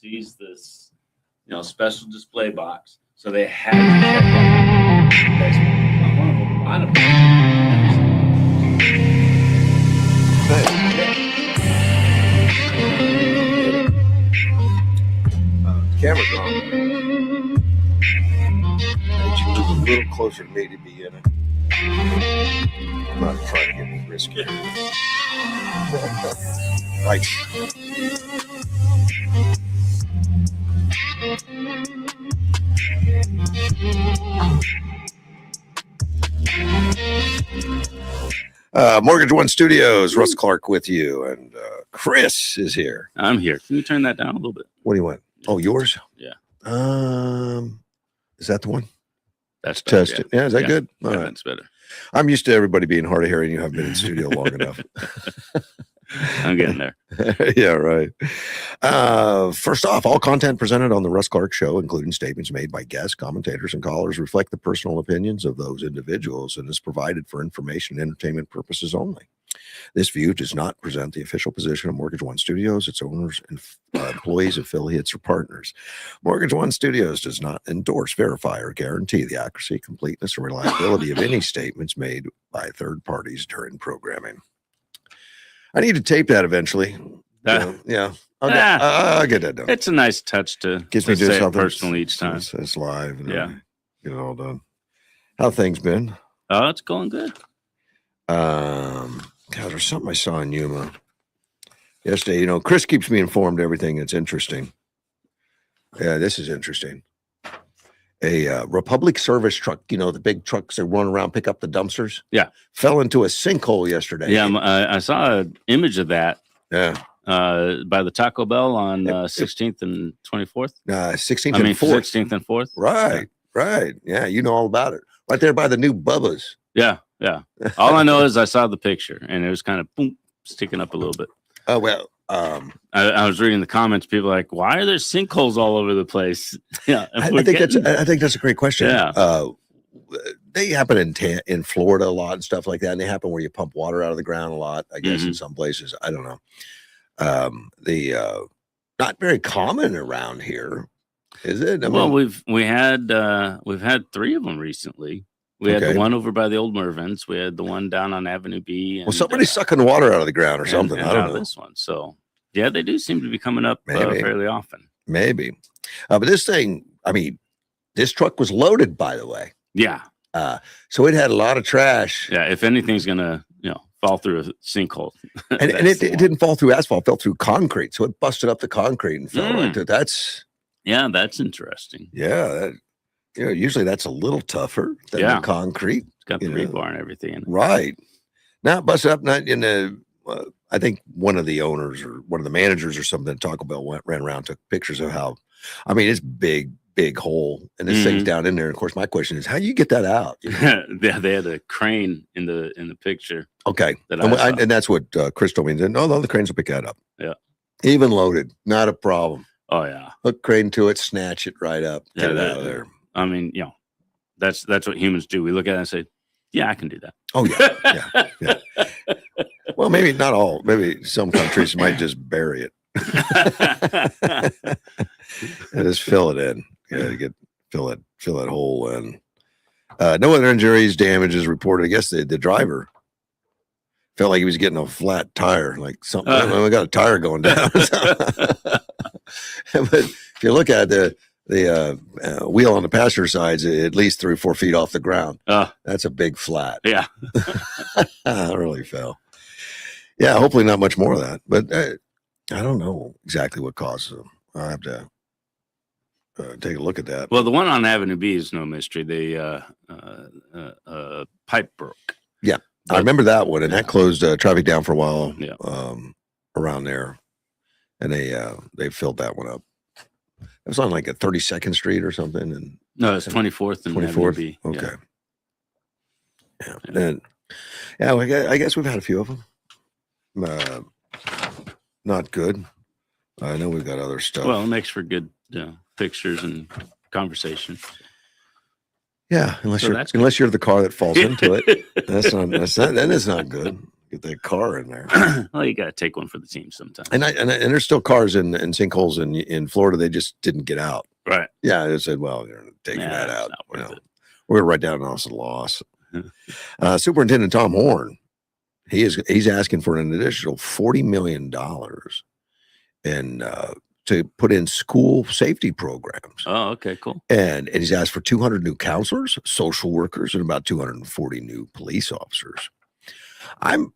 sees this, special display box. So they had to check that basement. Not one of them, a lot of them. Camera's on. I need you to move a little closer to me to be in it. I'm not trying to get risky. Right. Mortgage One Studios, Russ Clark with you, and Chris is here. I'm here. Can you turn that down a little bit? What do you want? Oh, yours? Yeah. Is that the one? That's better, test it. Yeah, is that good? All right. That's better. I'm used to everybody being hard of hearing. You haven't been in studio long enough. I'm getting there. Yeah, right. First off, all content presented on the Russ Clark Show, including statements made by guests, commentators, and callers, reflect the personal opinions of those individuals and is provided for information and entertainment purposes only. This view does not present the official position of Mortgage One Studios, its owners, and employees, affiliates, or partners. Mortgage One Studios does not endorse, verify, or guarantee the accuracy, completeness, or reliability of any statements made by third parties during programming. I need to tape that eventually. Yeah. I'll get that done. It's a nice touch to Gets me to say something it personally each time. It's live. And yeah. Get it all done. How things been? Oh, it's going good. God, there's something I saw in Yuma yesterday. Chris keeps me informed of everything that's interesting. Yeah, this is interesting. A Republic service truck, the big trucks that run around, pick up the dumpsters. Yeah. Fell into a sinkhole yesterday. Yeah, I saw an image of that. Yeah. By the Taco Bell on 16th and 24th. 16th and 4th. 16th and 4th. Right. Yeah, you know all about it. Right there by the new Bubba's. Yeah. All I know is I saw the picture, and it was kind of boom, sticking up a little bit. Oh, well. I was reading the comments. People are like, why are there sinkholes all over the place? Yeah, I think that's a great question. Yeah. They happen in Florida a lot and stuff like that. And they happen where you pump water out of the ground a lot, I guess, in some places. I don't know. Not very common around here, is it? We've had 3 of them recently. We had the one over by the old Mervyn's. We had the one down on Avenue B. And, somebody's sucking water out of the ground or something. I don't know. This one. So, yeah, they do seem to be coming up fairly often. Maybe. But this thing, this truck was loaded, by the way. Yeah. So it had a lot of trash. Yeah. If anything's going to, fall through a sinkhole. and it didn't fall through asphalt, it fell through concrete. So it busted up the concrete and fell right through. That's interesting. Yeah. Usually that's a little tougher than the concrete. It's got the rebar and everything in it. Right. Now it busted up. Not in the. I think one of the owners or one of the managers or something at Taco Bell ran around, took pictures of how. It's big hole, and this thing's down in there. And of course, my question is, how do you get that out? They had a crane in the picture. Okay, and that's what Chris told me. No, the cranes will pick that up. Yeah, even loaded, not a problem. Oh yeah, hook crane to it, snatch it right up, get it out of there. That's what humans do. We look at it and say, yeah, I can do that. Oh yeah. Well, maybe not all. Maybe some countries might just bury it. And just fill it in. Fill that hole in. No other injuries, damages reported. I guess the driver felt like he was getting a flat tire, like something. We got a tire going down. But if you look at the wheel on the passenger side's at least 3 or 4 feet off the ground. That's a big flat. Yeah. It really fell. Yeah, hopefully not much more of that. But I don't know exactly what caused them. I'll have to take a look at that. Well, the one on Avenue B is no mystery. The pipe broke. Yeah, I remember that one, and that closed traffic down for a while. Yeah. Around there, and they filled that one up. It was on like a 32nd Street or something, and no, it's 24th and 24th. Okay. Yeah. I guess we've had a few of them. Not good. I know we've got other stuff. Well, it makes for good pictures and conversation. Yeah, unless you're the car that falls into it. Then it's not good. Get that car in there. Well, you got to take one for the team sometimes. And there's still cars in sinkholes in Florida. They just didn't get out. Right. Yeah. They said, well, you're taking that out. We're going to write down an loss. Superintendent Tom Horn, he's asking for an additional $40 million to put in school safety programs. Oh, okay, cool. And he's asked for 200 new counselors, social workers, and about 240 new police officers. I'm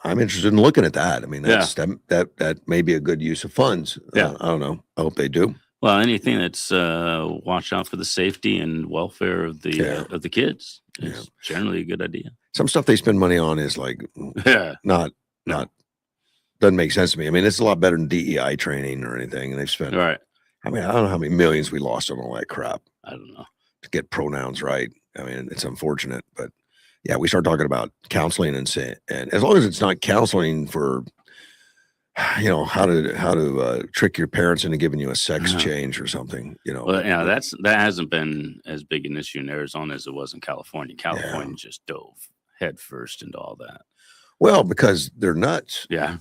interested in looking at that. I mean, that may be a good use of funds. Yeah. I don't know. I hope they do. Well, anything that's watch out for the safety and welfare of the kids is generally a good idea. Some stuff they spend money on is like not doesn't make sense to me. I mean, it's a lot better than DEI training or anything, and they've spent. Right. I mean, I don't know how many millions we lost on all that crap. I don't know. To get pronouns right. I mean, it's unfortunate, but yeah, we start talking about counseling and as long as it's not counseling for, how to trick your parents into giving you a sex change or something, Well, that hasn't been as big an issue in Arizona as it was in California. California just dove headfirst into all that. Well, because they're nuts. Yeah.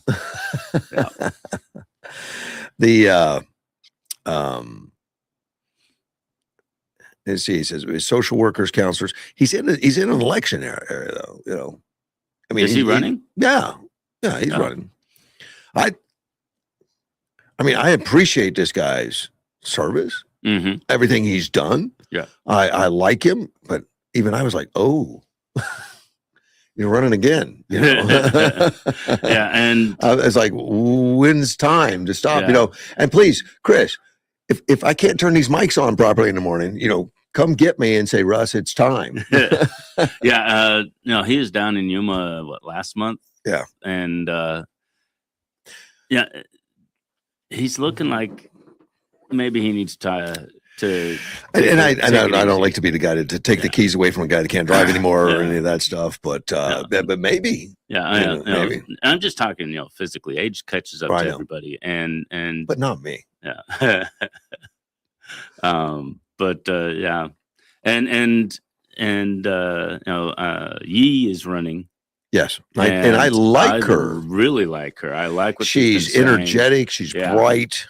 Let's see, he says social workers, counselors. He's in an election area though. I mean, is he running? Yeah, he's running. I mean, I appreciate this guy's service, everything he's done. Yeah, I like him, but even I was like, oh. You're running again, Yeah, and it's like, when's time to stop? And please, Chris, if I can't turn these mics on properly in the morning, come get me and say, Russ, it's time. Yeah, he was down in Yuma last month. Yeah, and he's looking like maybe he needs to. And I don't like to be the guy to take the keys away from a guy that can't drive anymore or any of that stuff, but maybe. Yeah, maybe. I'm just talking, physically. Age catches up to everybody, and but not me. Yeah. Yee is running. Yes, and I like her. Really like her. I like what she's energetic. She's bright.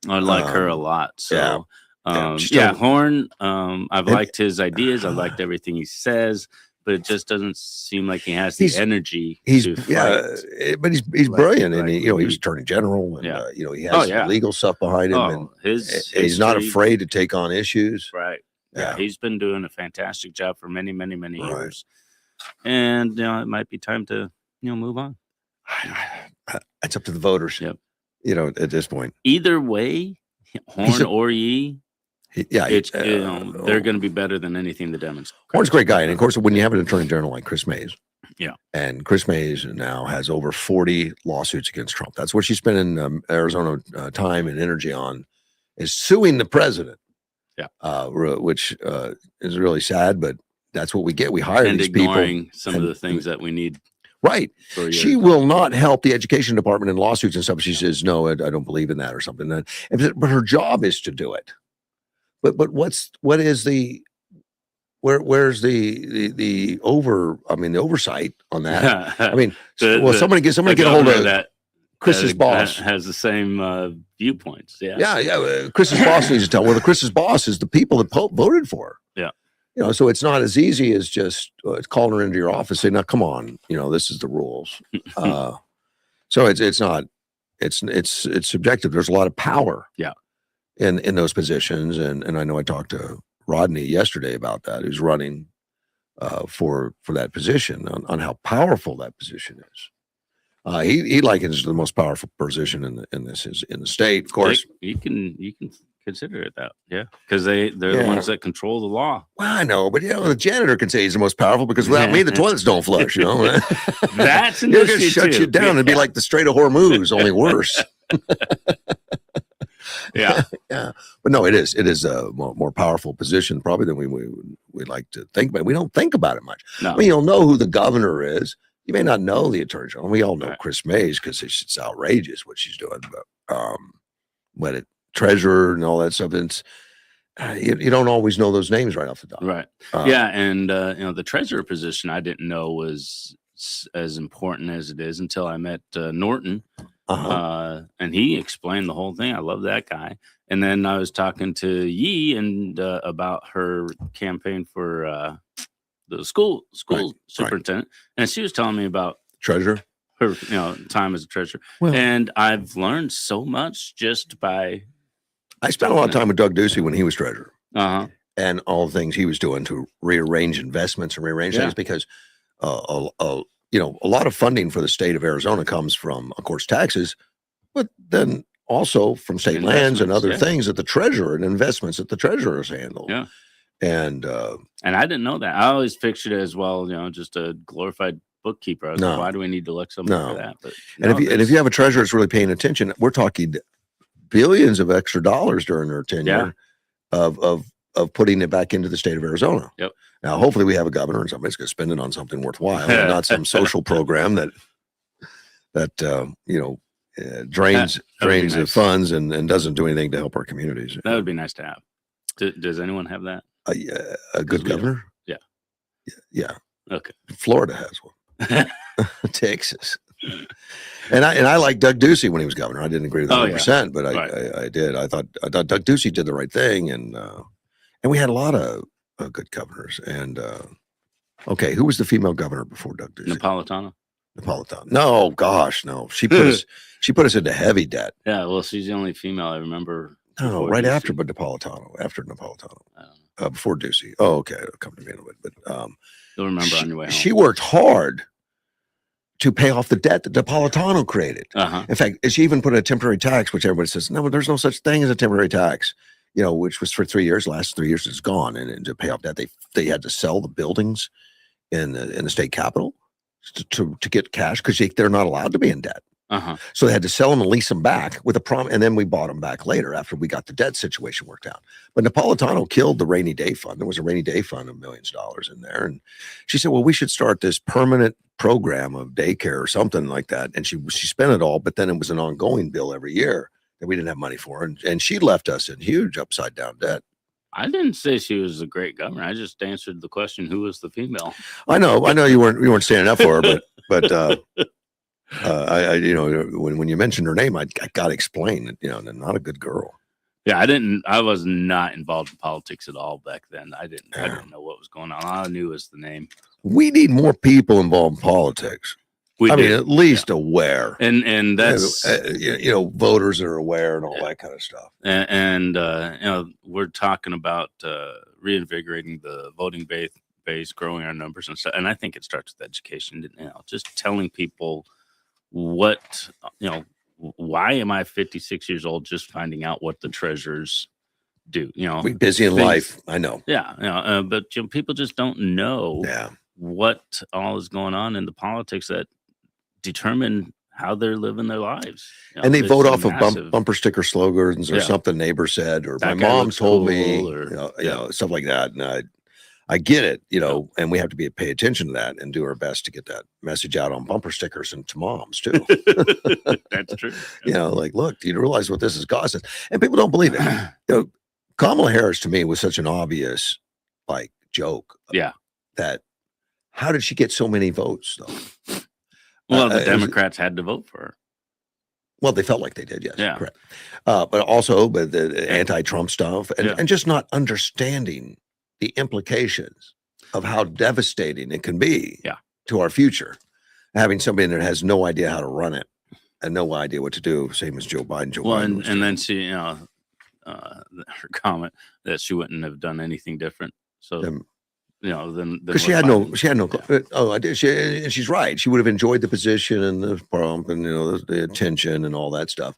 I like her a lot. So. Horn. I've liked his ideas. I liked everything he says, but it just doesn't seem like he has the energy. But he's brilliant, and he was attorney general, and he has legal stuff behind him, and he's not afraid to take on issues. Right. Yeah, he's been doing a fantastic job for many, many, many years, and it might be time to move on. It's up to the voters. Yep. At this point, either way, Horn or Yee. They're going to be better than anything the Democrats. Horn's a great guy, and of course, when you have an attorney general like Chris Mays, and Chris Mays now has over 40 lawsuits against Trump. That's what she's spending Arizona time and energy on, is suing the president. Yeah, which is really sad, but that's what we get. We hire these people, ignoring some of the things that we need. Right. She will not help the education department in lawsuits and stuff. She says, no, I don't believe in that or something. But her job is to do it. But where's the oversight on that? I mean, somebody get a hold of that. Chris's boss has the same viewpoints. Yeah. Chris's boss needs to tell. Well, Chris's boss is the people that voted for her. Yeah. So it's not as easy as just calling her into your office, saying, "Now, come on, this is the rules." So it's not. It's subjective. There's a lot of power. Yeah. In those positions, and I know I talked to Rodney yesterday about that, who's running for that position, on how powerful that position is. He likens the most powerful position in the state. Of course, you can consider it that, because they're the ones that control the law. Well, I know, but the janitor can say he's the most powerful because without me, the toilets don't flush. That's an issue issue too. Shut you down and be like the Strait of Hormuz, only worse. Yeah. But no, it is a more powerful position probably than we like to think about. We don't think about it much. No. I mean, you'll know who the governor is. You may not know the attorney general. We all know Chris Mays because it's outrageous what she's doing. But treasurer and all that stuff, it's you don't always know those names right off the top. Right. And the treasurer position I didn't know was as important as it is until I met Norton. And he explained the whole thing. I love that guy. And then I was talking to Yee and about her campaign for the school superintendent, and she was telling me about treasurer, her time as a treasurer. Well, and I've learned so much just by. I spent a lot of time with Doug Ducey when he was treasurer, and all the things he was doing to rearrange investments and rearrange things, because a lot of funding for the state of Arizona comes from, of course, taxes, but then also from state lands and other things that the treasurer and investments that the treasurers handle. Yeah. And I didn't know that. I always pictured it as, well, just a glorified bookkeeper. I was like, why do we need to look somebody for that? But if you have a treasurer that's really paying attention, we're talking billions of extra dollars during their tenure of putting it back into the state of Arizona. Yep. Now, hopefully we have a governor and somebody's going to spend it on something worthwhile, and not some social program that drains the funds and doesn't do anything to help our communities. That would be nice to have. Does anyone have that? A good governor? Yeah. Okay. Florida has one. Texas. And I like Doug Ducey when he was governor. I didn't agree with 100%, but I did. I thought Doug Ducey did the right thing, and we had a lot of good governors. And okay, who was the female governor before Doug Ducey? Napolitano. No, gosh, no. She put us into heavy debt. Yeah, well, she's the only female I remember. No, right after Napolitano. After Napolitano. Before Ducey. Oh, okay. It'll come to me in a bit. But you'll remember on your way home. She worked hard to pay off the debt that Napolitano created. In fact, she even put a temporary tax, which everybody says, no, there's no such thing as a temporary tax, which was for 3 years. Last 3 years it's gone. And to pay off debt, they had to sell the buildings in the state capitol to get cash, because they're not allowed to be in debt. So they had to sell them and lease them back with a prom, and then we bought them back later after we got the debt situation worked out. But Napolitano killed the rainy day fund. There was a rainy day fund of millions of dollars in there, and she said, "Well, we should start this permanent program of daycare or something like that." And she spent it all, but then it was an ongoing bill every year that we didn't have money for, and she left us in huge upside down debt. I didn't say she was a great governor. I just answered the question: who was the female? I know you weren't standing up for her, but. When you mentioned her name, I got to explain that, not a good girl. Yeah, I was not involved in politics at all back then. I didn't know what was going on. All I knew was the name. We need more people involved in politics. I mean, at least aware. And that's voters are aware and all that kind of stuff. And we're talking about reinvigorating the voting base, growing our numbers and stuff. And I think it starts with education. Just telling people what, why am I 56 years old just finding out what the treasurers do? We're busy in life. I know. Yeah. But people just don't know what all is going on in the politics that determine how they're living their lives. And they vote off of bumper sticker slogans or something neighbor said, or that my mom told me, stuff like that. And I get it, and we have to pay attention to that and do our best to get that message out on bumper stickers and to moms too. That's true. Like, look, do you realize what this is costing? And people don't believe it. Kamala Harris to me was such an obvious joke. Yeah. That how did she get so many votes though? Well, the Democrats had to vote for her. Well, they felt like they did, yes. Yeah. Correct. But also the anti-Trump stuff and just not understanding the implications of how devastating it can be to our future. Having somebody that has no idea how to run it and no idea what to do, same as Joe Biden. And then she, her comment that she wouldn't have done anything different. So, then because she had no. Oh, I did. She's right. She would have enjoyed the position and the pomp and the attention and all that stuff.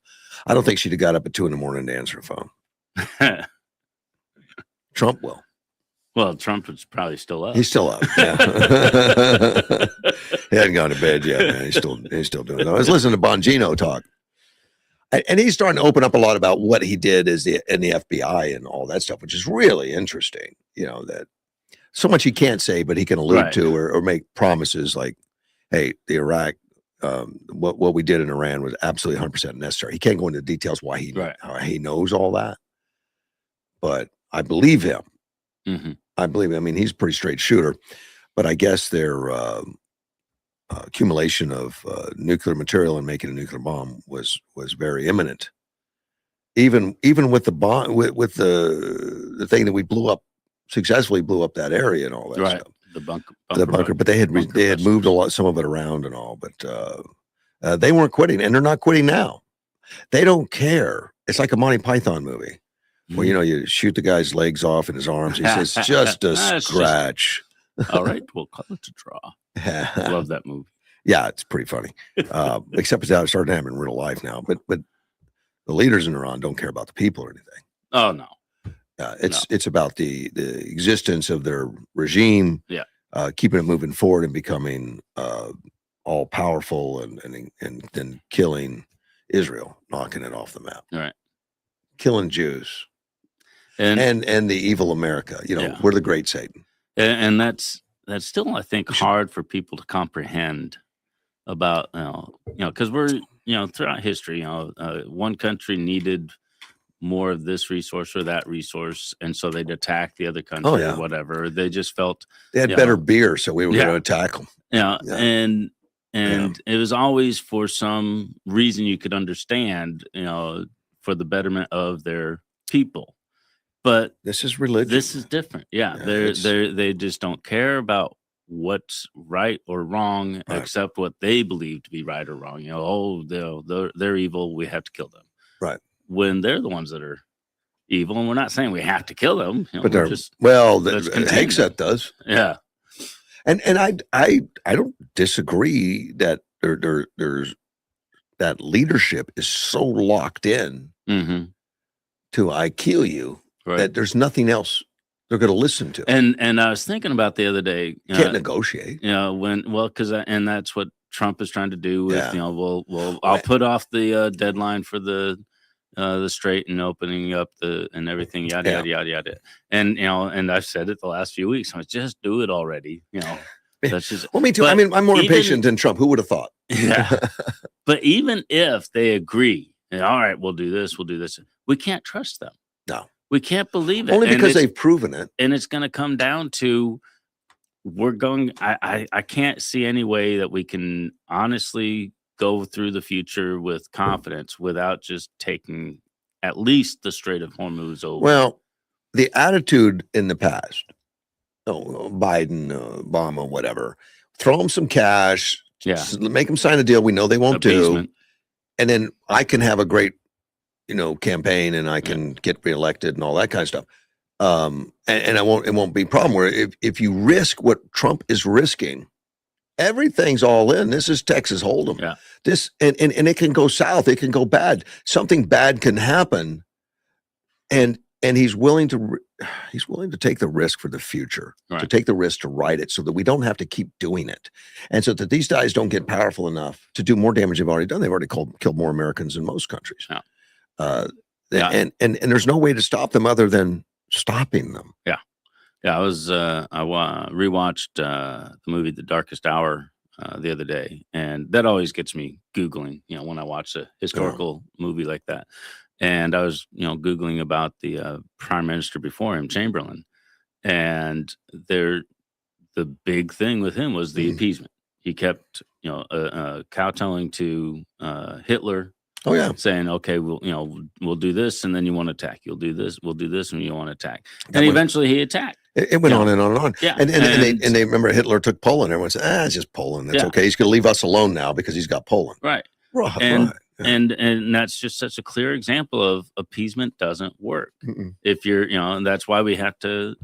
I don't think she'd have got up at 2 a.m. to answer a phone. Trump will. Well, Trump is probably still up. He's still up. Yeah. He hadn't gone to bed yet, man. He's still doing it. I was listening to Bongino talk, and he's starting to open up a lot about what he did in the FBI and all that stuff, which is really interesting. That so much he can't say, but he can allude to or make promises like, "Hey, the Iraq, what we did in Iran was absolutely 100% necessary." He can't go into details why he knows all that, but I believe him. Mm-hmm. I believe. I mean, he's a pretty straight shooter, but I guess they're accumulation of nuclear material and making a nuclear bomb was very imminent. Even with the bomb, with the thing that we successfully blew up that area and all that Right. stuff. The bunker, But they had moved some of it around and all, but they weren't quitting, and they're not quitting now. They don't care. It's like a Monty Python movie where, you shoot the guy's legs off and his arms. He says, just a scratch. All right, we'll call it a draw. Love that movie. Yeah, it's pretty funny. Except it's starting to happen in real life now. But the leaders in Iran don't care about the people or anything. Oh no. It's about the existence of their regime. Yeah. Keeping it moving forward and becoming all powerful and then killing Israel, knocking it off the map. All right. Killing Jews. And the evil America. We're the great Satan. And that's still, I think, hard for people to comprehend about, because we're, throughout history, one country needed more of this resource or that resource, and so they'd attack the other country or whatever. They just felt they had better beer, so we were going to attack them. And it was always for some reason you could understand, for the betterment of their people. But this is religion. This is different. They just don't care about what's right or wrong, except what they believe to be right or wrong. They're evil. We have to kill them. Right. When they're the ones that are evil, and we're not saying we have to kill them. But they're Hegseth does. Yeah. And I don't disagree that there's that leadership is so locked in to I kill you. Right. That there's nothing else they're going to listen to. And I was thinking about the other day. Can't negotiate. And that's what Trump is trying to do with, I'll put off the deadline for the strait and opening up and everything, yada, yada, yada. And, and I've said it the last few weeks. I'm just do it already. That's just. Well, me too. But I'm more impatient than Trump. Who would have thought? Yeah. But even if they agree, all right, we'll do this, we can't trust them. No. We can't believe it. Only because they've proven it. And it's going to come down to I can't see any way that we can honestly go through the future with confidence without just taking at least the Strait of Hormuz over. Well, the attitude in the past, Biden, Obama, whatever, throw them some cash, make them sign a deal we know they won't do, and then I can have a great campaign and I can get reelected and all that kind of stuff. And it won't be a problem where if you risk what Trump is risking, everything's all in. This is Texas Hold'em. Yeah. This and it can go south. It can go bad. Something bad can happen. And he's willing to take the risk for the future, to take the risk to ride it so that we don't have to keep doing it. And so that these guys don't get powerful enough to do more damage they've already done. They've already killed more Americans than most countries. Yeah. And there's no way to stop them other than stopping them. Yeah. I was I rewatched the movie The Darkest Hour the other day, and that always gets me Googling, when I watch a historical movie like that. And I was, Googling about the prime minister before him, Chamberlain, and the big thing with him was the appeasement. He kept, kowtowing to Hitler. Oh yeah, saying, okay, we'll do this, and then you want to attack. You'll do this, we'll do this, and you want to attack. And eventually he attacked. It went on and on and on. Yeah. And they remember Hitler took Poland. Everyone said, it's just Poland. That's okay. He's going to leave us alone now because he's got Poland. Right. And that's just such a clear example of appeasement doesn't work. If you're, and that's why we have to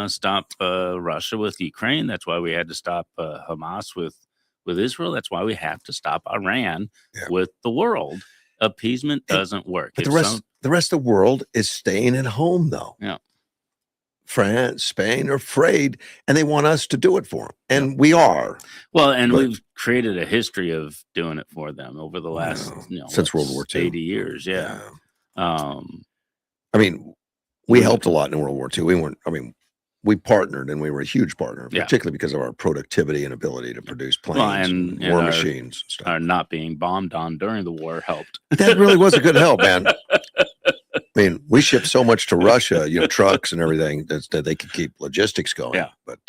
stop Russia with Ukraine. That's why we had to stop Hamas with Israel. That's why we have to stop Iran with the world. Appeasement doesn't work. But the rest of the world is staying at home, though. Yeah. France, Spain are afraid, and they want us to do it for them, and we are. Well, and we've created a history of doing it for them over the last since World War II, 80 years. Yeah. We helped a lot in World War II. We partnered, and we were a huge partner, particularly because of our productivity and ability to produce planes and war machines and stuff. Our not being bombed on during the war helped. That really was a good help, man. We shipped so much to Russia, trucks and everything that they could keep logistics going. Yeah. But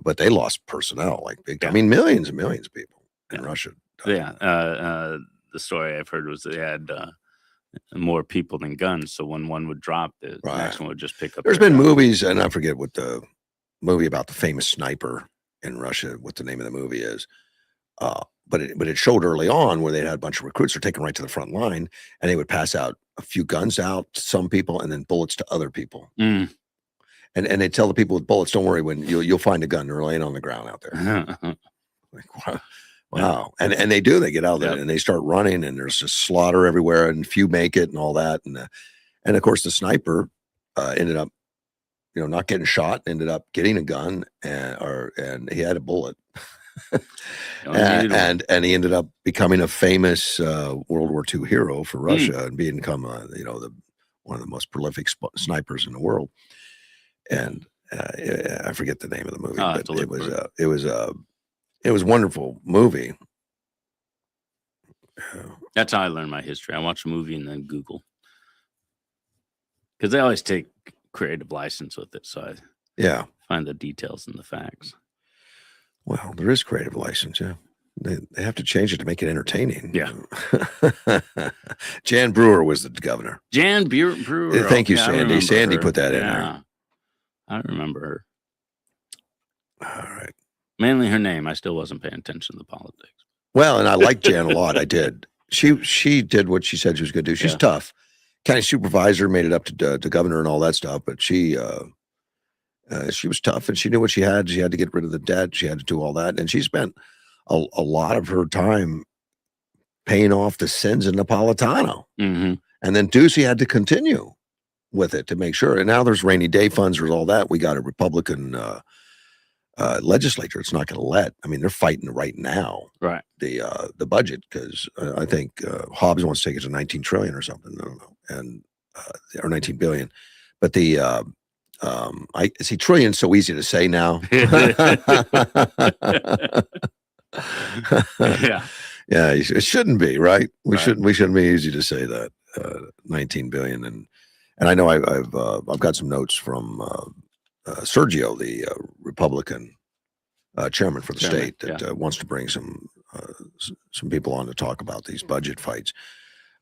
but they lost personnel like big time. Yeah. I mean, millions and millions of people in Yeah. Russia. Yeah. The story I've heard was they had more people than guns. So when one would drop, the next one would just pick up. There's been movies, and I forget what the movie about the famous sniper in Russia, what the name of the movie is. But it showed early on where they had a bunch of recruits are taken right to the front line, and they would pass out a few guns out to some people and then bullets to other people. Mm. And they tell the people with bullets, don't worry, when you'll find a gun. They're laying on the ground out there. Like, wow. And they do. They get out there and they start running, and there's just slaughter everywhere, and few make it and all that. And of course, the sniper ended up, not getting shot, ended up getting a gun, and he had a bullet. and he ended up becoming a famous World War II hero for Russia and become one of the most prolific snipers in the world. And I forget the name of the movie, but it was a wonderful movie. That's how I learned my history. I watch a movie and then Google, because they always take creative license with it. So I find the details and the facts. Well, there is creative license, yeah. They have to change it to make it entertaining. Yeah. Jan Brewer was the governor. Jan Brewer. Thank you, Sandy. Sandy put that in there. I remember her. All right. Mainly her name. I still wasn't paying attention to the politics. Well, and I like Jan a lot. I did. She did what she said she was going to do. She's tough. County supervisor, made it up to governor and all that stuff, but she was tough, and she knew what she had. She had to get rid of the debt. She had to do all that. And she spent a lot of her time paying off the sins in Napolitano. Mm-hmm. And then Ducey had to continue with it to make sure. And now there's rainy day funds, there's all that. We got a Republican legislature. It's not going to let. I mean, they're fighting right now. Right. The budget, because I think Hobbs wants to take it to 19 trillion or something. I don't know. And or 19 billion. But I see trillion so easy to say now. Yeah, it shouldn't be, right? We shouldn't be easy to say that. 19 billion, and I know I've got some notes from Sergio, the Republican chairman for the state, that wants to bring some people on to talk about these budget fights.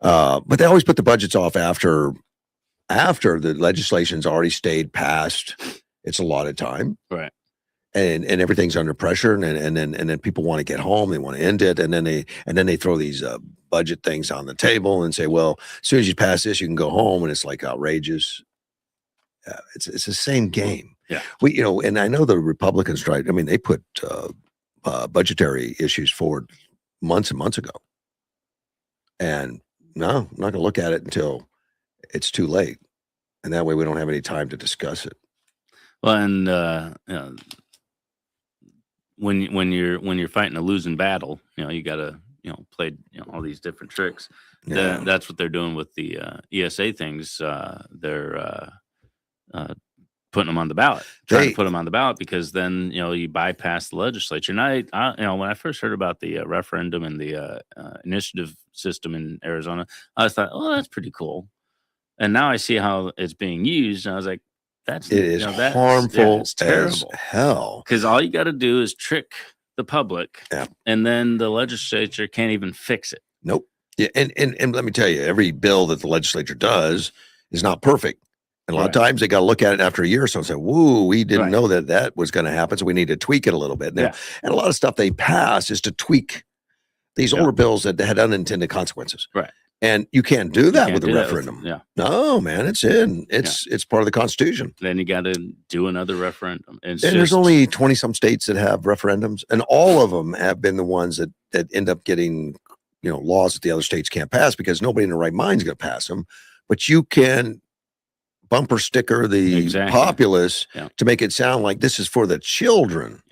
But they always put the budgets off after the legislation's already stayed passed. It's a lot of time, right? And everything's under pressure, and then people want to get home, they want to end it, and then they throw these budget things on the table and say, well, as soon as you pass this, you can go home, and it's like outrageous. It's the same game. Yeah, and I know the Republicans tried. I mean, they put budgetary issues forward months and months ago, and no, I'm not going to look at it until it's too late, and that way we don't have any time to discuss it. Well, and when you're fighting a losing battle, you got to play all these different tricks. Yeah. That's what they're doing with the ESA things. They're putting them on the ballot, trying to put them on the ballot, because then you bypass the legislature. And I when I first heard about the referendum and the initiative system in Arizona, I thought, oh, that's pretty cool. And now I see how it's being used, and I was like, it is harmful as hell. Because all you got to do is trick the public, and then the legislature can't even fix it. Nope. Yeah, and let me tell you, every bill that the legislature does is not perfect. And a lot of times they got to look at it after a year or so and say, woo, we didn't know that was going to happen, so we need to tweak it a little bit. And a lot of stuff they pass is to tweak these older bills that had unintended consequences. Right. And you can't do that with a referendum. No, man, it's part of the Constitution. Then you got to do another referendum. And there's only 20 some states that have referendums, and all of them have been the ones that end up getting, laws that the other states can't pass, because nobody in their right mind is going to pass them. But you can bumper sticker the populace to make it sound like this is for the children.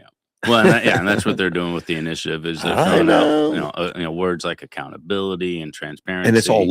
Well, and that's what they're doing with the initiative, is they're throwing out, words like accountability and transparency, and it's all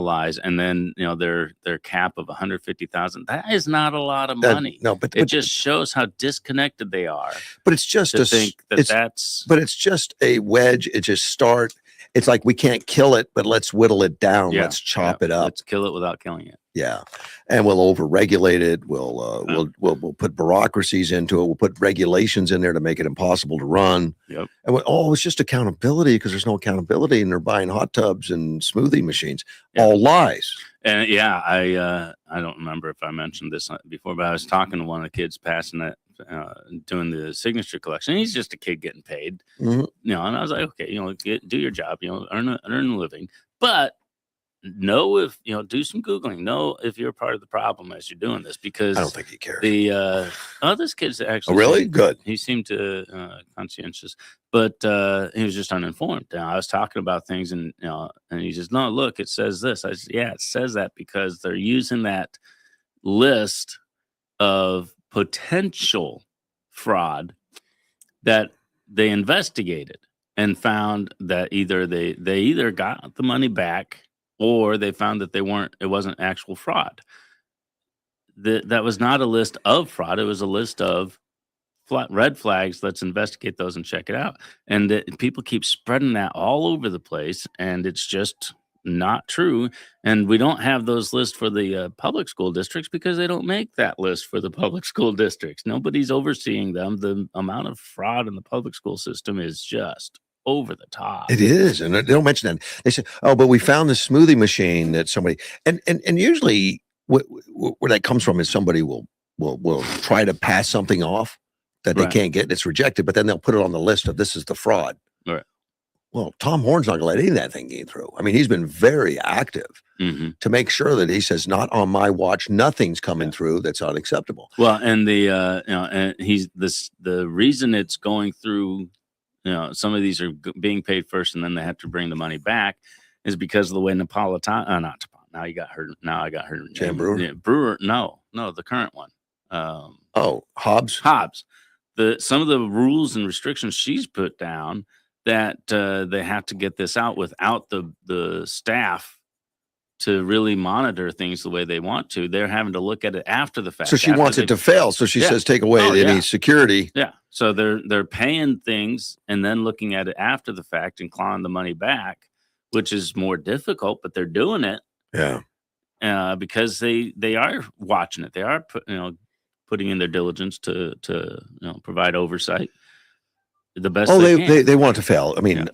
lies. And then their cap of 150,000. That is not a lot of money. But it just shows how disconnected they are. But it's just think that's. But it's just a wedge. It just start, it's like we can't kill it, but let's whittle it down. Yeah, Let's chop it up. Let's kill it without killing it. Yeah, and we'll overregulate it. We'll put bureaucracies into it. We'll put regulations in there to make it impossible to run. Yep. And it's just accountability, because there's no accountability, and they're buying hot tubs and smoothie machines. Yeah. All lies. And yeah, I don't remember if I mentioned this before, but I was talking to one of the kids passing that, doing the signature collection. He's just a kid getting paid, Mhm. and I was like, okay, do your job, earn a living, but know if do some Googling, know if you're part of the problem as you're doing this, because I don't think he cares. This kid's actually really good. He seemed to conscientious, but he was just uninformed. I was talking about things, and and he says, no, look, it says this. I said, yeah, it says that because they're using that list of potential fraud that they investigated and found that either they either got the money back, or they found that it wasn't actual fraud. That was not a list of fraud. It was a list of red flags. Let's investigate those and check it out. And people keep spreading that all over the place, and it's just not true. And we don't have those lists for the public school districts because they don't make that list for the public school districts. Nobody's overseeing them. The amount of fraud in the public school system is just over the top. It is, and they don't mention that. They say, "Oh, but we found this smoothie machine that somebody," and usually where that comes from is somebody will try to pass something off that they can't get, and it's rejected, but then they'll put it on the list of this is the fraud. Right. Well, Tom Horn's not going to let any of that thing get through. I mean, he's been very active to make sure that he says, not on my watch, nothing's coming through that's unacceptable. Well, and and the reason it's going through, some of these are being paid first and then they have to bring the money back, is because of the way Napolitano, now I got her. Jan Brewer? Yeah, Brewer, no, the current one. Hobbs. Some of the rules and restrictions she's put down, that they have to get this out without the staff to really monitor things the way they want to. They're having to look at it after the fact. So she wants it to fail. So she says, take away any security. Yeah. So they're paying things and then looking at it after the fact and clawing the money back, which is more difficult, but they're doing it. Yeah. Because they are watching it. They are putting in their diligence to provide oversight the best. They want it to fail. I mean,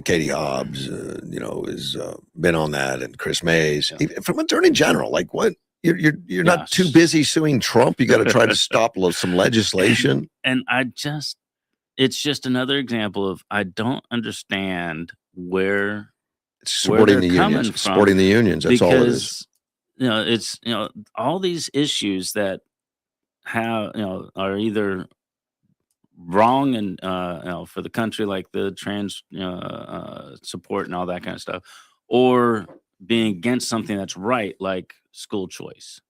Katie Hobbs, has been on that, and Chris Mays, even from Attorney General. Like, what? You're not too busy suing Trump. You got to try to stop some legislation. And it's just another example of, I don't understand where it's supporting the unions. Supporting the unions. That's all it is. It's all these issues that have are either wrong and for the country, like the trans support and all that kind of stuff, or being against something that's right, like school choice.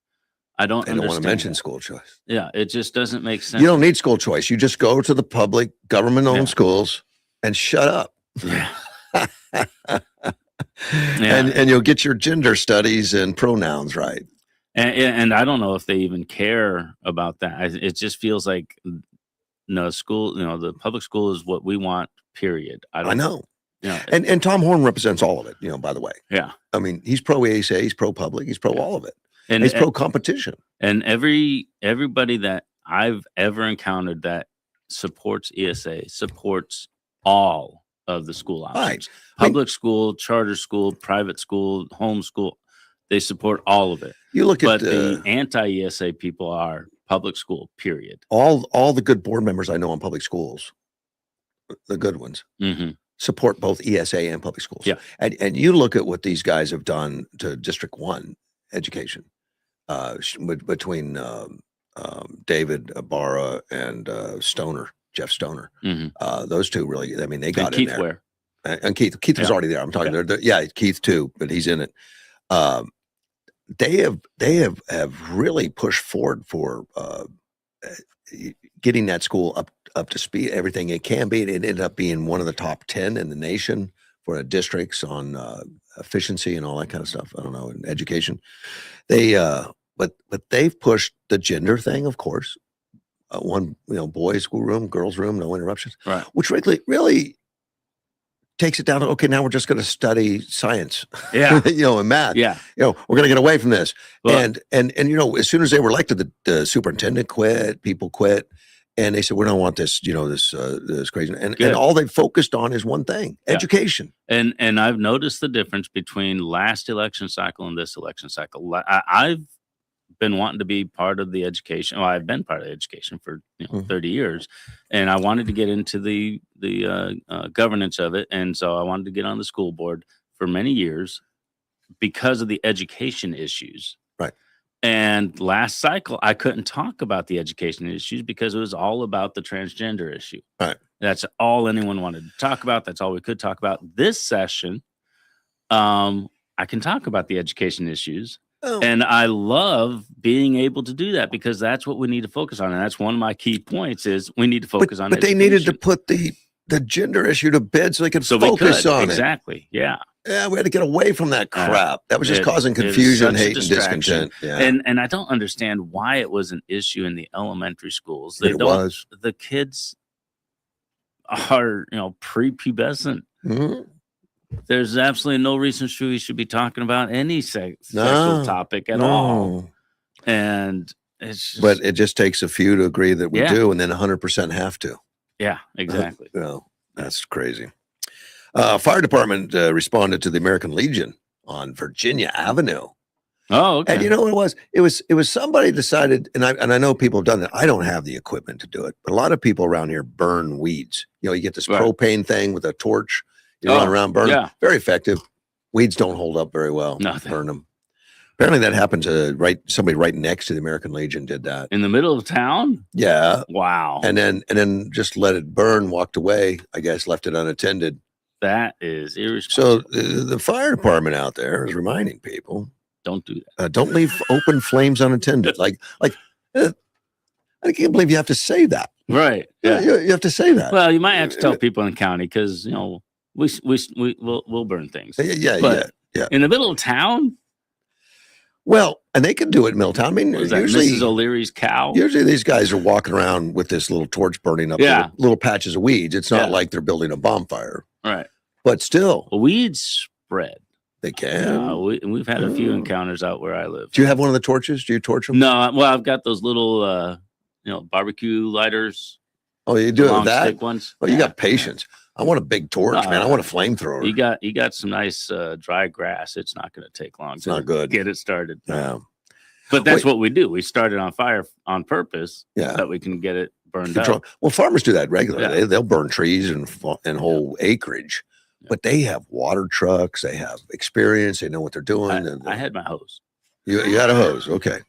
I don't want to mention school choice. Yeah, it just doesn't make sense. You don't need school choice. You just go to the public government-owned schools and shut up. Yeah. And you'll get your gender studies and pronouns right. And I don't know if they even care about that. It just feels like, school, the public school is what we want, period. I know. And Tom Horn represents all of it, by the way. Yeah. I mean, he's pro ESA, he's pro public, he's pro all of it. And he's pro competition. And everybody that I've ever encountered that supports ESA supports all of the school options. Right. Public school, charter school, private school, homeschool, they support all of it. You look but the anti-ESA people are public school, period. All the good board members I know in public schools, the good ones, support both ESA and public schools. Yeah. And you look at what these guys have done to District 1 education, between David Barra and Jeff Stoner. Those two really, I mean, they got in there. Ware. And Keith was already there. I'm talking Keith too, but he's in it. They have really pushed forward for getting that school up to speed, everything it can be. It ended up being one of the top 10 in the nation for districts on efficiency and all that kind of stuff. I don't know, in education. They but they've pushed the gender thing, of course. One boys' school room, girls' room, no interruptions. Right. Which really takes it down. Okay, now we're just going to study science, Yeah. and math. Yeah. We're going to get away from this. Well, and as soon as they were elected, the superintendent quit. People quit, and they said, "We don't want this. This crazy." And Good. all they focused on is one thing: education. And I've noticed the difference between last election cycle and this election cycle. I've been wanting to be part of the education. Well, I've been part of the education for 30 years, and I wanted to get into the governance of it, and so I wanted to get on the school board for many years because of the education issues. Right. And last cycle, I couldn't talk about the education issues because it was all about the transgender issue. Right. That's all anyone wanted to talk about. That's all we could talk about. This session, I can talk about the education issues. Oh. And I love being able to do that because that's what we need to focus on. And that's one of my key points is we need to focus on But they needed to put the gender issue to bed so they could focus on it. Exactly. Yeah. Yeah, we had to get away from that crap. That was just causing confusion, hate, and discontent. Yeah. And I don't understand why it was an issue in the elementary schools. The kids are, prepubescent. Mm-hmm. There's absolutely no reason we should be talking about any sexual topic at all. And it's just, but it just takes a few to agree that we do, and then 100% have to. Yeah, exactly. That's crazy. Fire department responded to the American Legion on Virginia Avenue. Oh, okay. And you know what it was? It was somebody decided, and I know people have done that. I don't have the equipment to do it, but a lot of people around here burn weeds. You get this propane thing with a torch. You run around burning. Yeah. Very effective. Weeds don't hold up very well. Nothing. Burn them. Apparently that happened to somebody right next to the American Legion did that. In the middle of town? Yeah. Wow. And then just let it burn, walked away, I guess, left it unattended. That is irresponsible. So the fire department out there is reminding people, don't do that. Don't leave open flames unattended. I can't believe you have to say that. Right. Yeah. You have to say that. Well, you might have to tell people in the county because, we'll burn things. Yeah. In the middle of town? Well, and they can do it in Milltown. I mean, usually Mrs. O'Leary's cow. Usually these guys are walking around with this little torch burning up little patches of weeds. It's not like they're building a bonfire. Right. But still. Weeds spread. They can. We've had a few encounters out where I live. Do you have one of the torches? Do you torch them? No. Well, I've got those little, barbecue lighters. Oh, you do it with that? Stick ones. Oh, you got patience. I want a big torch, man. I want a flamethrower. You got some nice dry grass. It's not going to take long. It's not good. Get it started. Yeah. But that's what we do. We start it on fire on purpose. Yeah. So that we can get it burned up. Well, farmers do that regularly. Yeah. They'll burn trees and whole acreage. Yeah. But they have water trucks. They have experience. They know what they're doing. I had my hose. You had a hose. Okay.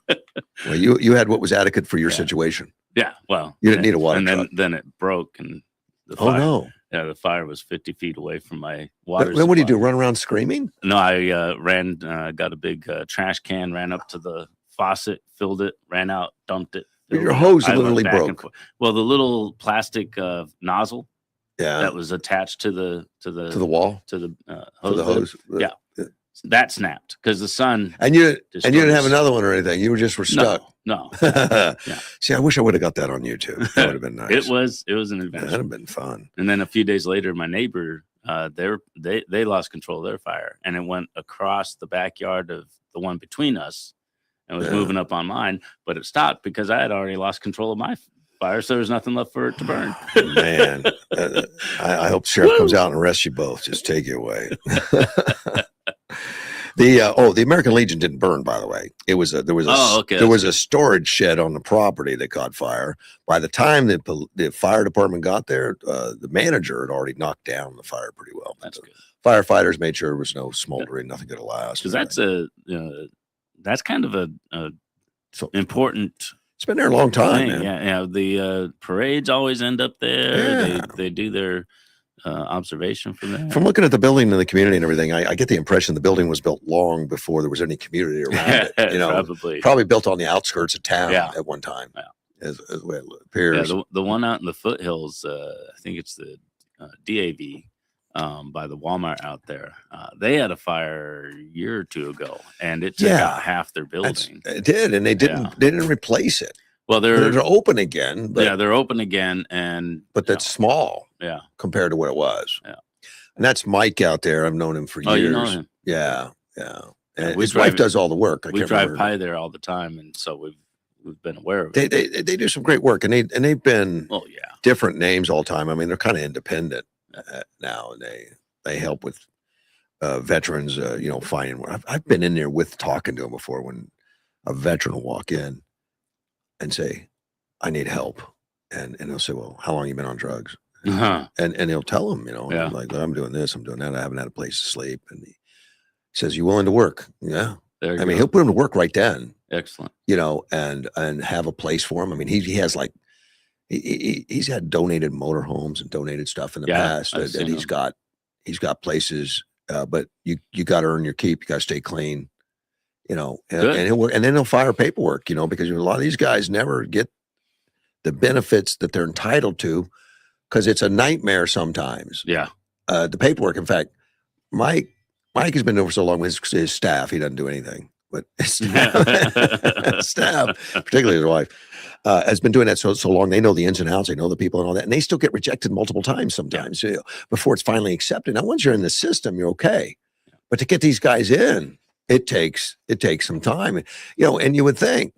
Well, you had what was adequate for your situation. Yeah. Well, you didn't need a water and truck. Then it broke and the fire. Oh no. Yeah, the fire was 50 feet away from my water. Then what do you do? Run around screaming? No, I got a big trash can, ran up to the faucet, filled it, ran out, dumped it. Your hose literally broke. Well, the little plastic nozzle that was attached to the wall to the hose. Yeah, that snapped because the sun. And you didn't have another one or anything. You were stuck. No. Yeah. See, I wish I would have got that on YouTube. That would have been nice. It was an adventure. That'd have been fun. And then a few days later, my neighbor, they lost control of their fire, and it went across the backyard of the one between us, and was moving up on mine. But it stopped because I had already lost control of my fire, so there was nothing left for it to burn. Man, I hope sheriff comes out and arrests you both. Just take it away. The American Legion didn't burn, by the way. There was a storage shed on the property that caught fire. By the time the fire department got there, the manager had already knocked down the fire pretty well. That's good. Firefighters made sure there was no smoldering, nothing going to last. Because that's kind of a important. It's been there a long time. Man. Yeah. The parades always end up there. Yeah. They do their observation from there. From looking at the building and the community and everything, I get the impression the building was built long before there was any community around it. Probably built on the outskirts of town at one time. Yeah. As the way it appears. Yeah, the one out in the foothills, I think it's the DAV by the Walmart out there. They had a fire a year or two ago, and it took out half their building. It did, and they didn't replace it. Well, they're open again. But, they're open again, but that's small. Yeah, compared to what it was. Yeah. And that's Mike out there. I've known him for Oh, years. you know him. Yeah. Yeah, And we his wife drive- does all the work. We drive by there all the time, and so we've been aware of it. They do some great work, and they've been Oh yeah, different names all the time. I mean, they're kind of independent now, and they help with veterans. Finding work. I've been in there with talking to them before when a veteran will walk in and say, "I need help," and they'll say, "Well, how long you been on drugs?" uh-huh. And he'll tell them, Yeah. like, I'm doing this, I'm doing that. I haven't had a place to sleep. And he says, "You willing to work?" Yeah. There you I mean, go. he'll put him to work right then, Excellent. and have a place for him. I mean, he has like, he's had donated motorhomes and donated stuff in the past I've that seen he's him. got places, but you got to earn your keep. You got to stay clean, and Good. he'll work, and then he'll file paperwork, because a lot of these guys never get the benefits that they're entitled to because it's a nightmare sometimes. Yeah. The paperwork. In fact, Mike has been over so long with his staff, he doesn't do anything. But his staff, particularly his wife, has been doing that so long. They know the ins and outs. They know the people and all that, and they still get rejected multiple times sometimes before it's finally accepted. Now, once you're in the system, you're okay. But to get these guys in, it takes some time. And you would think,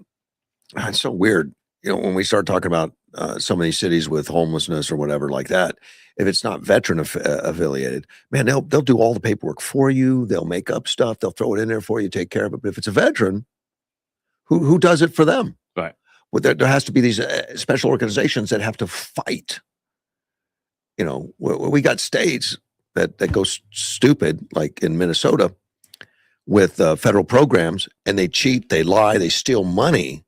it's so weird. When we start talking about some of these cities with homelessness or whatever like that, if it's not veteran affiliated, man, they'll do all the paperwork for you. They'll make up stuff. They'll throw it in there for you, take care of it. But if it's a veteran, who does it for them? Right. Well, there has to be these special organizations that have to fight. We got states that go stupid, like in Minnesota, with federal programs, and they cheat, they lie, they steal money,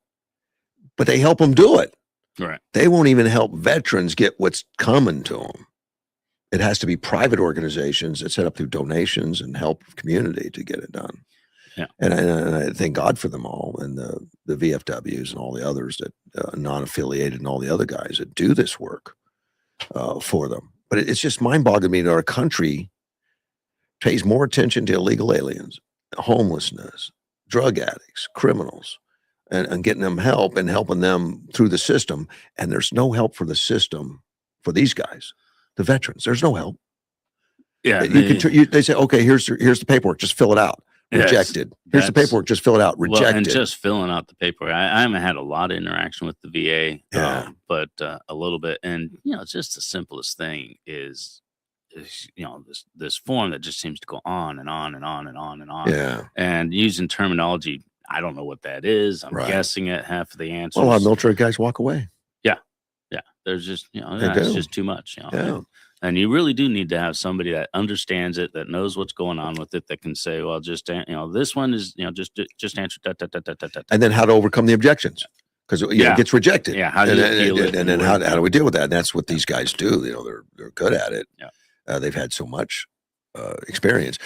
but they help them do it. Right. They won't even help veterans get what's coming to them. It has to be private organizations that set up through donations and help community to get it done. Yeah. And I thank God for them all, and the VFWs and all the others that non-affiliated and all the other guys that do this work for them. But it's just mind-boggling to me that our country pays more attention to illegal aliens, homelessness, drug addicts, criminals, and getting them help and helping them through the system. And there's no help for the system for these guys, the veterans. There's no help. Yeah. They say, okay, here's the paperwork. Just fill it out. Rejected. Here's the paperwork. Just fill it out. Rejected. Well, and just filling out the paperwork. I haven't had a lot of interaction with the VA, but a little bit. And it's just the simplest thing is this form that just seems to go on and on and on and on and on. Yeah. And using terminology, I don't know what that is. I'm guessing at half of the answers. Well, a lot of military guys walk away. Yeah. There's just it's just too much. Yeah. And you really do need to have somebody that understands it, that knows what's going on with it, that can say, well, just this one is just answer that. And then how to overcome the objections, because it gets rejected. Yeah, how do you appeal it? And then how do we deal with that? And that's what these guys do. They're good at it. Yeah. They've had so much experience,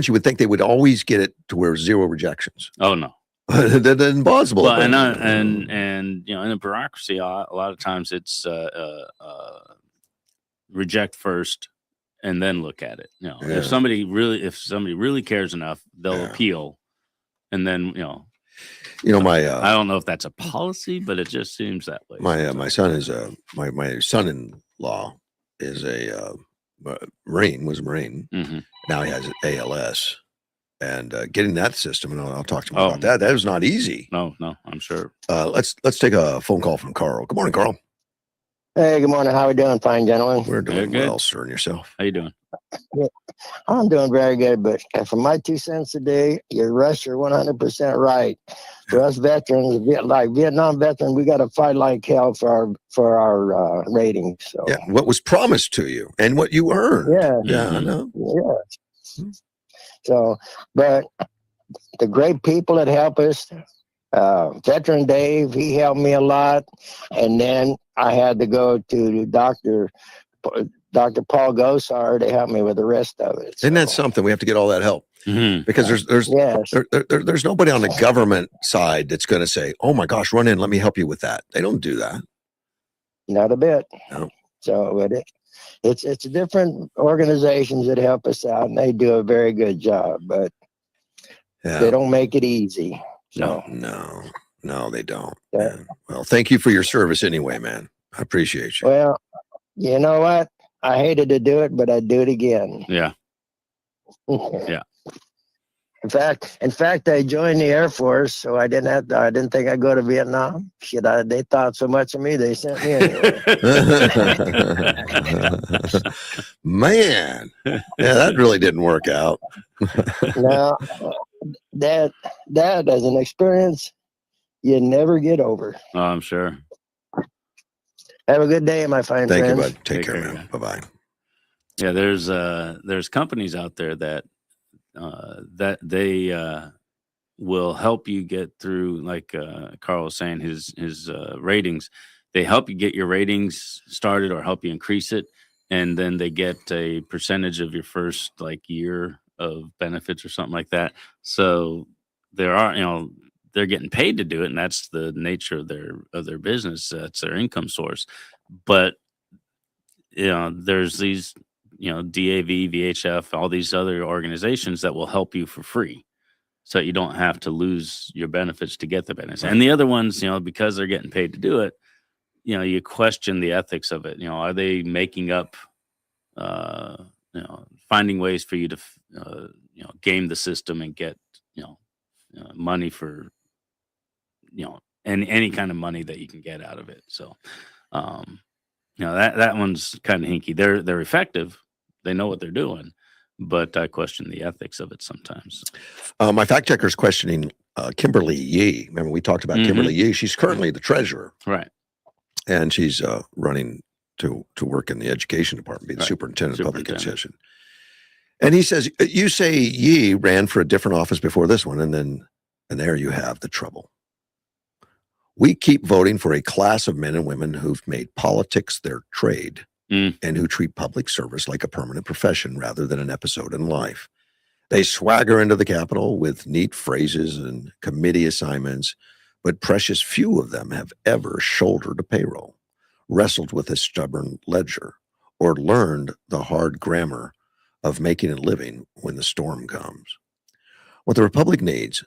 you would think they would always get it to where zero rejections. Oh no. That's impossible. Well, and in the bureaucracy, a lot of times it's reject first and then look at it. If somebody really cares enough, they'll appeal, and then I don't know if that's a policy, but it just seems that way. My son is my son-in-law is a Marine. Was a Marine. Mm-hmm. Now he has ALS. And getting that system, and I'll talk to him about that. That is not easy. No, I'm sure. Let's take a phone call from Carl. Good morning, Carl. Hey, good morning. How are we doing? Fine, gentlemen. We're doing well, sir. And yourself? How you doing? I'm doing very good, but for my 2 cents a day, Russ, you're 100% right. For us veterans, like Vietnam veterans, we got to fight like hell for our ratings. So. Yeah, what was promised to you and what you earned. Yeah, I know. Yeah. So, but the great people that help us, Veteran Dave, he helped me a lot. And then I had to go to Dr. Paul Gosar to help me with the rest of it. Isn't that something? We have to get all that help. Mm-hmm. Because there's nobody on the government side that's going to say, oh my gosh, run in, let me help you with that. They don't do that. Not a bit. No. So it's different organizations that help us out, and they do a very good job, but they don't make it easy. So. No, they don't. Yeah. Well, thank you for your service anyway, man. I appreciate you. Well, you know what? I hated to do it, but I'd do it again. Yeah. Yeah. In fact, I joined the Air Force, so I didn't think I'd go to Vietnam. Shit, they thought so much of me, they sent me anyway. Man, yeah, that really didn't work out. Now, that as an experience, you never get over. Oh, I'm sure. Have a good day, my fine Thank friends. you, bud. Take care, care, man. Bye-bye. Yeah, there's companies out there that they will help you get through, like Carl was saying, his ratings. They help you get your ratings started or help you increase it, and then they get a percentage of your first like year of benefits or something like that. So there are, they're getting paid to do it, and that's the nature of their business. That's their income source. But there's these, DAV, VHF, all these other organizations that will help you for free, so you don't have to lose your benefits to get the benefits. Right. And the other ones, because they're getting paid to do it, you question the ethics of it. Are they making up, finding ways for you to, game the system and get, money for, any kind of money that you can get out of it. So, that one's kind of hinky. They're effective. They know what they're doing, but I question the ethics of it sometimes. My fact checker is questioning Kimberly Yee. Remember, we talked about Kimberly Yee. She's currently the treasurer. Right. And she's running to work in the education department, be the superintendent of public education. And he says, you say Yee ran for a different office before this one, and there you have the trouble. We keep voting for a class of men and women who've made politics their trade and who treat public service like a permanent profession rather than an episode in life. They swagger into the Capitol with neat phrases and committee assignments, but precious few of them have ever shouldered a payroll, wrestled with a stubborn ledger, or learned the hard grammar of making a living when the storm comes. What the Republic needs,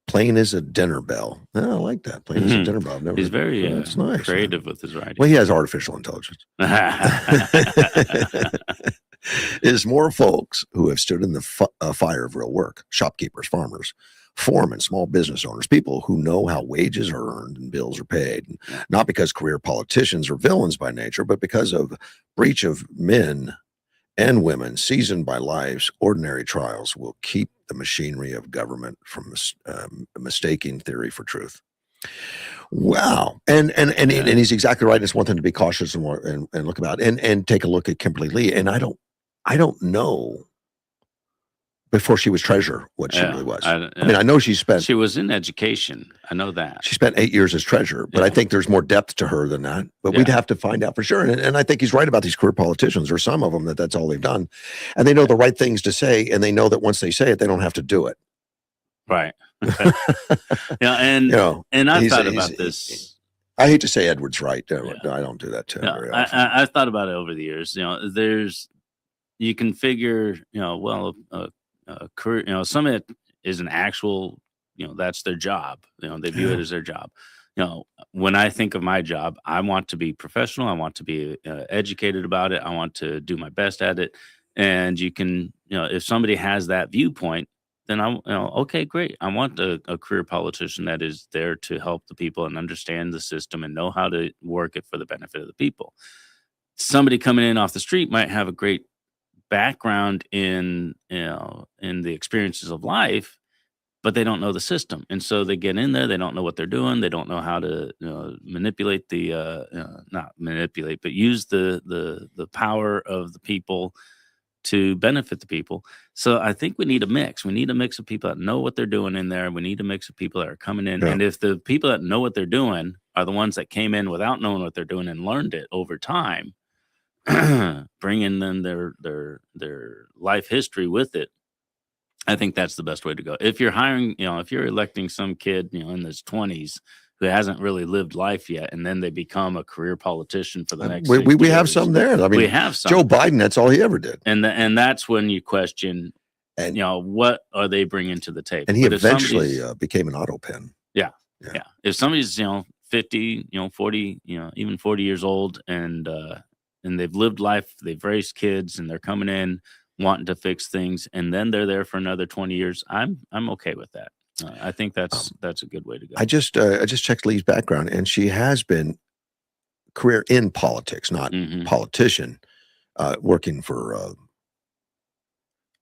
plain as a dinner bell. I like that. Plain as a dinner bell. He's very that's nice, creative with his writing. Well, he has artificial intelligence. Is more folks who have stood in the fire of real work, shopkeepers, farmers, foremen, small business owners, people who know how wages are earned and bills are paid, not because career politicians are villains by nature, but because of breach of men and women seasoned by life's ordinary trials will keep the machinery of government from mistaking theory for truth. Wow. And he's exactly right. It's one thing to be cautious and look about and take a look at Kimberly Lee. And I don't know before she was treasurer what she really was. I mean, I know she was in education. I know that. She spent 8 years as treasurer, but I think there's more depth to her than that. But we'd have to find out for sure. And I think he's right about these career politicians, or some of them, that's all they've done. And they know the right things to say, and they know that once they say it, they don't have to do it. Right. And I've thought about this. I hate to say Edward's right. I don't do that too very often. I've thought about it over the years. You can figure, career, some of it is an actual, that's their job. They view it as their job. When I think of my job, I want to be professional. I want to be educated about it. I want to do my best at it. And you can, if somebody has that viewpoint, then okay, great. I want a career politician that is there to help the people and understand the system and know how to work it for the benefit of the people. Somebody coming in off the street might have a great background in the experiences of life, but they don't know the system, and so they get in there. They don't know what they're doing. They don't know how to manipulate not manipulate, but use the power of the people to benefit the people. So I think we need a mix. We need a mix of people that know what they're doing in there. We need a mix of people that are coming in. And if the people that know what they're doing are the ones that came in without knowing what they're doing and learned it over time, bringing them their life history with it, I think that's the best way to go. If you're hiring, if you're electing some kid, in his 20s who hasn't really lived life yet, and then they become a career politician for the next we have some there. I mean, we have some. Joe Biden, that's all he ever did. And that's when you question, and what are they bringing to the table? And he eventually became an auto pen. Yeah. If somebody's 50, 40, even 40 years old, and and they've lived life, they've raised kids, and they're coming in wanting to fix things, and then they're there for another 20 years. I'm okay with that. I think that's a good way to go. I just checked Lee's background, and she has been career in politics, not politician, working for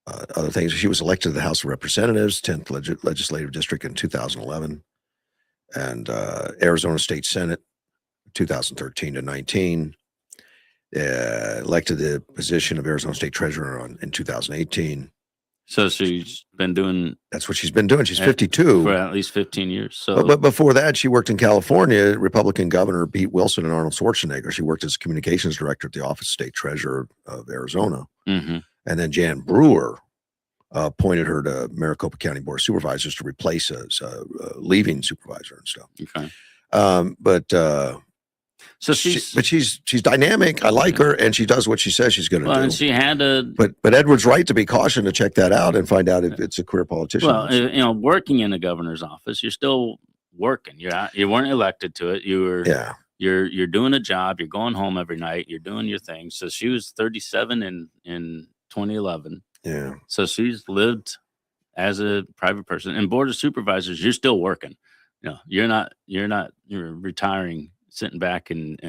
other things. She was elected to the House of Representatives, 10th Legislative District in 2011, and Arizona State Senate, 2013 to 19. Elected the position of Arizona State Treasurer in 2018. So she's been doing. That's what she's been doing. She's 52 for at least 15 years. So, but before that, she worked in California. Republican Governor Pete Wilson and Arnold Schwarzenegger. She worked as communications director at the Office of State Treasurer of Arizona. And then Jan Brewer appointed her to Maricopa County Board of Supervisors to replace a leaving supervisor and stuff. Okay. So she's dynamic. I like her, and she does what she says she's going to do. And she had to. But Edward's right to be cautioned to check that out and find out if it's a career politician. Well, working in the governor's office, you're still working. You weren't elected to it. You were. Yeah. You're doing a job. You're going home every night. You're doing your thing. So she was 37 in 2011. Yeah. So she's lived as a private person. And Board of Supervisors, you're still working. You're retiring, sitting back and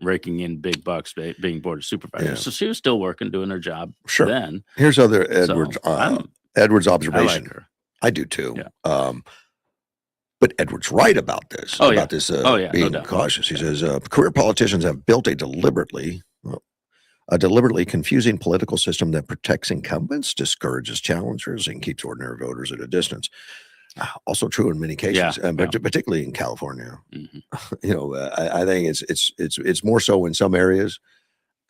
raking in big bucks being Board of Supervisors. Yeah. So she was still working, doing her job. Sure. Then here's other Edward's Edward's observation. I like her. I do too. Yeah. But Edward's right about this. Being no cautious. He says career politicians have built a deliberately confusing political system that protects incumbents, discourages challengers, and keeps ordinary voters at a distance. Also true in many cases, particularly in California. I think it's more so in some areas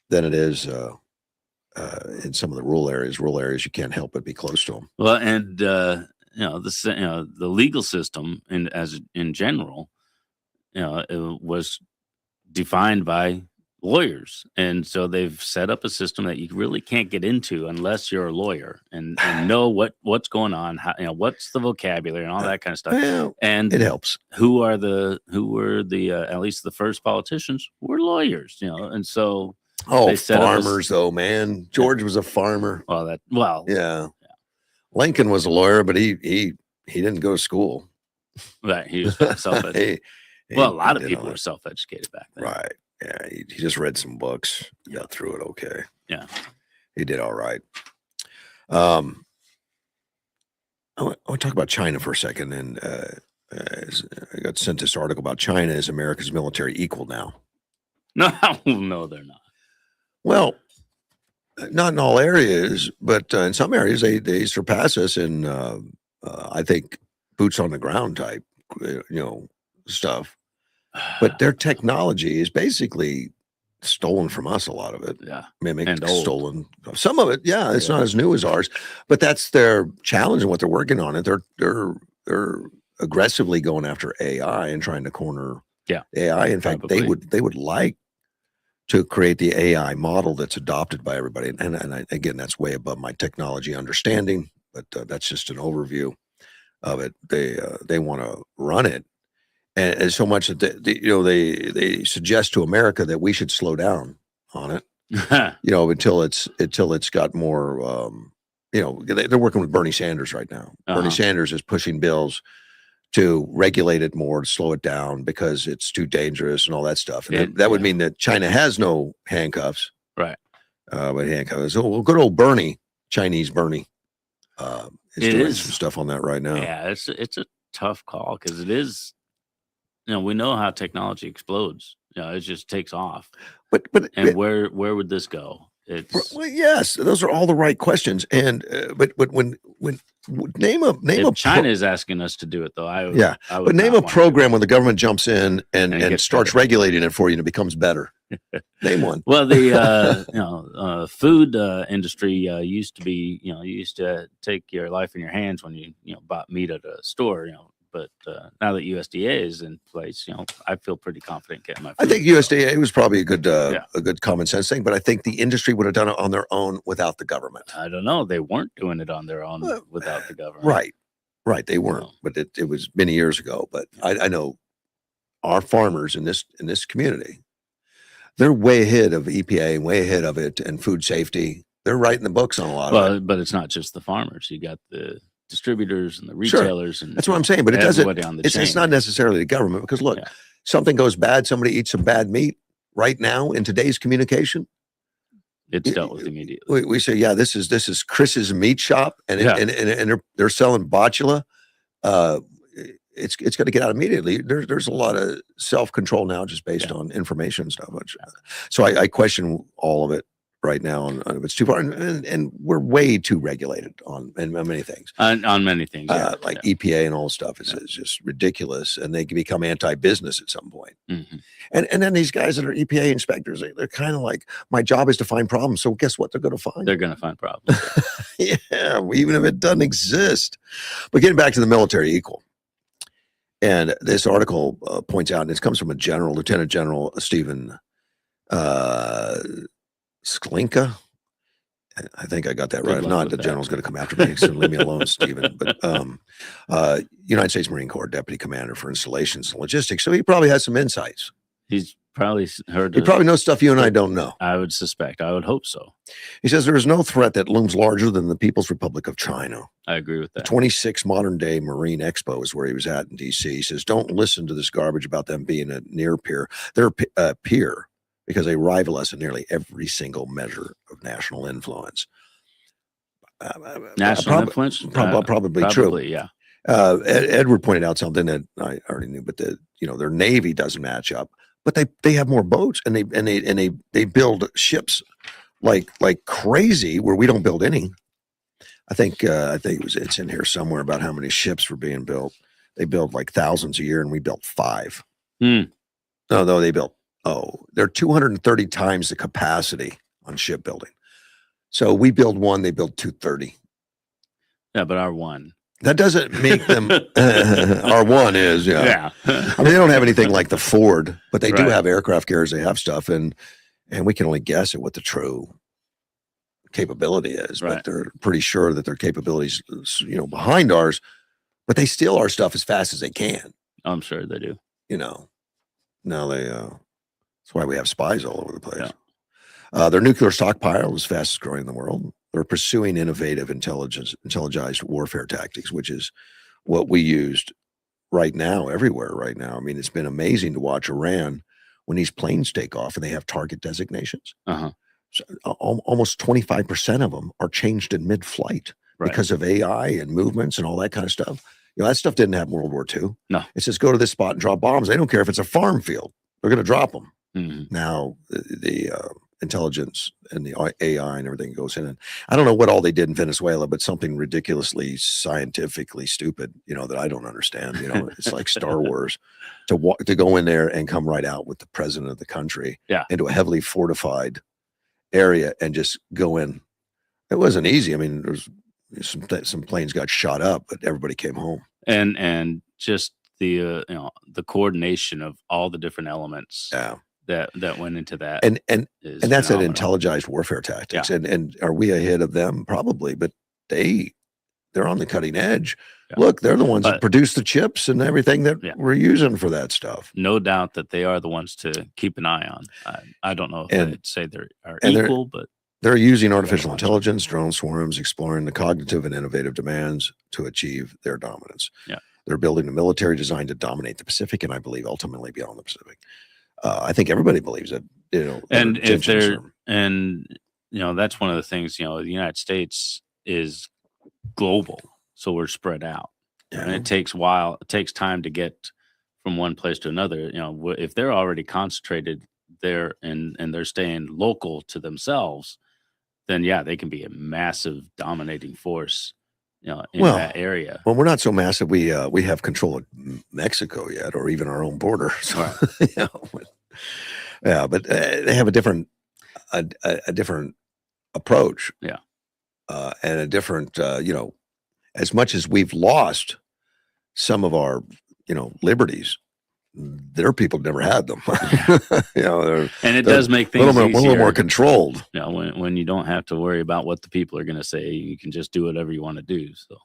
than it is in some of the rural areas. Rural areas, you can't help but be close to them. Well, and the legal system in general, it was defined by lawyers, and so they've set up a system that you really can't get into unless you're a lawyer and know what's going on, how, what's the vocabulary and all that kind of stuff. Well, and it helps. Who were the at least the first politicians were lawyers, and so farmers though, man. George was a farmer. Yeah. Lincoln was a lawyer, but he didn't go to school. Right, he was self-educated. A lot of people were self-educated back then. Right. Yeah, he just read some books, got through it okay. Yeah. He did all right. I want to talk about China for a second. And I got sent this article about China. Is America's military equal now? No, they're not. Well, not in all areas, but in some areas they surpass us in, I think, boots on the ground type, stuff. But their technology is basically stolen from us, a lot of it. Yeah. Mimicked, stolen. Some of it, it's not as new as ours. But that's their challenge and what they're working on. It they're aggressively going after AI and trying to corner AI. In fact, they would like to create the AI model that's adopted by everybody. And again, that's way above my technology understanding, but that's just an overview of it. They want to run it. And so much that they suggest to America that we should slow down on it, until it's got more, they're working with Bernie Sanders right now. Bernie Sanders is pushing bills to regulate it more, to slow it down because it's too dangerous and all that stuff. And that would mean that China has no handcuffs. Right. But handcuffs. Oh, well, good old Bernie, Chinese Bernie, is doing some stuff on that right now. Yeah, it's a tough call because it is. We know how technology explodes. It just takes off. But where would this go? Yes, those are all the right questions. And but when name a China is asking us to do it though. But name a program when the government jumps in and starts regulating it for you and it becomes better. Name one. Well, the food industry used to be, you used to take your life in your hands when you bought meat at a store, But now that USDA is in place, I feel pretty confident getting my food. I think USDA was probably a good common sense thing, but I think the industry would have done it on their own without the government. I don't know. They weren't doing it on their own without the government. Right. They weren't, but it was many years ago. But I know our farmers in this community, they're way ahead of EPA and way ahead of it and food safety. They're writing the books on a lot of it. But it's not just the farmers. You got the distributors and the Sure. retailers, and That's what I'm saying. But it doesn't. everybody on the It's chain. not necessarily the government, because look, Yeah. something goes bad, somebody eats some bad meat. Right now in today's communication, It's dealt with immediately. we say, yeah, this is Chris's meat shop, and Yeah. and they're selling botula. It's going to get out immediately. There's a lot of self-control now just based on information and stuff. So I question all of it right now on if it's too far, and we're way too regulated on many things. On many things, Like EPA and all this stuff is just ridiculous, and they can become anti-business at some point. Mm-hmm. And then these guys that are EPA inspectors, they're kind of like, my job is to find problems. So guess what they're going to find? They're going to find problems. Yeah, even if it doesn't exist. But getting back to the military equal. And this article points out, and it comes from a general, Lieutenant General Stephen Sklinka. I think I got that right. If not, the general's going to come after me. So leave me alone, Stephen. But United States Marine Corps Deputy Commander for Installations and Logistics. So he probably has some insights. He's probably heard. He probably knows stuff you and I don't know. I would suspect. I would hope so. He says there is no threat that looms larger than the People's Republic of China. I agree with that. 26 modern day Marine Expo is where he was at in DC. He says, don't listen to this garbage about them being a near peer. They're a peer because they rival us in nearly every single measure of national influence. National influence? Probably true. Yeah. Edward pointed out something that I already knew, but their Navy doesn't match up. But they have more boats, and they build ships like crazy, where we don't build any. I think it's in here somewhere about how many ships were being built. They build like thousands a year, and we built 5. No, they built they're 230 times the capacity on shipbuilding. So we build 1, they build 230. Yeah, but our 1. That doesn't make them our 1 is, yeah. I mean, they don't have anything like the Ford, but they do have aircraft carriers. They have stuff, and we can only guess at what the true capability is. Right. But they're pretty sure that their capabilities, behind ours. But they steal our stuff as fast as they can. I'm sure they do. Now they. That's why we have spies all over the place. Yeah. Their nuclear stockpile is fastest growing in the world. They're pursuing innovative intelligized warfare tactics, which is what we used right now, everywhere right now. I mean, it's been amazing to watch Iran when these planes take off and they have target designations. So, almost 25% of them are changed in mid-flight because of AI and movements and all that kind of stuff. That stuff didn't happen in World War II. No. It says go to this spot and drop bombs. They don't care if it's a farm field. They're going to drop them. Mm-hmm. Now, the intelligence and the AI and everything goes in. And I don't know what all they did in Venezuela, but something ridiculously scientifically stupid, that I don't understand. It's like Star Wars to go in there and come right out with the president of the country into a heavily fortified area and just go in. It wasn't easy. I mean, there's some planes got shot up, but everybody came home. And just the coordination of all the different elements. Yeah. That went into that, and that's an intelligized warfare tactics. Yeah. And are we ahead of them? Probably, but they're on the cutting edge. Yeah. Look, they're the ones that produce the chips and everything that we're using for that stuff. No doubt that they are the ones to keep an eye on. I don't know if I'd say they're equal, but they're using artificial intelligence, drone swarms, exploring the cognitive and innovative demands to achieve their dominance. Yeah, they're building a military designed to dominate the Pacific, and I believe ultimately beyond the Pacific. I think everybody believes that, and if they're, that's one of the things, the United States is global, so we're spread out, and it takes time to get from one place to another. If they're already concentrated there and they're staying local to themselves, then they can be a massive dominating force. In that area. Well, we're not so massive. We have control of Mexico yet, or even our own border. So, but they have a different approach. Yeah, and a different, as much as we've lost some of our, liberties, their people never had them. And it does make things a little more controlled. When you don't have to worry about what the people are going to say, you can just do whatever you want to do. So,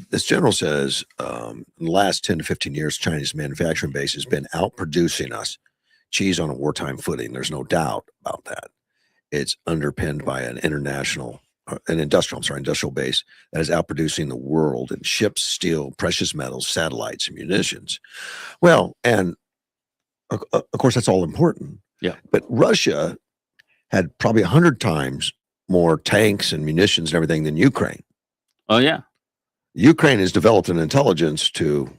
this general says, in the last 10 to 15 years, Chinese manufacturing base has been outproducing us cheese on a wartime footing. There's no doubt about that. It's underpinned by an industrial base that is outproducing the world in ships, steel, precious metals, satellites, and munitions. Well, and of course, that's all important. Yeah. But Russia had probably 100 times more tanks and munitions and everything than Ukraine. Oh, yeah. Ukraine has developed an intelligence to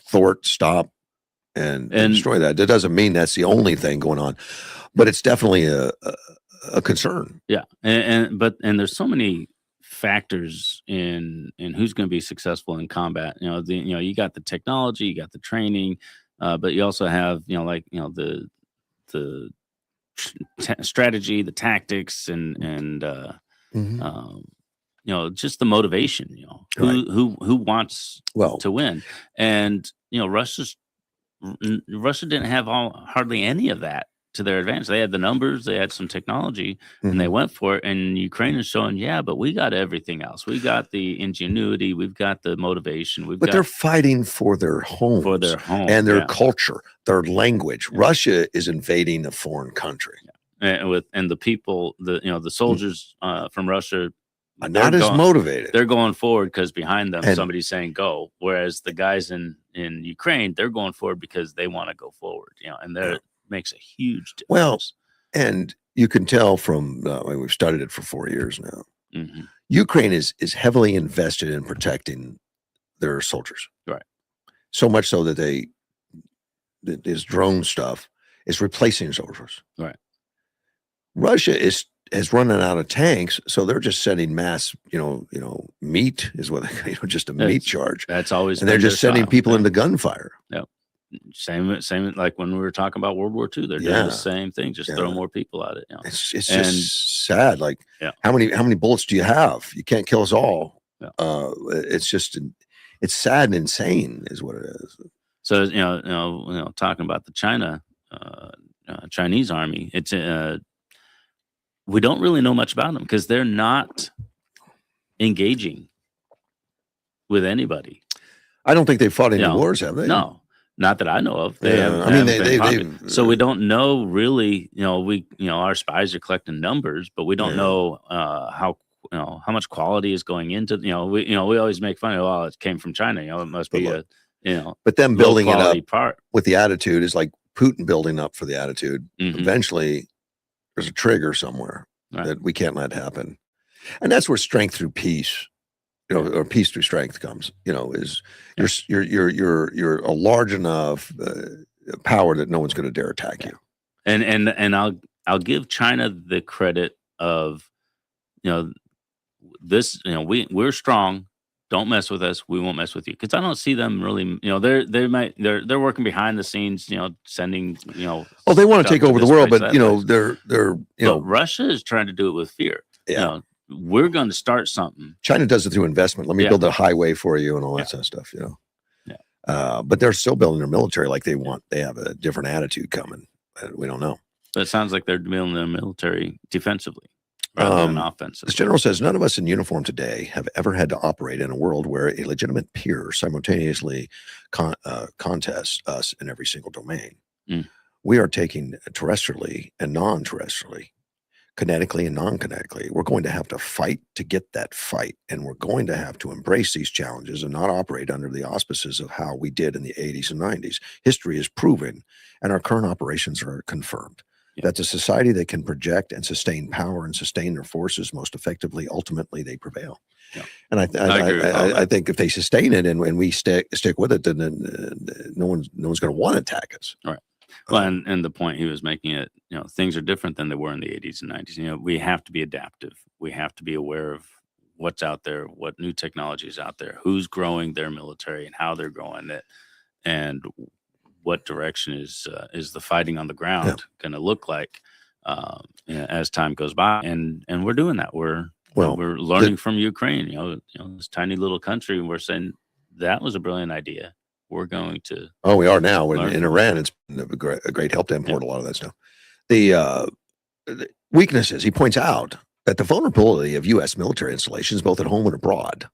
thwart, stop, and destroy that. That doesn't mean that's the only thing going on, but it's definitely a concern. Yeah, and there's so many factors in who's going to be successful in combat. You got the technology, you got the training, but you also have the strategy, the tactics, and just the motivation. Who wants to win, and Russia didn't have hardly any of that to their advantage. They had the numbers, they had some technology, and they went for it. And Ukraine is showing, but we got everything else. We got the ingenuity, we've got the motivation. They're fighting for their homes, and their culture, their language. Yeah. Russia is invading a foreign country, and the people, the soldiers from Russia. Not as motivated. They're going forward because behind them somebody's saying go. Whereas the guys in Ukraine, they're going forward because they want to go forward. And that makes a huge difference. Well, and you can tell from we've studied it for 4 years now. Mm-hmm. Ukraine is heavily invested in protecting their soldiers. Right. So much so that this drone stuff is replacing soldiers. Right. Russia has run out of tanks, so they're just sending mass, meat is what just a meat charge. That's always, and they're just sending people into gunfire. Yep. Same like when we were talking about World War II. They're doing the same thing, just throw more people at it. It's just sad. Like how many bullets do you have? You can't kill us all. Yeah. It's sad and insane, is what it is. So talking about the Chinese army, it's we don't really know much about them because they're not engaging with anybody. I don't think they've fought any wars, have they? No, not that I know of. So we don't know really. Our spies are collecting numbers, but we don't know how much quality is going into. We always make fun of, it came from China. It must be But them building it up with the attitude is like Putin building up for the attitude. Mm-hmm. Eventually, there's a trigger somewhere that we can't let happen, and that's where strength through peace, or peace through strength comes. Is you're a large enough power that no one's going to dare attack you. And I'll give China the credit of this. We're strong. Don't mess with us. We won't mess with you. Because I don't see them really. They're working behind the scenes. Sending. Oh, they want to take over the world, but they're. But Russia is trying to do it with fear. Yeah. We're going to start something. China does it through investment. Let me build a highway for you and all that sort of stuff. Yeah. But they're still building their military like they want. They have a different attitude coming. We don't know. But it sounds like they're building their military defensively. Offensive. This general says none of us in uniform today have ever had to operate in a world where a legitimate peer simultaneously contests us in every single domain. We are taking terrestrially and non-terrestrially, kinetically and non-kinetically. We're going to have to fight to get that fight, and we're going to have to embrace these challenges and not operate under the auspices of how we did in the 80s and 90s. History is proven, and our current operations are confirmed. That's a society that can project and sustain power and sustain their forces most effectively. Ultimately, they prevail. Yeah. And I think if they sustain it and we stick with it, then no one's going to want to attack us. All right. Well, and the point he was making, things are different than they were in the 80s and 90s. We have to be adaptive. We have to be aware of what's out there, what new technology is out there, who's growing their military and how they're growing it, and what direction is the fighting on the ground going to look like as time goes by, and we're doing that. We're learning from Ukraine. This tiny little country. We're saying that was a brilliant idea. We're going to. Oh, we are now in Iran. It's been a great help to import a lot of that stuff. The weaknesses he points out that the vulnerability of U.S. military installations, both at home and abroad,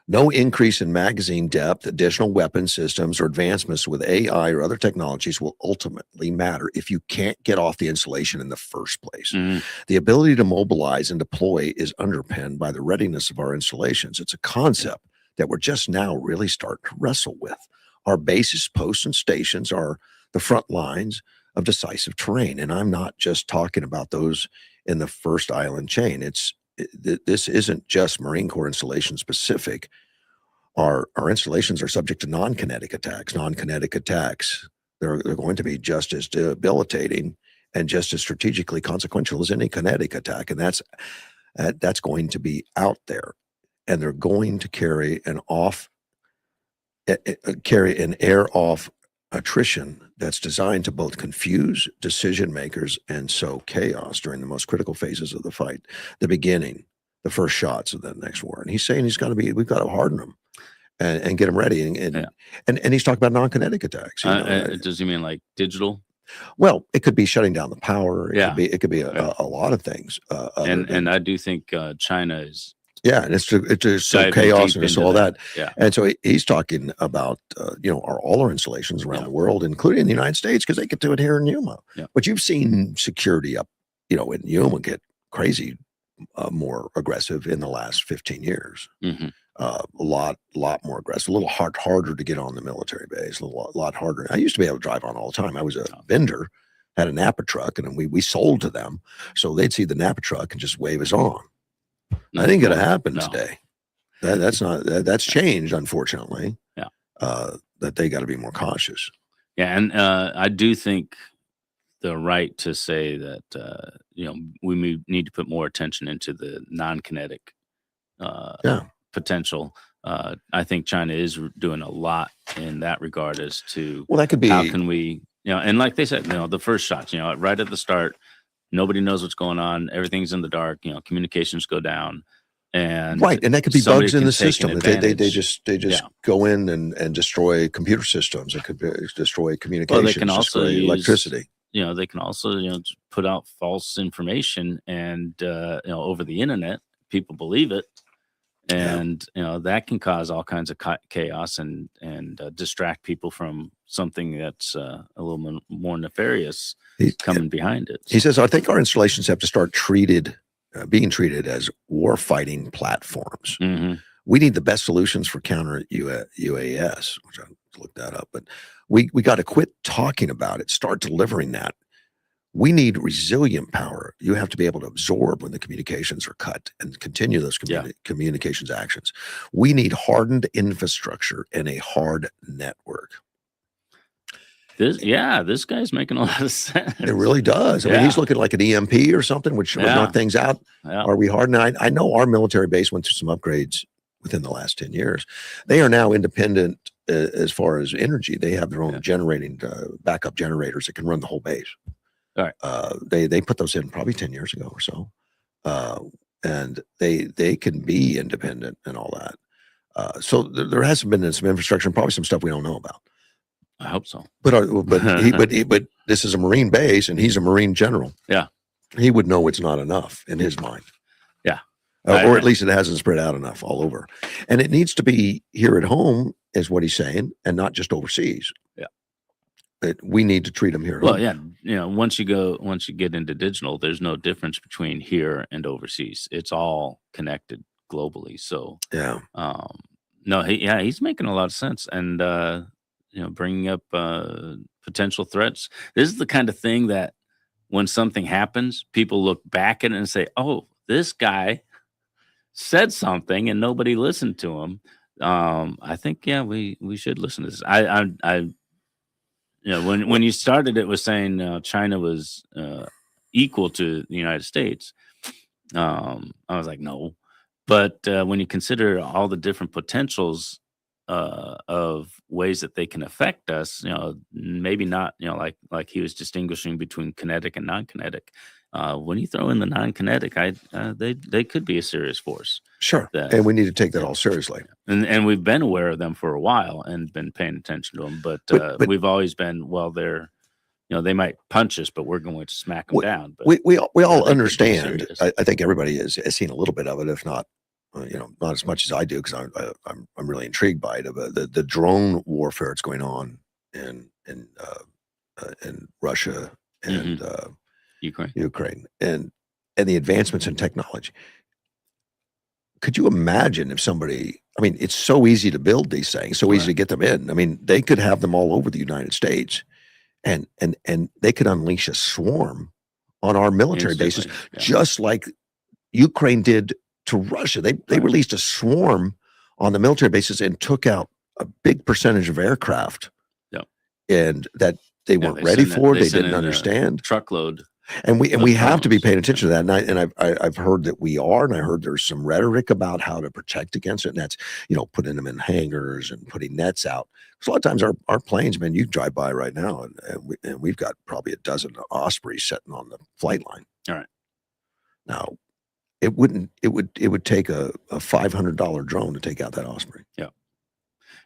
No increase in magazine depth, additional weapon systems, or advancements with AI or other technologies will ultimately matter if you can't get off the installation in the first place. Mhm. The ability to mobilize and deploy is underpinned by the readiness of our installations. It's a concept that we're just now really starting to wrestle with. Our bases, posts, and stations are the front lines of decisive terrain. And I'm not just talking about those in the first island chain. This isn't just Marine Corps installation specific. Our installations are subject to non-kinetic attacks. Non-kinetic attacks, they're going to be just as debilitating and just as strategically consequential as any kinetic attack. And that's going to be out there. And they're going to carry an air off attrition that's designed to both confuse decision makers and sow chaos during the most critical phases of the fight, the beginning, the first shots of the next war. And he's saying we've got to harden them and get them ready. And he's talking about non-kinetic attacks. Does he mean like digital? Well, it could be shutting down the power. It could be a lot of things. And I do think China is. Yeah, and it's just so chaos and it's all that. Yeah. And so he's talking about, all our installations around the world, including the United States, because they could do it here in Yuma. Yeah. But you've seen security up, in Yuma get crazy, more aggressive in the last 15 years. Mm-hmm. A lot more aggressive, a little harder to get on the military base, a lot harder. I used to be able to drive on all the time. I was a vendor, had a Napa truck, and we sold to them. So they'd see the Napa truck and just wave us on. That ain't gonna happen today. That's changed, unfortunately. Yeah. That they got to be more cautious. Yeah, and I do think the right to say that we need to put more attention into the non-kinetic potential. I think China is doing a lot in that regard as to that could be how can we and like they said, the first shots, right at the start. Nobody knows what's going on. Everything's in the dark. Communications go down, and and that could be bugs in the system. They just go in and destroy computer systems. It could destroy communications. Well, they can also use electricity. They can also put out false information, and over the internet, people believe it, and that can cause all kinds of chaos and distract people from something that's a little more nefarious coming behind it. He says, I think our installations have to start being treated as war fighting platforms. Mm-hmm. We need the best solutions for counter UAS, which I looked that up, but we got to quit talking about it, start delivering that. We need resilient power. You have to be able to absorb when the communications are cut and continue those communications actions. We need hardened infrastructure and a hard network. This guy's making a lot of sense. It really does. I mean, he's looking like an EMP or something, which would knock things out. Yeah. Are we hardened? I know our military base went through some upgrades within the last 10 years. They are now independent as far as energy. They have their own generating backup generators that can run the whole base. All right. They put those in probably 10 years ago or so. And they can be independent and all that. So there hasn't been some infrastructure and probably some stuff we don't know about. I hope so. But this is a Marine base and he's a Marine general. Yeah. He would know it's not enough in his mind. Yeah. Or at least it hasn't spread out enough all over. And it needs to be here at home is what he's saying and not just overseas. Yeah. We need to treat them here. Well, once you get into digital, there's no difference between here and overseas. It's all connected globally. So he's making a lot of sense. And, bringing up potential threats. This is the kind of thing that when something happens, people look back at it and say, oh, this guy said something and nobody listened to him. I think, we should listen to this. When you started, it was saying China was equal to the United States. I was like, no. But when you consider all the different potentials of ways that they can affect us, maybe not, like he was distinguishing between kinetic and non-kinetic. When you throw in the non-kinetic, they could be a serious force. Sure, and we need to take that all seriously. And we've been aware of them for a while and been paying attention to them, but we've always been, they're, they might punch us, but we're going to smack them down. But we all understand. I think everybody has seen a little bit of it, if not not as much as I do, because I'm really intrigued by it. The drone warfare that's going on in Russia and Ukraine, and the advancements in technology. Could you imagine if somebody? I mean, it's so easy to build these things, so easy to get them in. I mean, they could have them all over the United States, and they could unleash a swarm on our military bases, just like Ukraine did to Russia. They released a swarm on the military bases and took out a big percentage of aircraft, and that they weren't ready for. They didn't understand. Truckload. And we have to be paying attention to that. And I've heard that we are, and I heard there's some rhetoric about how to protect against it. And that's, putting them in hangars and putting nets out. Because a lot of times our planes, man, you drive by right now, and we've got probably a dozen Ospreys sitting on the flight line. All right. Now, it would take a $500 drone to take out that Osprey. Yeah.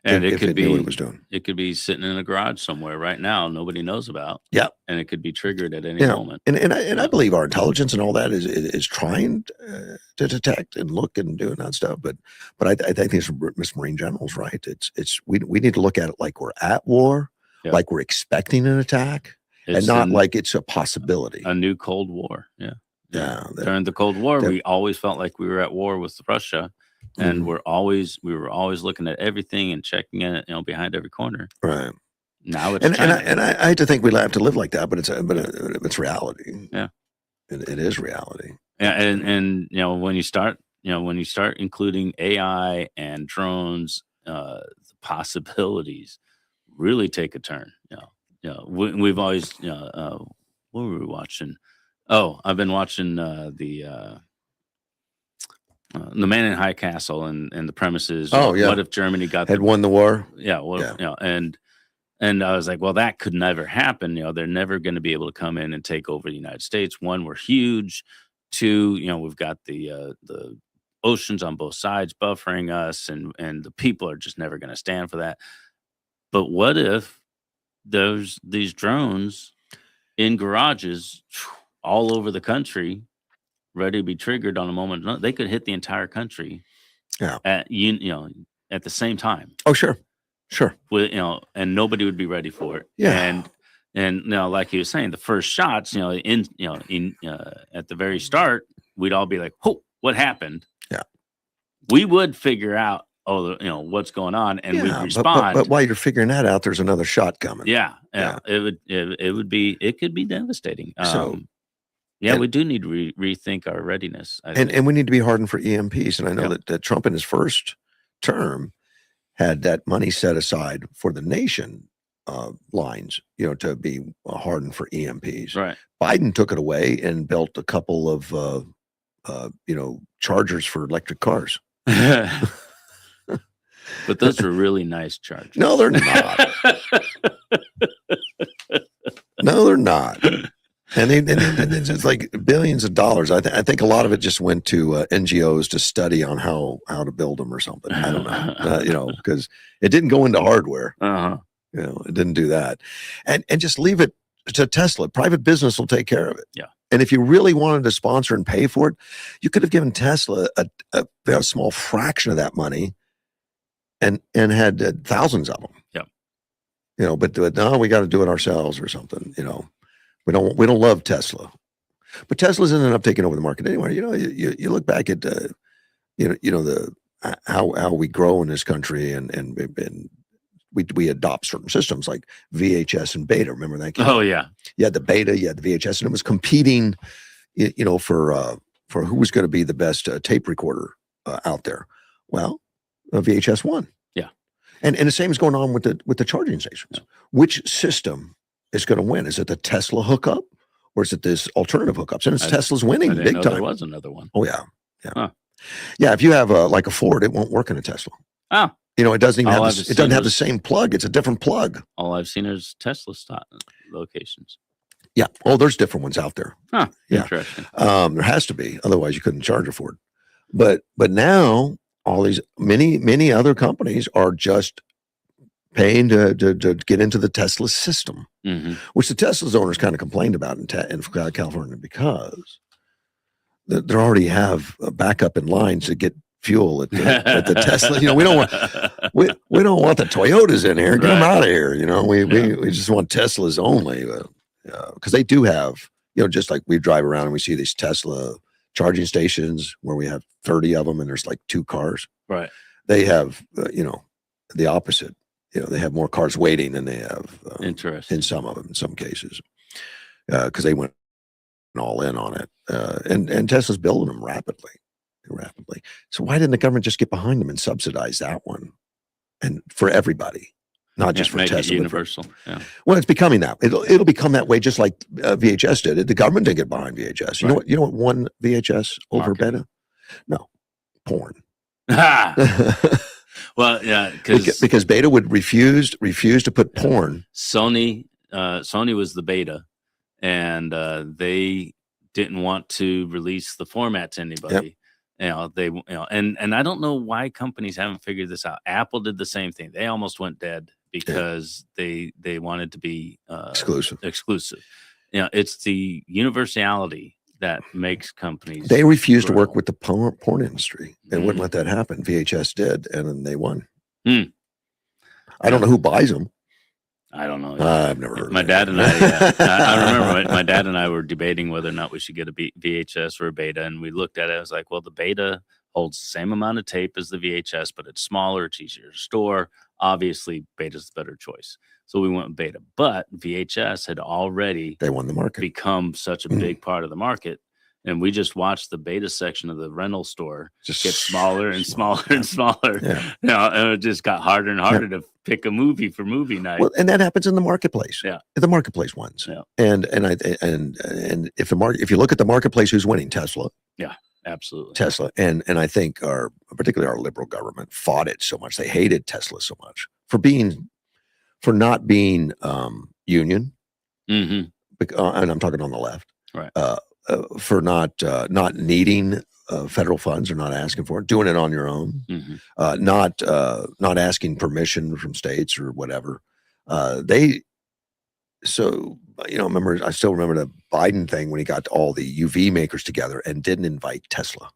And if it knew what it was doing. It could be sitting in a garage somewhere right now nobody knows about. Yeah. And it could be triggered at any moment. And I believe our intelligence and all that is trying to detect and look and doing that stuff. But I think Miss Marine General's right. We need to look at it like we're at war, like we're expecting an attack, and not like it's a possibility. A new Cold War. Yeah. Yeah. During the Cold War, we always felt like we were at war with Russia. And we were always looking at everything and checking it, behind every corner. Right. Now it's and I hate to think we have to live like that, but it's reality. Yeah. It is reality. Yeah, and when you start including AI and drones, the possibilities really take a turn. We've always what were we watching? Oh, I've been watching the Man in High Castle and the premises. Oh, yeah. What if Germany had won the war? Yeah. And I was like, well, that could never happen. They're never going to be able to come in and take over the United States. One, we're huge. Two, we've got the oceans on both sides buffering us, and the people are just never going to stand for that. But what if there's these drones in garages all over the country, ready to be triggered on a moment? They could hit the entire country at the same time. Oh, sure. With and nobody would be ready for it. Yeah. And like he was saying, the first shots, at the very start, we'd all be like, "Oh, what happened?" Yeah. We would figure out, what's going on, and we'd respond. But while you're figuring that out, there's another shot coming. Yeah. It could be devastating. We do need to rethink our readiness. And we need to be hardened for EMPs. And I know that Trump in his first term had that money set aside for the nation lines, to be hardened for EMPs. Right. Biden took it away and built a couple of, chargers for electric cars. But those are really nice chargers. No, they're not. No, they're not. And it's like billions of dollars. I think a lot of it just went to NGOs to study on how to build them or something. I don't know, because it didn't go into hardware. It didn't do that. And just leave it to Tesla. Private business will take care of it. Yeah. And if you really wanted to sponsor and pay for it, you could have given Tesla a very small fraction of that money, and had thousands of them. Yeah. But no, we got to do it ourselves or something. We don't love Tesla, but Tesla's ended up taking over the market anyway. You look back at how we grow in this country, and we adopt certain systems like VHS and Beta. Remember that? Oh yeah. You had the Beta, you had the VHS, and it was competing, for who was going to be the best tape recorder out there. Well, VHS won. Yeah. And the same is going on with the charging stations. Yeah. Which system is going to win? Is it the Tesla hookup, or is it this alternative hookups? And Tesla's winning big time. There was another one. Oh yeah. Yeah. If you have like a Ford, it won't work in a Tesla. Oh. It doesn't even have the same plug. It's a different plug. All I've seen is Tesla locations. Yeah. Oh, there's different ones out there. Huh. Yeah. Interesting. There has to be, otherwise you couldn't charge a Ford. But now all these many other companies are just paying to get into the Tesla system, which the Tesla's owners kind of complained about in California, because they already have a backup in line to get fuel at the Tesla. We don't want we don't want the Toyotas in here. Get them out of here. We just want Teslas only, because they do have, just like we drive around and we see these Tesla charging stations where we have 30 of them and there's like 2 cars. Right. They have, the opposite. They have more cars waiting than they have in some of them, in some cases, because they went all in on it. And Tesla's building them rapidly. So why didn't the government just get behind them and subsidize that one, and for everybody, not just for make Tesla, it universal? Well, it's becoming that. It'll become that way, just like VHS did. The government didn't get behind VHS. You know what won VHS over beta? No, porn. Well, yeah, because beta would refuse to put porn. Sony was the beta, and they didn't want to release the format to anybody. And I don't know why companies haven't figured this out. Apple did the same thing. They almost went dead because they wanted to be exclusive. It's the universality that makes companies. They refused to work with the porn industry. They wouldn't let that happen. VHS did, and then they won. I don't know who buys them. I don't know. I've never heard. My dad and I remember my dad and I were debating whether or not we should get a VHS or a beta, and we looked at it. I was like, well, the beta holds the same amount of tape as the VHS, but it's smaller, it's easier to store. Obviously, beta's the better choice. So we went with beta, but VHS had already won the market, become such a big part of the market. And we just watched the beta section of the rental store just get smaller and smaller and smaller. And it just got harder and harder to pick a movie for movie night. Well, and that happens in the marketplace. The marketplace wins. And if you look at the marketplace, who's winning? Tesla. Yeah, absolutely. Tesla. And I think particularly our liberal government fought it so much. They hated Tesla so much for not being union. And I'm talking on the left. Right. For not needing federal funds or not asking for it, doing it on your own, not asking permission from states or whatever. I still remember the Biden thing when he got all the UV makers together and didn't invite Tesla.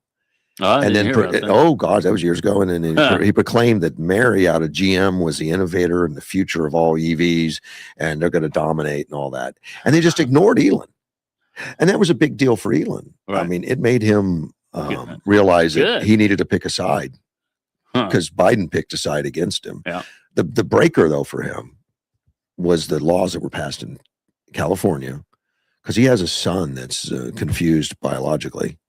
And then, that was years ago. And then he proclaimed that Mary out of GM was the innovator and the future of all EVs, and they're going to dominate and all that. And they just ignored Elon. And that was a big deal for Elon. Right. I mean, it made him realize that he needed to pick a side because Biden picked a side against him. Yeah. The breaker, though, for him was the laws that were passed in California, because he has a son that's confused biologically.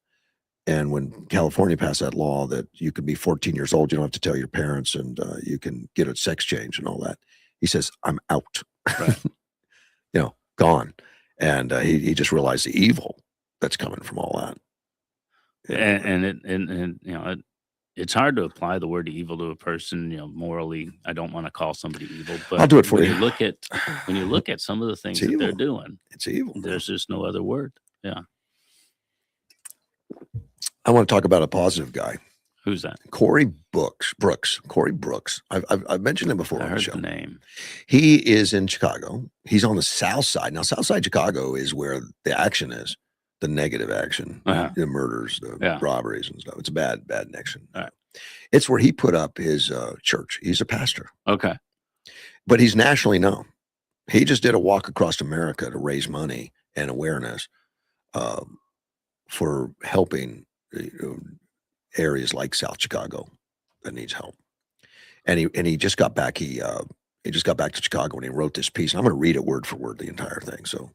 And when California passed that law that you could be 14 years old, you don't have to tell your parents, and you can get a sex change and all that. He says, I'm out. Right. Gone. And he just realized the evil that's coming from all that. It's hard to apply the word evil to a person. Morally, I don't want to call somebody evil, but I'll do it for you. When you look at some of the things that they're doing, it's evil. There's just no other word. Yeah. I want to talk about a positive guy. Who's that? Corey Brooks. Corey Brooks. I've mentioned him before. I on heard the show. The name. He is in Chicago. He's on the South Side. Now, South Side Chicago is where the action is, the negative action, the murders, the robberies and stuff. It's a bad action. Right. It's where he put up his church. He's a pastor. Okay. But he's nationally known. He just did a walk across America to raise money and awareness for helping areas like South Chicago that needs help. And he just got back. He just got back to Chicago and he wrote this piece. And I'm going to read it word for word, the entire thing. So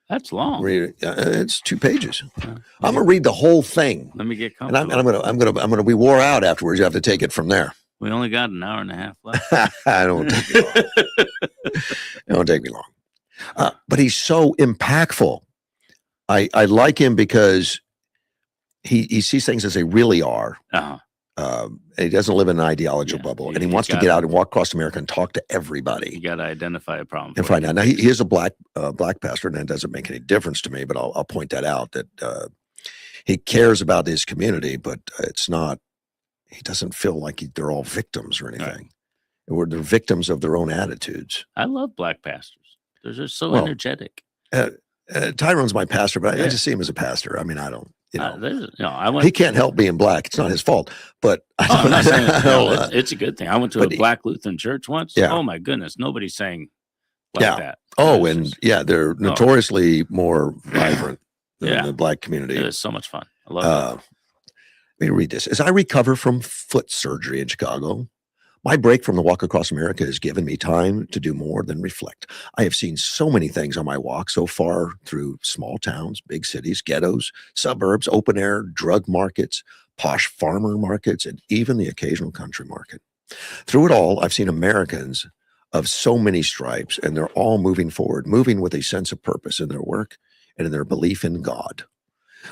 that's long. Read it. It's 2 pages. I'm going to read the whole thing. Let me get comfortable. And I'm going to be wore out afterwards. You have to take it from there. We only got an hour and a half left. I don't take me long. It won't take me long. But he's so impactful. I like him because he sees things as they really are. And he doesn't live in an ideological bubble, and he wants to get out and walk across America and talk to everybody. You got to identify a problem and find out. Now he is a black pastor, and that doesn't make any difference to me. But I'll point that out that he cares about his community, but it's not. He doesn't feel like they're all victims or anything. Or they're victims of their own attitudes. I love black pastors. They're just so energetic. Tyrone's my pastor, but I just see him as a pastor. I mean, I don't. You know, I went. he can't help being black. It's not his fault. But I'm not saying that, it's a good thing. I went to a black Lutheran church once. Yeah. Oh my goodness, nobody's saying like that. Oh, and they're notoriously more vibrant than the black community. It is so much fun. I love it. Let me read this. As I recover from foot surgery in Chicago, my break from the walk across America has given me time to do more than reflect. I have seen so many things on my walk so far through small towns, big cities, ghettos, suburbs, open air, drug markets, posh farmer markets, and even the occasional country market. Through it all, I've seen Americans of so many stripes, and they're all moving forward, moving with a sense of purpose in their work and in their belief in God.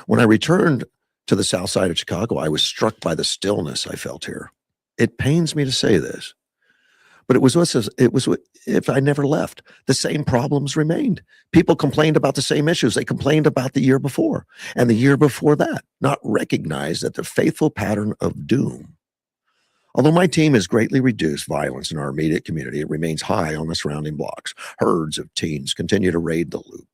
When I returned to the south side of Chicago, I was struck by the stillness I felt here. It pains me to say this, but it was if I never left, the same problems remained. People complained about the same issues they complained about the year before and the year before that, not recognize that the faithful pattern of doom. Although my team has greatly reduced violence in our immediate community, it remains high on the surrounding blocks. Herds of teens continue to raid the loop,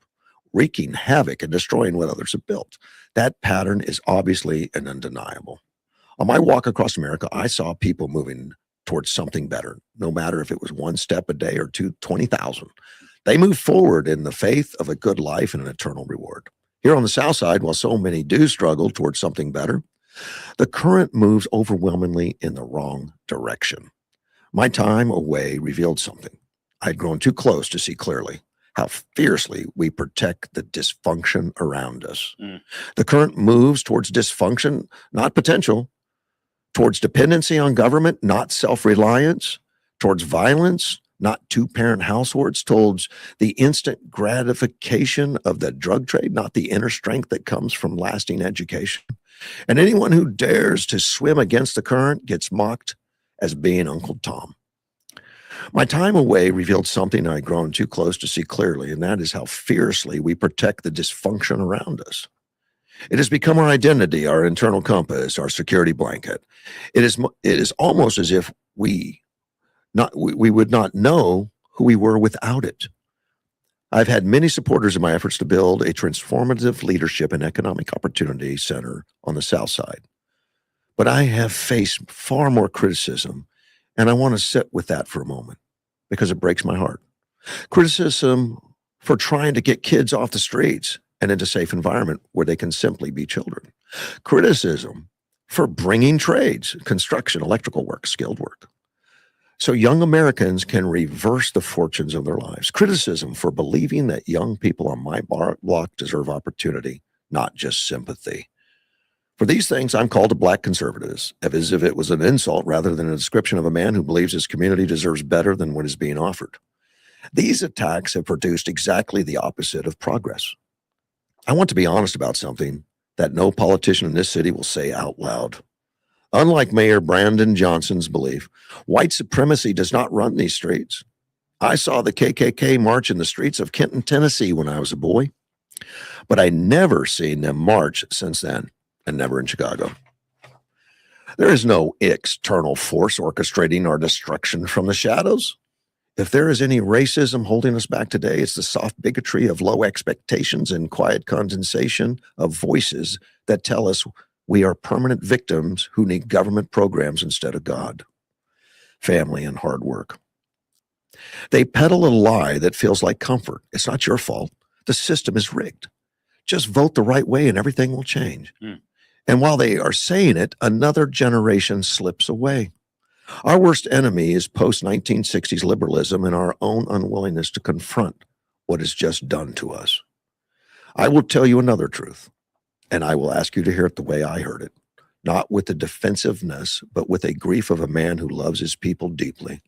wreaking havoc and destroying what others have built. That pattern is obviously and undeniable. On my walk across America, I saw people moving towards something better, no matter if it was one step a day or 20,000. They moved forward in the faith of a good life and an eternal reward. Here on the south side, while so many do struggle towards something better, the current moves overwhelmingly in the wrong direction. My time away revealed something. I'd grown too close to see clearly how fiercely we protect the dysfunction around us. The current moves towards dysfunction, not potential, towards dependency on government, not self-reliance, towards violence, not two-parent households, towards the instant gratification of the drug trade, not the inner strength that comes from lasting education. And anyone who dares to swim against the current gets mocked as being Uncle Tom. My time away revealed something I'd grown too close to see clearly, and that is how fiercely we protect the dysfunction around us. It has become our identity, our internal compass, our security blanket. It is almost as if we would not know who we were without it. I've had many supporters in my efforts to build a transformative leadership and economic opportunity center on the South Side. But I have faced far more criticism, and I want to sit with that for a moment because it breaks my heart. Criticism for trying to get kids off the streets and into a safe environment where they can simply be children. Criticism for bringing trades, construction, electrical work, skilled work, so young Americans can reverse the fortunes of their lives. Criticism for believing that young people on my block deserve opportunity, not just sympathy. For these things, I'm called a black conservative, as if it was an insult rather than a description of a man who believes his community deserves better than what is being offered. These attacks have produced exactly the opposite of progress. I want to be honest about something that no politician in this city will say out loud. Unlike Mayor Brandon Johnson's belief, white supremacy does not run these streets. I saw the KKK march in the streets of Kenton, Tennessee when I was a boy, but I never seen them march since then, and never in Chicago. There is no external force orchestrating our destruction from the shadows. If there is any racism holding us back today, it's the soft bigotry of low expectations and quiet condensation of voices that tell us we are permanent victims who need government programs instead of God, family, and hard work. They peddle a lie that feels like comfort. It's not your fault. The system is rigged. Just vote the right way and everything will change. And while they are saying it, another generation slips away. Our worst enemy is post-1960s liberalism and our own unwillingness to confront what is just done to us. I will tell you another truth, and I will ask you to hear it the way I heard it, not with the defensiveness, but with a grief of a man who loves his people deeply.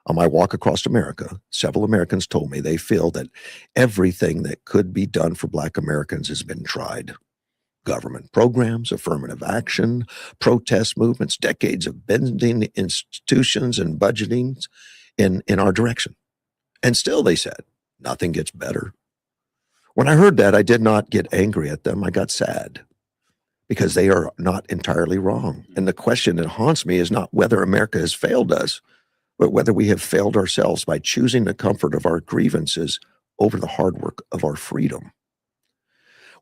On my walk across America, several Americans told me they feel that everything that could be done for Black Americans has been tried. Government programs, affirmative action, protest movements, decades of bending institutions and budgeting in our direction. And still, they said, nothing gets better. When I heard that, I did not get angry at them. I got sad because they are not entirely wrong. And the question that haunts me is not whether America has failed us, but whether we have failed ourselves by choosing the comfort of our grievances over the hard work of our freedom.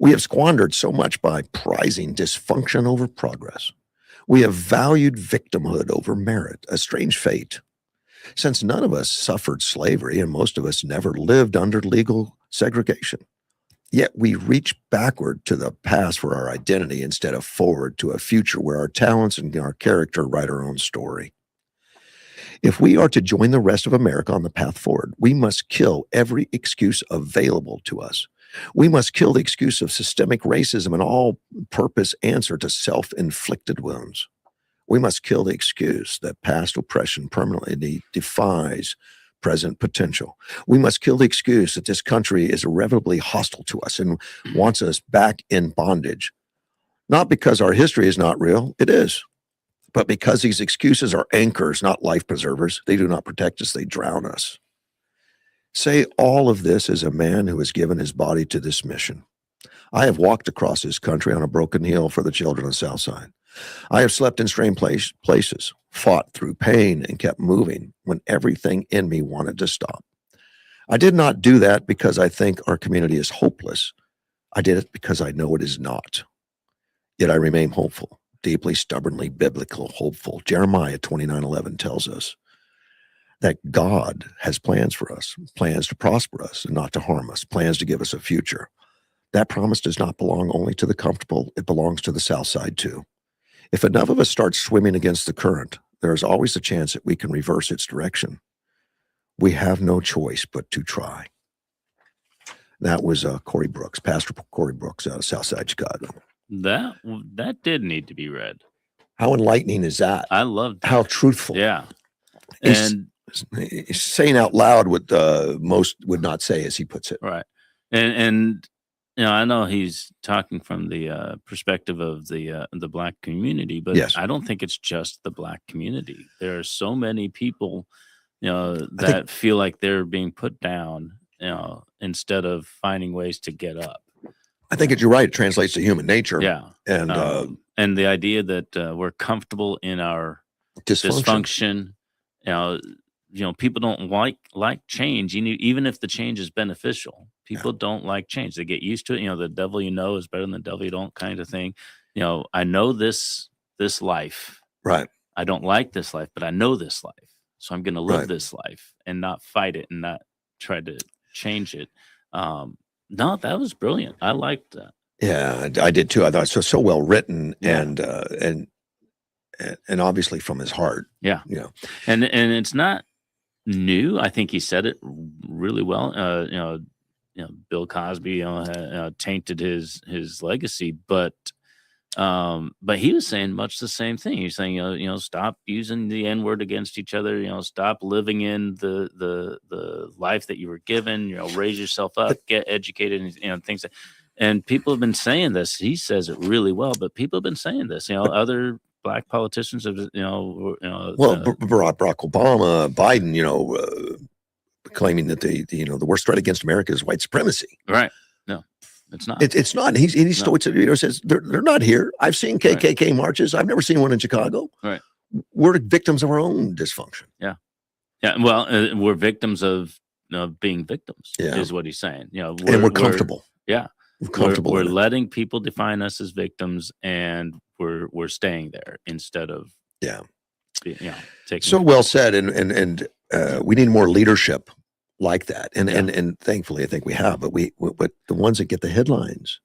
We have squandered so much by prizing dysfunction over progress. We have valued victimhood over merit, a strange fate. Since none of us suffered slavery and most of us never lived under legal segregation, yet we reach backward to the past for our identity instead of forward to a future where our talents and our character write our own story. If we are to join the rest of America on the path forward, we must kill every excuse available to us. We must kill the excuse of systemic racism and all-purpose answer to self-inflicted wounds. We must kill the excuse that past oppression permanently defies present potential. We must kill the excuse that this country is irrevocably hostile to us and wants us back in bondage. Not because our history is not real, it is, but because these excuses are anchors, not life preservers. They do not protect us, they drown us. Say all of this as a man who has given his body to this mission. I have walked across this country on a broken heel for the children of the South Side. I have slept in strange places, fought through pain, and kept moving when everything in me wanted to stop. I did not do that because I think our community is hopeless. I did it because I know it is not. Yet I remain hopeful, deeply, stubbornly, biblical, hopeful. Jeremiah 29:11 tells us that God has plans for us, plans to prosper us and not to harm us, plans to give us a future. That promise does not belong only to the comfortable. It belongs to the South Side too. If enough of us start swimming against the current, there is always a chance that we can reverse its direction. We have no choice but to try. That was Corey Brooks, Pastor Corey Brooks out of Southside Chicago. That did need to be read. How enlightening is that? I loved that. How truthful. Yeah. And he's saying out loud what most would not say, as he puts it. Right. And you know, I know he's talking from the perspective of the Black community, but yes. I don't think it's just the Black community. There are so many people, you know, that feel like they're being put down, you know, instead of finding ways to get up. I think you're right. It translates to human nature. Yeah. And the idea that we're comfortable in our dysfunction, you know, people don't like change, even if the change is beneficial. People don't like change. They get used to it. You know, the devil you know is better than the devil you don't kind of thing. You know, I know this life. Right. I don't like this life, but I know this life. So I'm going to live this life and not fight it and not try to change it. No, that was brilliant. I liked that. Yeah, I did too. I thought it was so well written and obviously from his heart. Yeah. You know, and it's not new. I think he said it really well. You know, Bill Cosby, tainted his legacy, but he was saying much the same thing. He's saying, you know, stop using the N-word against each other. You know, stop living in the life that you were given. You know, raise yourself up, get educated, and you know, things. And people have been saying this. He says it really well, but people have been saying this. You know, other Black politicians have, well, Barack Obama, Biden, you know, claiming that the worst threat against America is white supremacy. Right. No, it's not. It's not. He's still, says they're not here. I've seen KKK marches. I've never seen one in Chicago. Right. We're victims of our own dysfunction. Yeah. Yeah. Well, we're victims of being victims. Yeah. Is what he's saying. You know, and we're comfortable. We're comfortable. We're letting people define us as victims, and we're staying there instead of taking. So well said, and we need more leadership like that, and thankfully I think we have, but but the ones that get the headlines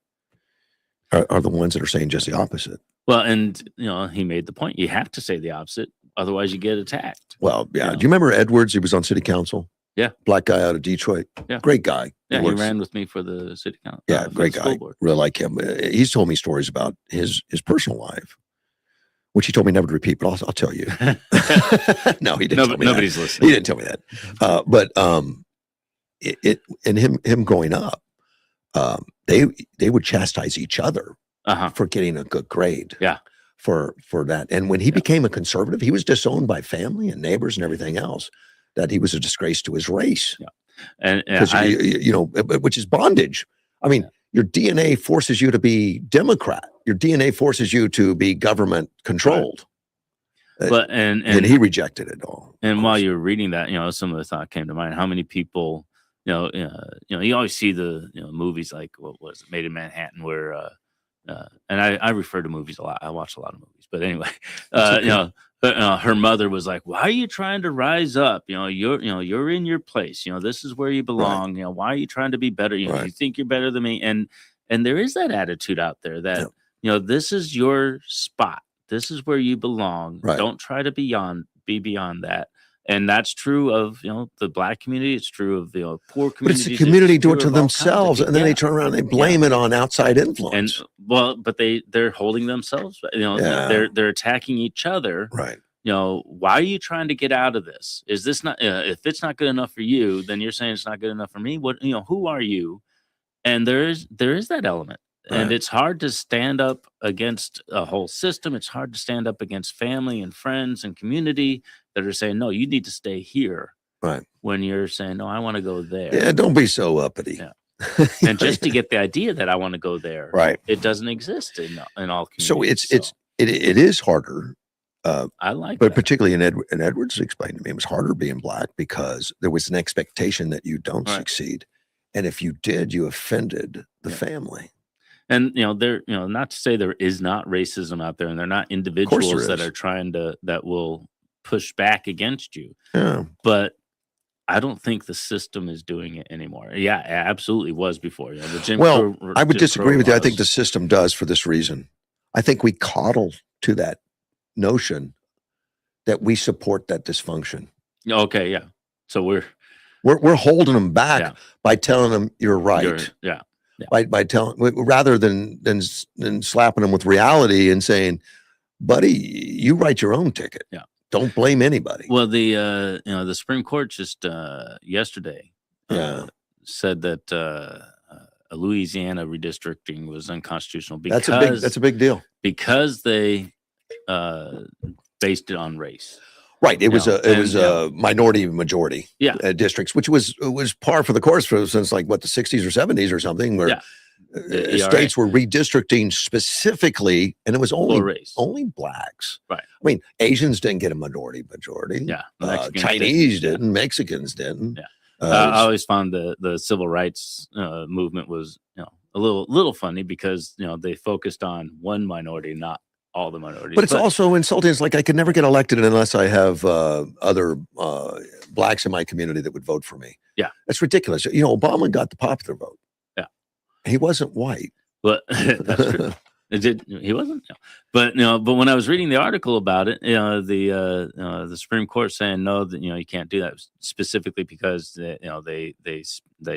are the ones that are saying just the opposite. Well, and you know, he made the point. You have to say the opposite, otherwise you get attacked. Well, yeah. Do you remember Edwards? He was on city council. Yeah. Black guy out of Detroit. Yeah. Great guy. Yeah, he ran with me for the city council. Yeah, great guy. Really like him. He's told me stories about his personal life, which he told me never to repeat, but I'll tell you. No, he didn't tell me nobody's that. listening. He didn't tell me that. But him growing up, they would chastise each other for getting a good grade. Yeah. For that. And when he became a conservative, he was disowned by family and neighbors and everything else, that he was a disgrace to his race. Yeah. And which is bondage. I mean, your DNA forces you to be Democrat. Your DNA forces you to be government controlled. Right. But and he rejected it all. And while you were reading that, you know, some of the thought came to mind. How many people you always see the movies like what was it, Made in Manhattan, where and I refer to movies a lot. I watch a lot of movies, but anyway, That's okay. but her mother was like, "Why are you trying to rise up? You're in your place. This is where you belong. Why are you trying to be better? You Right. think you're better than me." And there is that attitude out there that Yeah. this is your spot. This is where you belong. Right. Don't try to be beyond that. And that's true of the Black community. It's true of poor But it's communities. the community do true it to of all kinds of themselves, and then people. they turn around and they blame it on outside And influence. but they're holding themselves. Yeah. They're attacking each other. Right. Why are you trying to get out of this? Is this not if it's not good enough for you, then you're saying it's not good enough for me? What who are you? And there is that element. And Right. it's hard to stand up against a whole system. It's hard to stand up against family and friends and community that are saying, no, you need to stay here. Right. When you're saying, no, I want to go there. Yeah, don't be so uppity. Yeah. And just to get the idea that I want to go there, right, it doesn't exist in all communities. So it is harder. I like, but that. Particularly in Edwards explained to me, it was harder being Black because there was an expectation that you don't succeed, and if you did, you offended the family. And there, not to say there is not racism out there, and they're not individuals that are trying that will push back against you. Yeah, but I don't think the system is doing it anymore. Yeah, it absolutely was before. The Jim Crow, I would disagree with you. I think laws. the system does for this reason. I think we coddle to that notion that we support that dysfunction. Okay, yeah. So we're holding them back by telling them you're right. Yeah. By telling, rather than slapping them with reality and saying, buddy, you write your own ticket. Yeah. Don't blame anybody. Well, the Supreme Court just yesterday said that Louisiana redistricting was unconstitutional because that's a big deal because they based it on race. Right. It was a minority majority districts, which was par for the course since like the 60s or 70s or something, where states were redistricting specifically, and it was only Blacks. Right. I mean, Asians didn't get a majority. Yeah. Chinese didn't. Mexicans didn't. Yeah. I always found the civil rights movement was a little funny because they focused on one minority, not all the minorities. But it's also insulting. It's like I could never get elected unless I have other Blacks in my community that would vote for me. Yeah. That's ridiculous. Obama got the popular vote. Yeah. He wasn't white. But that's true. He wasn't. No. But when I was reading the article about it, the Supreme Court saying no, that you can't do that specifically because they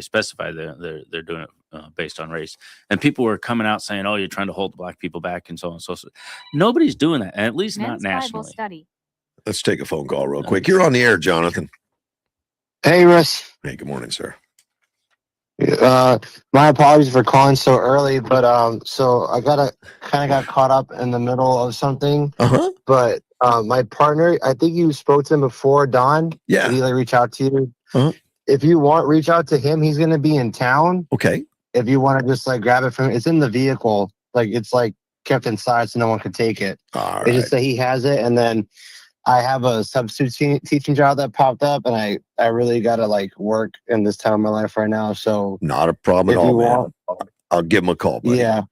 specify they're doing it based on race, and people were coming out saying, oh, you're trying to hold Black people back and so on and so forth. Nobody's doing that, at least not nationally. Study. Let's take a phone call real quick. You're on the air, Jonathan. Hey, Russ. Hey, good morning, sir. My apologies for calling so early, but so I got caught up in the middle of something. But my partner, I think you spoke to him before, Don. Yeah. Did he reach out to you? If you want, reach out to him. He's gonna be in town. Okay. If you want to just grab it from him, it's in the vehicle. It's kept inside so no one can take it. All right. They just say he has it, and then I have a substitute teaching job that popped up, and I really got to work in this time of my life right now. So not a problem at all, man. I'll give him a call, buddy. Yeah.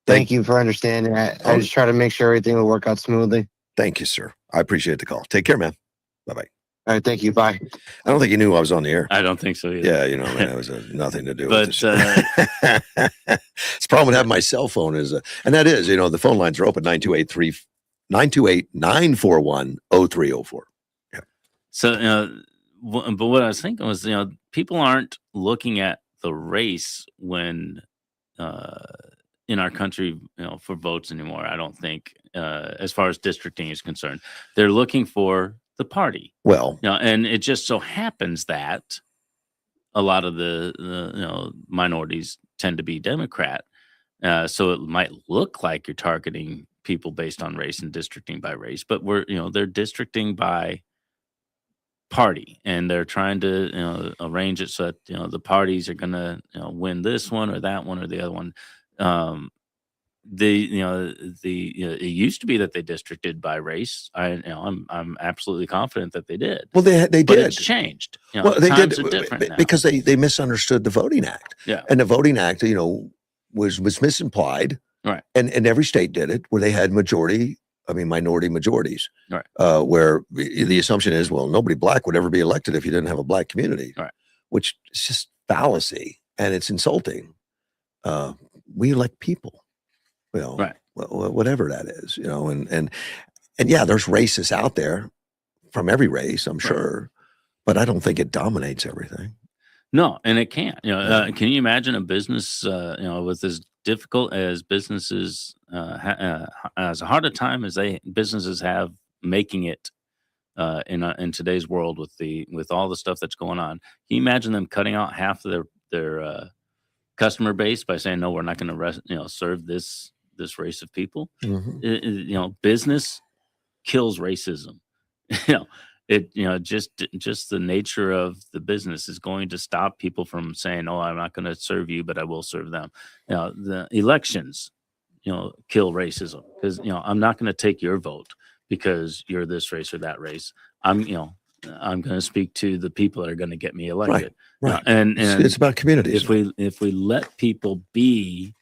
Thank you for understanding. I just try to make sure everything will work out smoothly. Thank you, sir. I appreciate the call. Take care, man. Bye-bye. All right. Thank you. Bye. I don't think you knew I was on the air. I don't think so either. Yeah, man, it was nothing to do but, with this. It's problem with having my cell phone is, and that is, the phone lines are open 928-941-0304. Yeah. So, but what I was thinking was, people aren't looking at the race when in our country, for votes anymore. I don't think, as far as districting is concerned, they're looking for the party. Well, and it just so happens that a lot of the minorities tend to be Democrat, so it might look like you're targeting people based on race and districting by race, but they're districting by party, and they're trying to arrange it so that the parties are gonna win this one or that one or the other one. it used to be that they districted by race. I'm absolutely confident that they did. Well, they But did. it's changed. Well, they times did are different now. because they misunderstood the Voting Act. Yeah. And the Voting Act, was misimplied. Right. And every state did it where they had minority majorities. Right. Where the assumption is, well, nobody black would ever be elected if you didn't have a black community. Right. Which is just fallacy and it's insulting. We elect people. Right. Whatever that is, and yeah, there's racists out there from every race, I'm sure, but I don't think it dominates everything. No, and it can't. Can you imagine a business, with as difficult as businesses, as hard a time as businesses have making it in today's world with all the stuff that's going on? Can you imagine them cutting out half of their customer base by saying, no, we're not going to serve this race of people? Mm-hmm. Business kills racism. Just the nature of the business is going to stop people from saying, oh, I'm not going to serve you, but I will serve them. The elections, kill racism because, I'm not going to take your vote because you're this race or that race. I'm going to speak to the people that are going to get me elected. Right. And it's about communities. If we let people be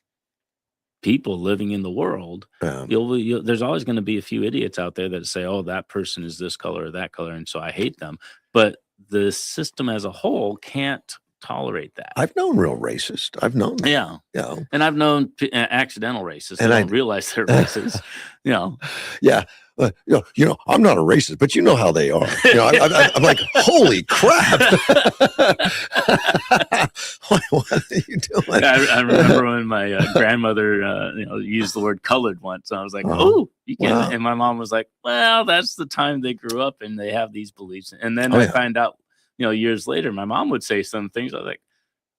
people living in the world, there's always going to be a few idiots out there that say, oh, that person is this color or that color, and so I hate them. But the system as a whole can't tolerate that. I've known real racists. I've known them. Yeah. And I've known accidental racists that don't realize they're racist. Yeah. I'm not a racist, but you know how they are. I'm like, holy crap. What are you doing? I remember when my grandmother, used the word colored once. And I was like, oh, you can't. Wow. And my mom was like, well, that's the time they grew up and they have these beliefs. And then I find out, years later, my mom would say some things. I was like,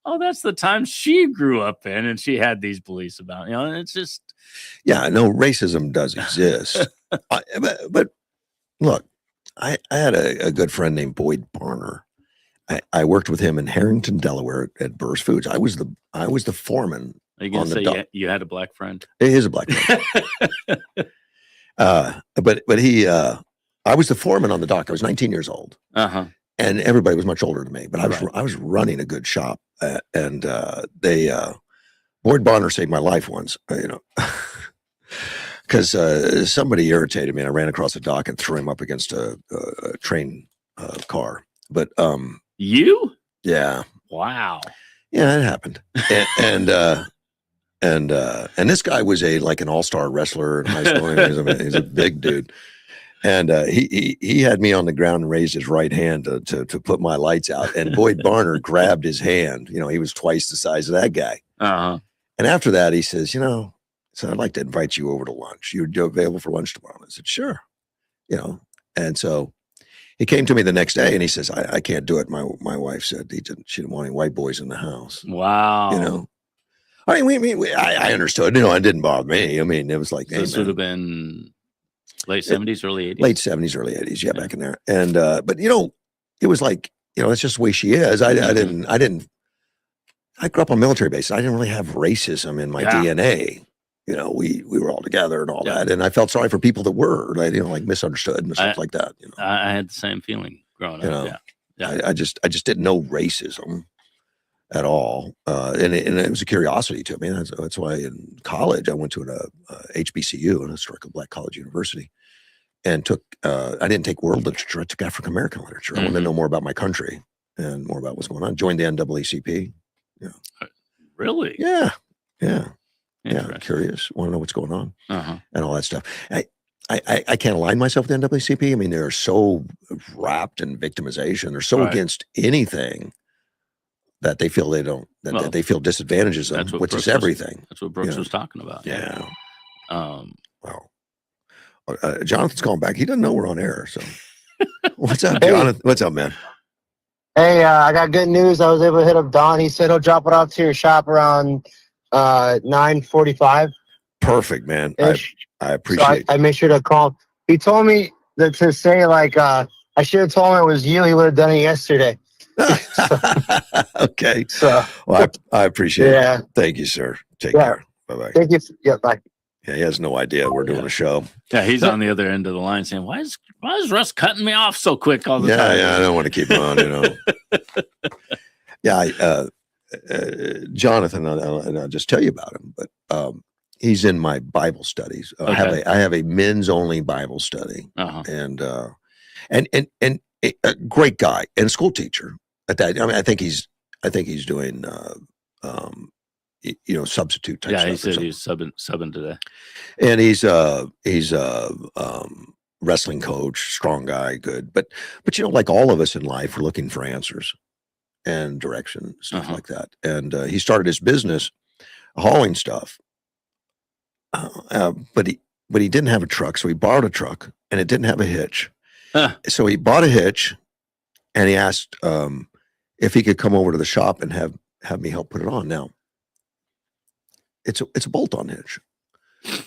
oh, that's the time she grew up in and she had these beliefs about, and it's just. Yeah, no, racism does exist. But look, I had a good friend named Boyd Barner. I worked with him in Harrington, Delaware at Burr's Foods. I was the foreman. Are you going to say you had a black friend? He is a black friend. But he, I was the foreman on the dock. I was 19 years old. Uh-huh. And everybody was much older than me, but I was running a good shop, and Boyd Bonner saved my life once, because somebody irritated me, and I ran across the dock and threw him up against a train car. But you? Yeah. Wow. Yeah, it happened, and this guy was like an all-star wrestler in high school. He's a big dude. And he had me on the ground and raised his right hand to put my lights out. And Boyd Barner grabbed his hand. He was twice the size of that guy. Uh-huh. And after that, he says, so I'd like to invite you over to lunch. You're available for lunch tomorrow? I said, sure. And so he came to me the next day and he says, I can't do it. My wife said she didn't want any white boys in the house. Wow. I mean, I understood. It didn't bother me. I mean, it was like, so this would have been late 70s, early 80s? Late 70s, early 80s. Yeah, back in there. And, but it was like, that's just the way she is. I grew up on military bases. I didn't really have racism in my DNA. We were all together and all that. And I felt sorry for people that were, like misunderstood and stuff like that. I had the same feeling growing up. Yeah. I just didn't know racism at all. And it was a curiosity to me. That's why in college, I went to an HBCU, an historical Black college university, and I didn't take world literature. I took African-American literature. I wanted to know more about my country and more about what's going on. Joined the NAACP. Really? Yeah. Curious. Want to know what's going on and all that stuff. I can't align myself with the NAACP. I mean, they're so wrapped in victimization. They're so against anything that they feel that they feel disadvantages of, which is everything. That's what Brooks was talking about. Yeah. Well, Jonathan's calling back. He doesn't know we're on air. So what's up, Jonathan? What's up, man? Hey, I got good news. I was able to hit up Don. He said he'll drop it off to your shop around 9:45. Perfect, man. I appreciate it. I made sure to call. He told me to say, like, I should have told him it was you. He would have done it yesterday. Okay. So, well, I appreciate it. Yeah. Thank you, sir. Take care. Bye-bye. Thank you. Yeah, bye. Yeah, he has no idea we're doing a show. Yeah, he's on the other end of the line saying, "Why is Russ cutting me off so quick all the time?" Yeah, I don't want to keep him on, you know. Yeah, Jonathan, and I'll just tell you about him, but he's in my Bible studies. I have a men's only Bible study, and a great guy and a school teacher at that. I mean, I think he's doing substitute type stuff. Yeah, he said he's subbing today, and he's wrestling coach, strong guy, good. But like all of us in life, we're looking for answers and direction, stuff like that. And he started his business hauling stuff, but he didn't have a truck, so he borrowed a truck, and it didn't have a hitch. So he bought a hitch, and he asked if he could come over to the shop and have me help put it on. Now, it's a bolt-on hitch,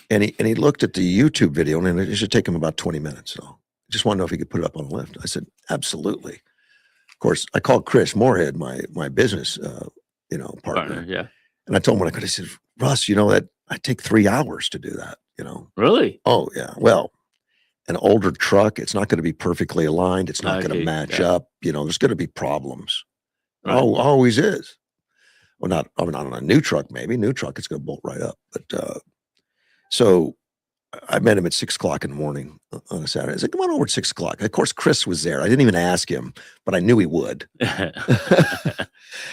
and he looked at the YouTube video, and it should take him about 20 minutes. So I just wanted to know if he could put it up on the lift. I said, absolutely. Of course, I called Chris Moorhead, my business, partner. Yeah. And I told him when I could. I said, Russ, that I take 3 hours to do that. Really? Oh yeah. Well, an older truck, it's not going to be perfectly aligned. It's not going to match up. There's going to be problems. Right. Always is. Well, not on a new truck. Maybe new truck, it's going to bolt right up. But so I met him at 6 o'clock in the morning on a Saturday. I said, come on over at 6 o'clock. Of course, Chris was there. I didn't even ask him, but I knew he would. And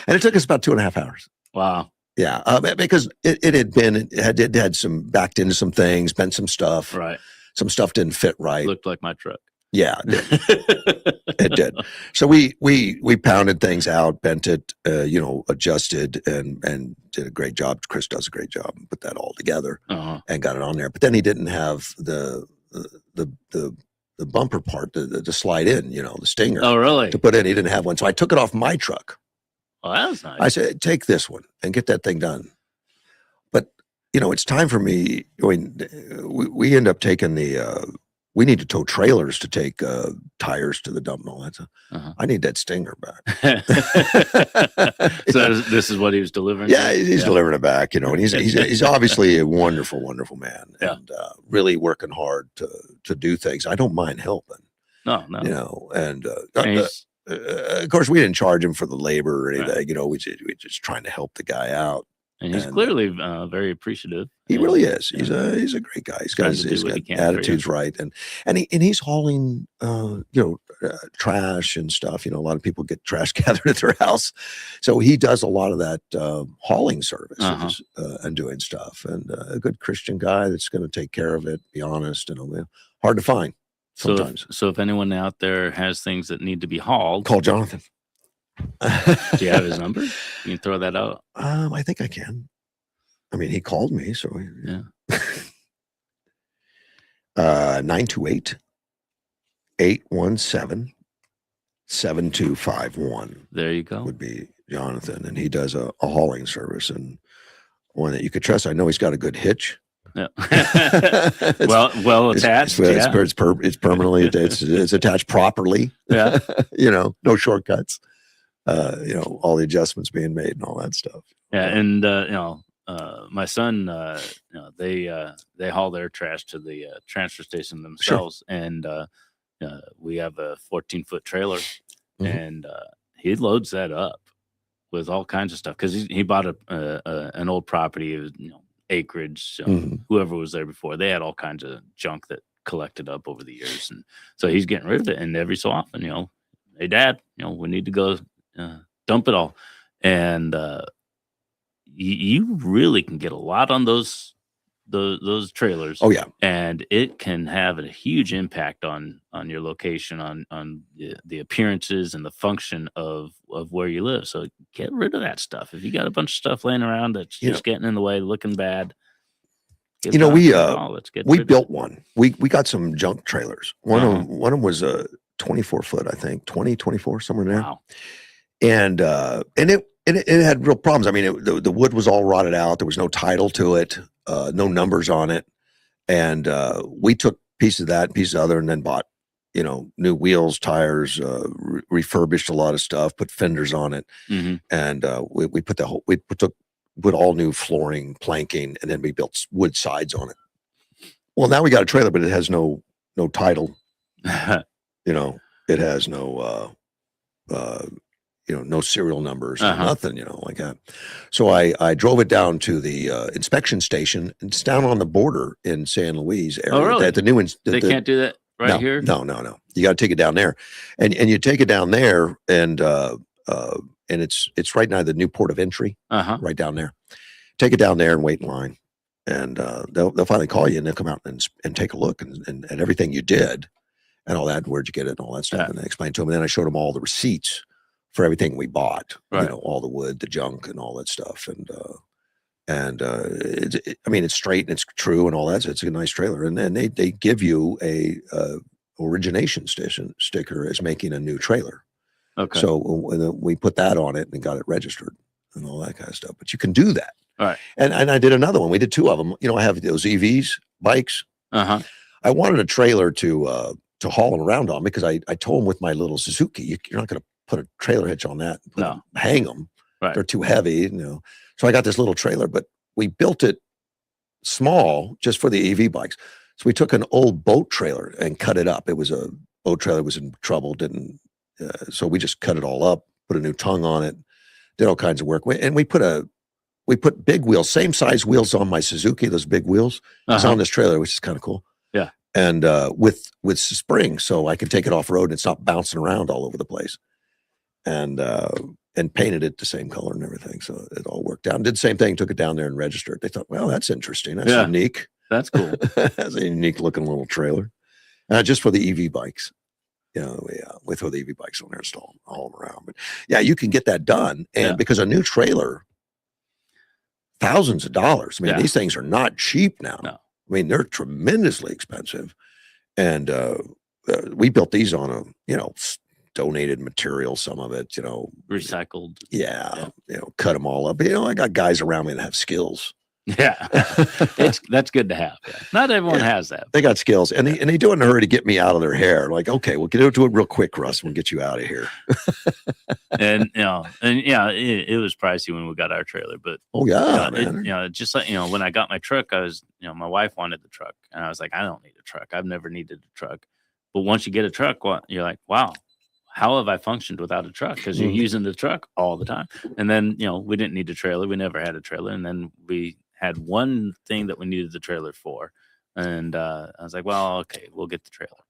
it took us about 2.5 hours. Wow. Yeah. Because it had some backed into some things, bent some stuff. Right. Some stuff didn't fit right. Looked like my truck. Yeah, it did. It did. So we pounded things out, bent it, adjusted, and did a great job. Chris does a great job and put that all together and got it on there. But then he didn't have the bumper part to slide in, the stinger. Oh, really? To put in. He didn't have one. So I took it off my truck. Oh, that was nice. I said, take this one and get that thing done. But, it's time for me. I mean, we end up taking we need to tow trailers to take tires to the dump and all that stuff. I need that stinger back. So this is what he was delivering? Yeah, he's delivering it back, and he's obviously a wonderful, wonderful man, and really working hard to do things. I don't mind helping. No. And of course, we didn't charge him for the labor or anything. Right. We just trying to help the guy out. And he's clearly very appreciative. He really is. He's a great guy. He's got his attitude's right, and he's hauling trash and stuff. A lot of people get trash gathered at their house, so he does a lot of that hauling services and doing stuff. And a good Christian guy that's going to take care of it. Be honest, and hard to find sometimes. So if anyone out there has things that need to be hauled, call Jonathan. Do you have his number? You can throw that out. I think I can. I mean, he called me, so yeah. 928-817-7251. There you go. Would be Jonathan, and he does a hauling service, and one that you could trust. I know he's got a good hitch. Yeah. well attached. It's permanently it's attached properly. Yeah. No shortcuts. All the adjustments being made and all that stuff. Yeah, and my son, they haul their trash to the transfer station themselves, sure. And we have a 14-foot trailer, and he loads that up with all kinds of stuff because he bought an old property, acreage. Whoever was there before, they had all kinds of junk that collected up over the years, and so he's getting rid of it. And every so often, hey, Dad, we need to go dump it all, and you really can get a lot on those trailers. Oh yeah, and it can have a huge impact on your location, on the appearances and the function of where you live. So get rid of that stuff. If you got a bunch of stuff laying around that's just getting in the way, looking bad. We built one. We got some junk trailers. One of them was a 24-foot, I think, 24, somewhere in there. Wow. And it had real problems. I mean, the wood was all rotted out. There was no title to it, no numbers on it. And we took pieces of that, pieces of other, and then bought, new wheels, tires, refurbished a lot of stuff, put fenders on it. And we put put all new flooring, planking, and then we built wood sides on it. Well, now we got a trailer, but it has no title. It has no no serial numbers, nothing, like that. So I drove it down to the inspection station. It's down on the border in San Luis area. Oh, really? The new ones. They can't do that here? No. You got to take it down there. And you take it down there, and it's right now the new port of entry, right down there. Take it down there and wait in line. And they'll finally call you, and they'll come out and take a look and everything you did and all that. Where'd you get it and all that stuff? Yeah. And I explained to them. And then I showed them all the receipts for everything we bought, all the wood, the junk, and all that stuff. And it's straight and it's true and all that. So it's a nice trailer. And then they give you a origination sticker as making a new trailer. Okay. So we put that on it and got it registered and all that kind of stuff. But you can do that. All right. And I did another one. We did two of them. I have those EVs bikes. I wanted a trailer to haul them around on, because I told them with my little Suzuki, you're not going to put a trailer hitch on that. Hang them. Right. They're too heavy. So I got this little trailer, but we built it small just for the EV bikes. So we took an old boat trailer and cut it up. It was a boat trailer, was in trouble, so we just cut it all up, put a new tongue on it, did all kinds of work. And we put big wheels, same size wheels on my Suzuki, those big wheels. It's on this trailer, which is kind of cool. Yeah. And with springs, so I can take it off road and it's not bouncing around all over the place. And painted it the same color and everything. So it all worked out. And did the same thing, took it down there and registered. They thought, well, that's interesting. That's unique. That's cool. That's a unique looking little trailer. Just for the EV bikes. We throw the EV bikes on there, install them, haul them around. But yeah, you can get that done. And because a new trailer, thousands of dollars. I mean, these things are not cheap now. No. I mean, they're tremendously expensive. And we built these on donated material, some of it, recycled. Yeah. Cut them all up. I got guys around me that have skills. Yeah. That's good to have. Yeah. Not everyone has that. They got skills, and they do it in a hurry to get me out of their hair. Like, okay, we'll get into it real quick, Russ. We'll get you out of here. It was pricey when we got our trailer, but just like, when I got my truck, I was, my wife wanted the truck, and I was like, I don't need a truck. I've never needed a truck. But once you get a truck, you're like, wow, how have I functioned without a truck? Because you're using the truck all the time. And then, we didn't need a trailer. We never had a trailer. And then we had one thing that we needed the trailer for. And I was like, well, okay, we'll get the trailer.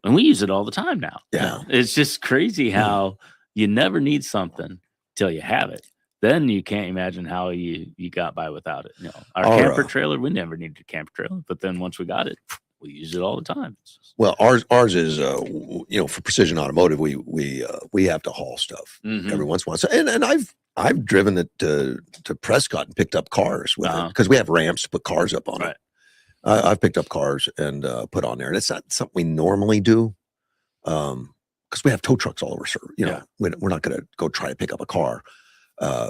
And we use it all the time now. Yeah. It's just crazy how you never need something till you have it. Then you can't imagine how you got by without it. Our camper trailer, we never needed a camper trailer. But then once we got it, we use it all the time. Well, ours is, for Precision Automotive, we have to haul stuff every once in a while. So, and I've driven it to Prescott and picked up cars with it, because we have ramps to put cars up on it. I've picked up cars and put on there, and it's not something we normally do, because we have tow trucks all over. We're not going to go try to pick up a car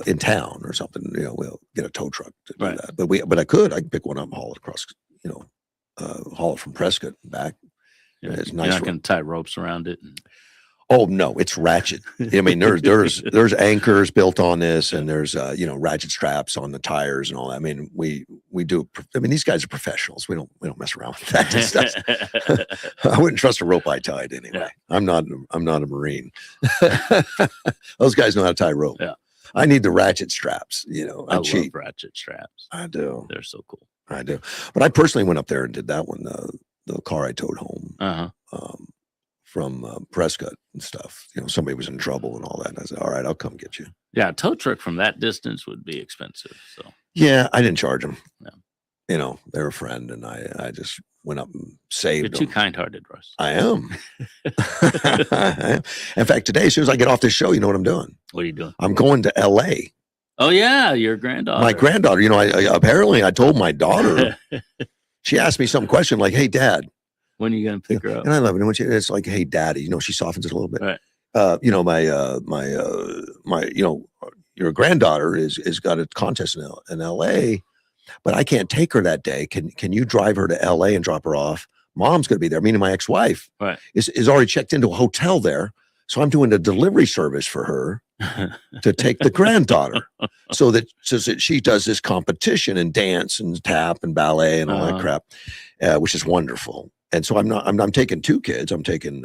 in town or something. We'll get a tow truck to do that. But I can pick one up and haul it across. Haul it from Prescott and back. It's nice. You're not going to tie ropes around it. Oh no, it's ratchet. I mean, there's anchors built on this, and there's ratchet straps on the tires and all that. I mean, we do. I mean, these guys are professionals. We don't mess around with that stuff. I wouldn't trust a rope I tied anyway. Yeah. I'm not a Marine. Those guys know how to tie rope. Yeah. I need the ratchet straps. I love ratchet straps. I do. They're so cool. I do. But I personally went up there and did that one, the car I towed home from Prescott and stuff. Somebody was in trouble and all that. And I said, all right, I'll come get you. Yeah, a tow truck from that distance would be expensive. So yeah, I didn't charge them. Yeah. They're a friend, and I just went up and saved them. You're too kind-hearted, Russ. I am. In fact, today, as soon as I get off this show, you know what I'm doing? What are you doing? I'm going to L.A. Oh, yeah, your granddaughter. My granddaughter, apparently I told my daughter, she asked me some question like, hey, Dad. When are you going to pick her up? And I love it. And it's like, hey, Daddy, she softens it a little bit. Right. Your granddaughter is got a contest in L.A., but I can't take her that day. Can you drive her to L.A. and drop her off? Mom's going to be there. Meaning my ex-wife is already checked into a hotel there. So I'm doing a delivery service for her to take the granddaughter so that she does this competition and dance and tap and ballet and all that crap, which is wonderful. And so I'm taking two kids. I'm taking,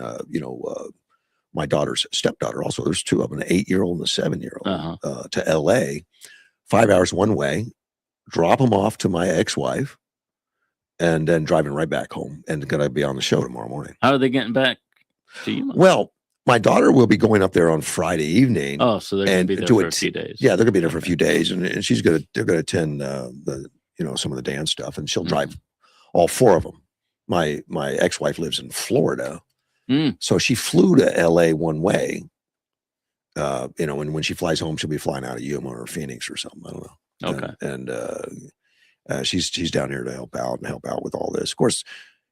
my daughter's stepdaughter also. There's two of them, an 8-year-old and a 7-year-old, to LA, 5 hours one way, drop them off to my ex-wife, and then driving right back home and going to be on the show tomorrow morning. How are they getting back to you? Well, my daughter will be going up there on Friday evening. Oh, so they're going to be there for a few days. Yeah, they're going to be there for a few days, and they're going to attend some of the dance stuff, and she'll drive all four of them. My ex-wife lives in Florida, so she flew to LA one way. And when she flies home, she'll be flying out of Yuma or Phoenix or something. I don't know. Okay. And she's down here to help out with all this. Of course,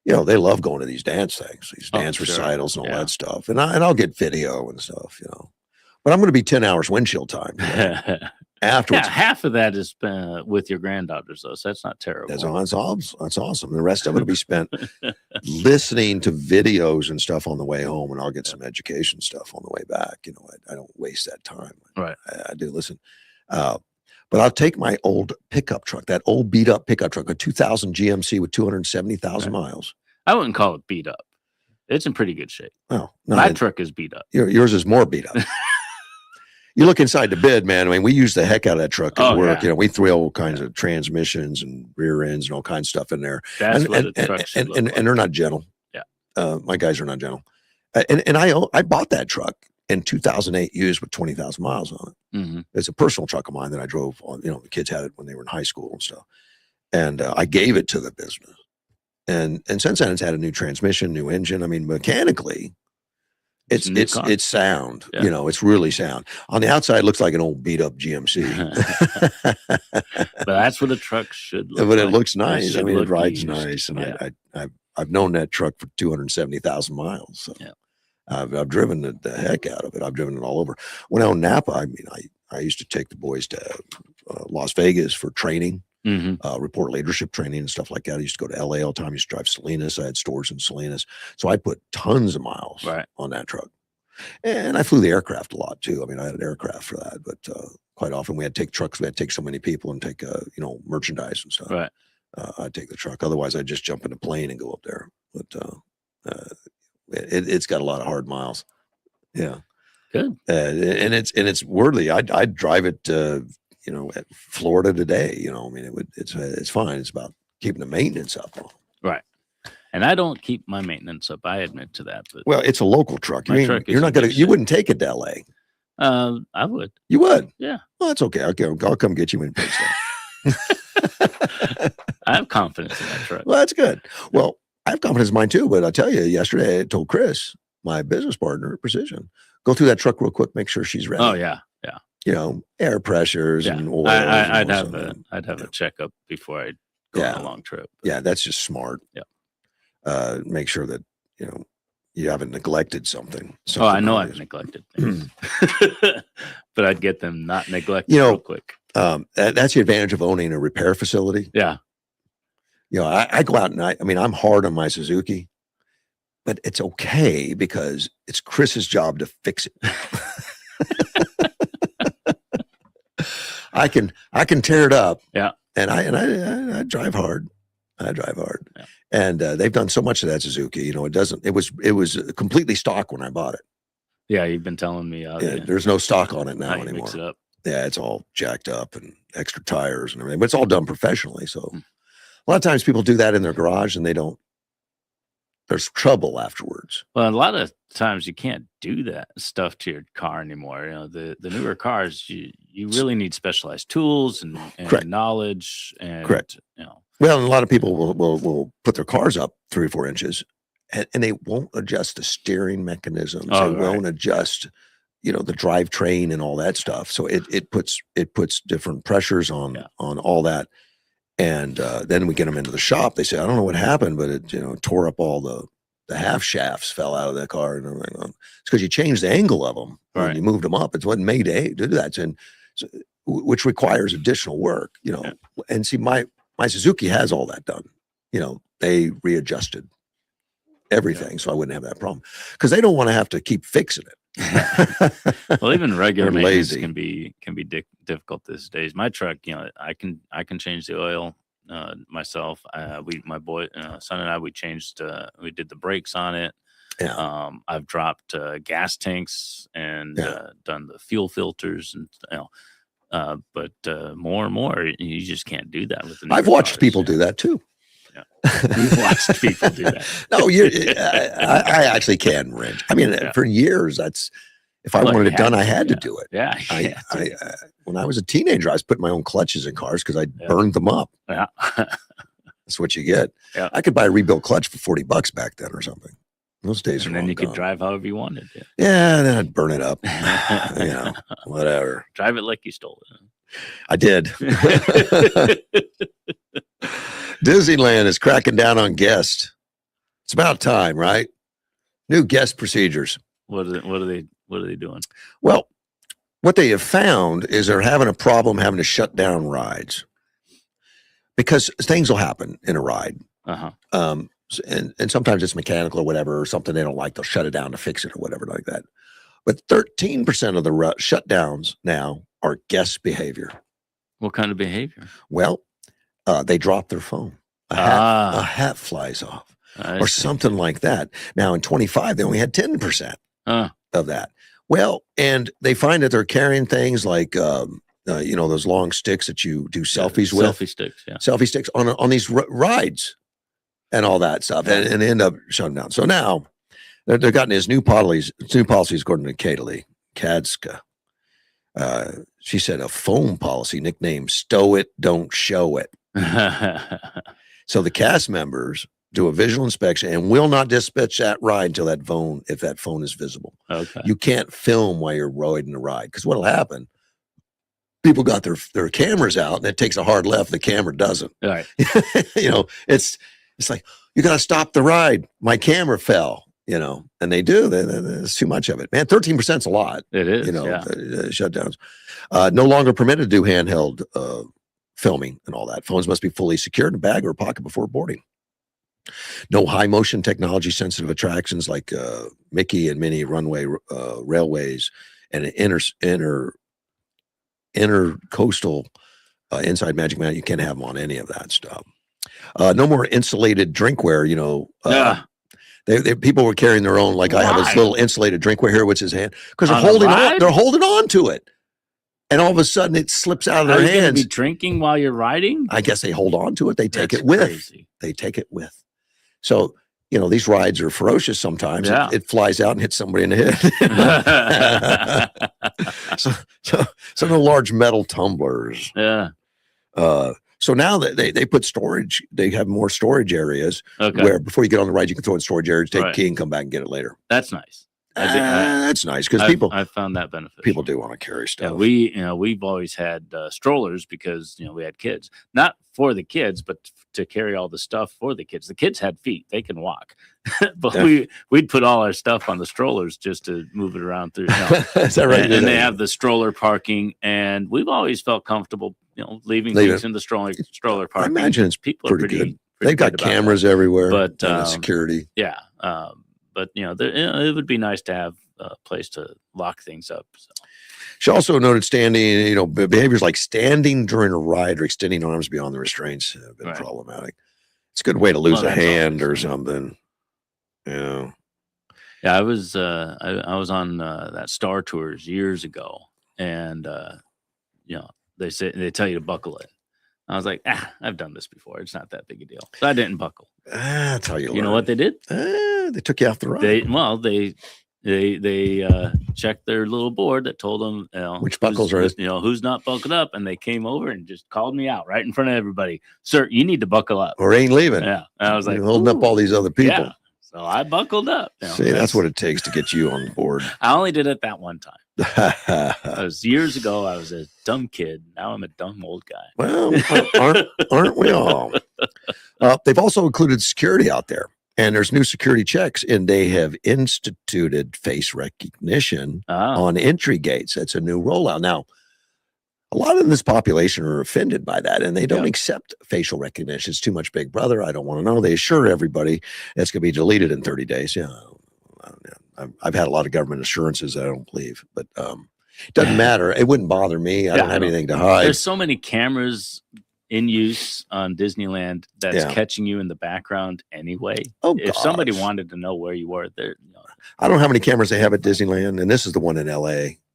they love going to these dance things, these dance recitals and all that stuff. And I'll get video and stuff, but I'm going to be 10 hours windshield time afterwards. Yeah, half of that is spent with your granddaughters, though, so that's not terrible. That's awesome. The rest of it will be spent listening to videos and stuff on the way home, and I'll get some education stuff on the way back. I don't waste that time. Right. I do listen. But I'll take my old pickup truck, that old beat up pickup truck, a 2000 GMC with 270,000 miles. I wouldn't call it beat up. It's in pretty good shape. Oh, no, my truck is beat up. Yours is more beat up. You look inside the bed, man. I mean, we use the heck out of that truck at work. Yeah. We throw all kinds of transmissions and rear ends and all kinds of stuff in there. That's what a truck should look like. And they're not gentle. Yeah. My guys are not gentle. And I bought that truck in 2008 used with 20,000 miles on it. Mm-hmm. It's a personal truck of mine that I drove on. The kids had it when they were in high school and stuff. And I gave it to the business. And since then, it's had a new transmission, new engine. I mean, mechanically, it's sound. Yeah. It's really sound. On the outside, it looks like an old beat up GMC. But that's what a truck should look but like. it looks nice. It rides used. nice. And I've known that truck for 270,000 miles. So. Yeah. I've driven the heck out of it. I've driven it all over. When I owned Napa, I mean, I used to take the boys to Las Vegas for training, report leadership training and stuff like that. I used to go to LA all the time. I used to drive Salinas. I had stores in Salinas. So I put tons of miles on that truck. And I flew the aircraft a lot too. I mean, I had an aircraft for that, but quite often we had to take trucks. We had to take so many people and take, merchandise and stuff. Right. I'd take the truck. Otherwise, I'd just jump in a plane and go up there. But it's got a lot of hard miles. Yeah. Good. And it's worthy. I'd drive it at Florida today. I mean, it's fine. It's about keeping the maintenance up. Right. And I don't keep my maintenance up. I admit to that. But well, it's a local truck. Truck you're not gonna. You wouldn't take it to LA. I would. You would. Yeah. Well, that's okay. I'll come get you when it pays stuff. I have confidence in that truck. Well, that's good. Well, I have confidence in mine too, but I tell you, yesterday I told Chris, my business partner at Precision, go through that truck real quick, make sure she's ready. Oh yeah. Air pressures and oil. I'd have a checkup before I go on a long trip. Yeah, that's just smart. Yeah. Make sure that you haven't neglected something. Oh, I know I've neglected things, but I'd get them not neglected real quick. That's the advantage of owning a repair facility. Yeah. I go out and I'm hard on my Suzuki, but it's okay because it's Chris's job to fix it. I can tear it up. Yeah. And I drive hard. Yeah. And they've done so much of that Suzuki. It was completely stock when I bought it. Yeah, you've been telling me. There's no stock on it now anymore. Mix it up. Yeah, it's all jacked up and extra tires and everything, but it's all done professionally. So a lot of times people do that in their garage and there's trouble afterwards. Well, a lot of times you can't do that stuff to your car anymore. The newer cars, you really need specialized tools and knowledge and correct. Well, and a lot of people will put their cars up 3 or 4 inches and they won't adjust the steering mechanisms. They won't adjust, the drivetrain and all that stuff. So it puts different pressures on all that. And then we get them into the shop. They say, I don't know what happened, but it tore up all the half shafts, fell out of the car. And everything. It's because you changed the angle of them when you moved them up. It wasn't made to do that, which requires additional work. And see, my Suzuki has all that done. They readjusted everything, so I wouldn't have that problem because they don't want to have to keep fixing it. Well, even regular They're maintenance lazy. can be difficult these days. My truck, I can change the oil myself. My boy son and I we did the brakes on it. Yeah. I've dropped gas tanks and Yeah. done the fuel filters, and but more and more, you just can't do that with the I've newer watched cars, people do that too. You've watched people do that. No, I actually can wrench. I mean, for years, if I Well, wanted you it done, had I to, had to yeah. do it. Yeah, When I was a teenager, I was putting my own clutches in cars because I burned them up. yeah. That's what you get. Yeah. I could buy a rebuilt clutch for $40 back then or something. Those days are And then long you could gone. drive however you wanted. Yeah, and then I'd burn it up. Whatever. Drive it like you stole I did. Disneyland is cracking down on guests. It's about time, right? New guest procedures. What are they doing? Well, what they have found is they're having a problem having to shut down rides because things will happen in a ride. And sometimes it's mechanical or whatever, or something they don't like. They'll shut it down to fix it or whatever like that. But 13% of the shutdowns now are guest behavior. What kind of behavior? Well, they drop their phone. A hat flies off or something like that. Now in 25, they only had 10% of that. Well, and they find that they're carrying things like, those long sticks that you do selfies with. Selfie sticks, yeah. Selfie sticks on these rides and all that stuff, and end up shutting down. So now they're gotten his new policies according to Kadska. She said a phone policy nicknamed "Stow It, Don't Show It." So the cast members do a visual inspection and will not dispatch that ride until if that phone is visible. Okay. You can't film while you're riding the ride because what'll happen? People got their cameras out and it takes a hard left. The camera doesn't. All right. It's like, you got to stop the ride. My camera fell, and they do. There's too much of it, man. 13% is a lot. It is, shutdowns. No longer permitted to do handheld filming and all that. Phones must be fully secured in a bag or a pocket before boarding. No high motion technology sensitive attractions like Mickey and Minnie runway railways and intercoastal inside Magic Mountain. You can't have them on any of that stuff. No more insulated drinkware. People were carrying their own. Like I have this little insulated drinkware here, which is hand because they're holding on. They're holding on to it, and all of a sudden it slips out of their hands. Are you going to be drinking while you're riding? I guess they hold on to it. They take it with. Crazy. They take it with. So these rides are ferocious. Sometimes it flies out and hits somebody in the head. so no large metal tumblers. Yeah. So now that they put storage, they have more storage areas where before you get on the ride, you can throw in storage areas, take a key and come back and get it later. That's nice. That's nice because I found that beneficial. People do want to carry stuff. Yeah, we've always had strollers because we had kids, not for the kids, but to carry all the stuff for the kids. The kids had feet; they can walk, but we'd put all our stuff on the strollers just to move it around through. Is that right? And they have the stroller parking, and we've always felt comfortable, leaving things in the stroller parking. I imagine it's people pretty good. They've got cameras everywhere, but security. Yeah. But it would be nice to have a place to lock things up. So. She also noted standing, behaviors like standing during a ride or extending arms beyond the restraints have been problematic. It's a good way to lose a hand or something. Yeah. Yeah, I was on that Star Tours years ago, and they tell you to buckle it. I was like, I've done this before. It's not that big a deal. So I didn't buckle. That's how you know what they did? They took you off the ride. They checked their little board that told them which buckles are who's not buckled up, and they came over and just called me out right in front of everybody. Sir, you need to buckle up or ain't leaving. Yeah, and I was like, you're holding up all these other people. Yeah. So I buckled up. See, that's what it takes to get you on board. I only did it that one time. That was years ago. I was a dumb kid. Now I'm a dumb old guy. Well, aren't we all? They've also included security out there, and there's new security checks, and they have instituted face recognition on entry gates. That's a new rollout. Now, a lot of this population are offended by that, and they don't accept facial recognition. It's too much Big Brother. I don't want to know. They assure everybody that's going to be deleted in 30 days. Yeah, I've had a lot of government assurances that I don't believe, but it doesn't matter. It wouldn't bother me. I don't have anything to hide. There's so many cameras in use on Disneyland that's catching you in the background anyway. Oh, if somebody wanted to know where you were there, I don't know how many cameras they have at Disneyland, and this is the one in LA.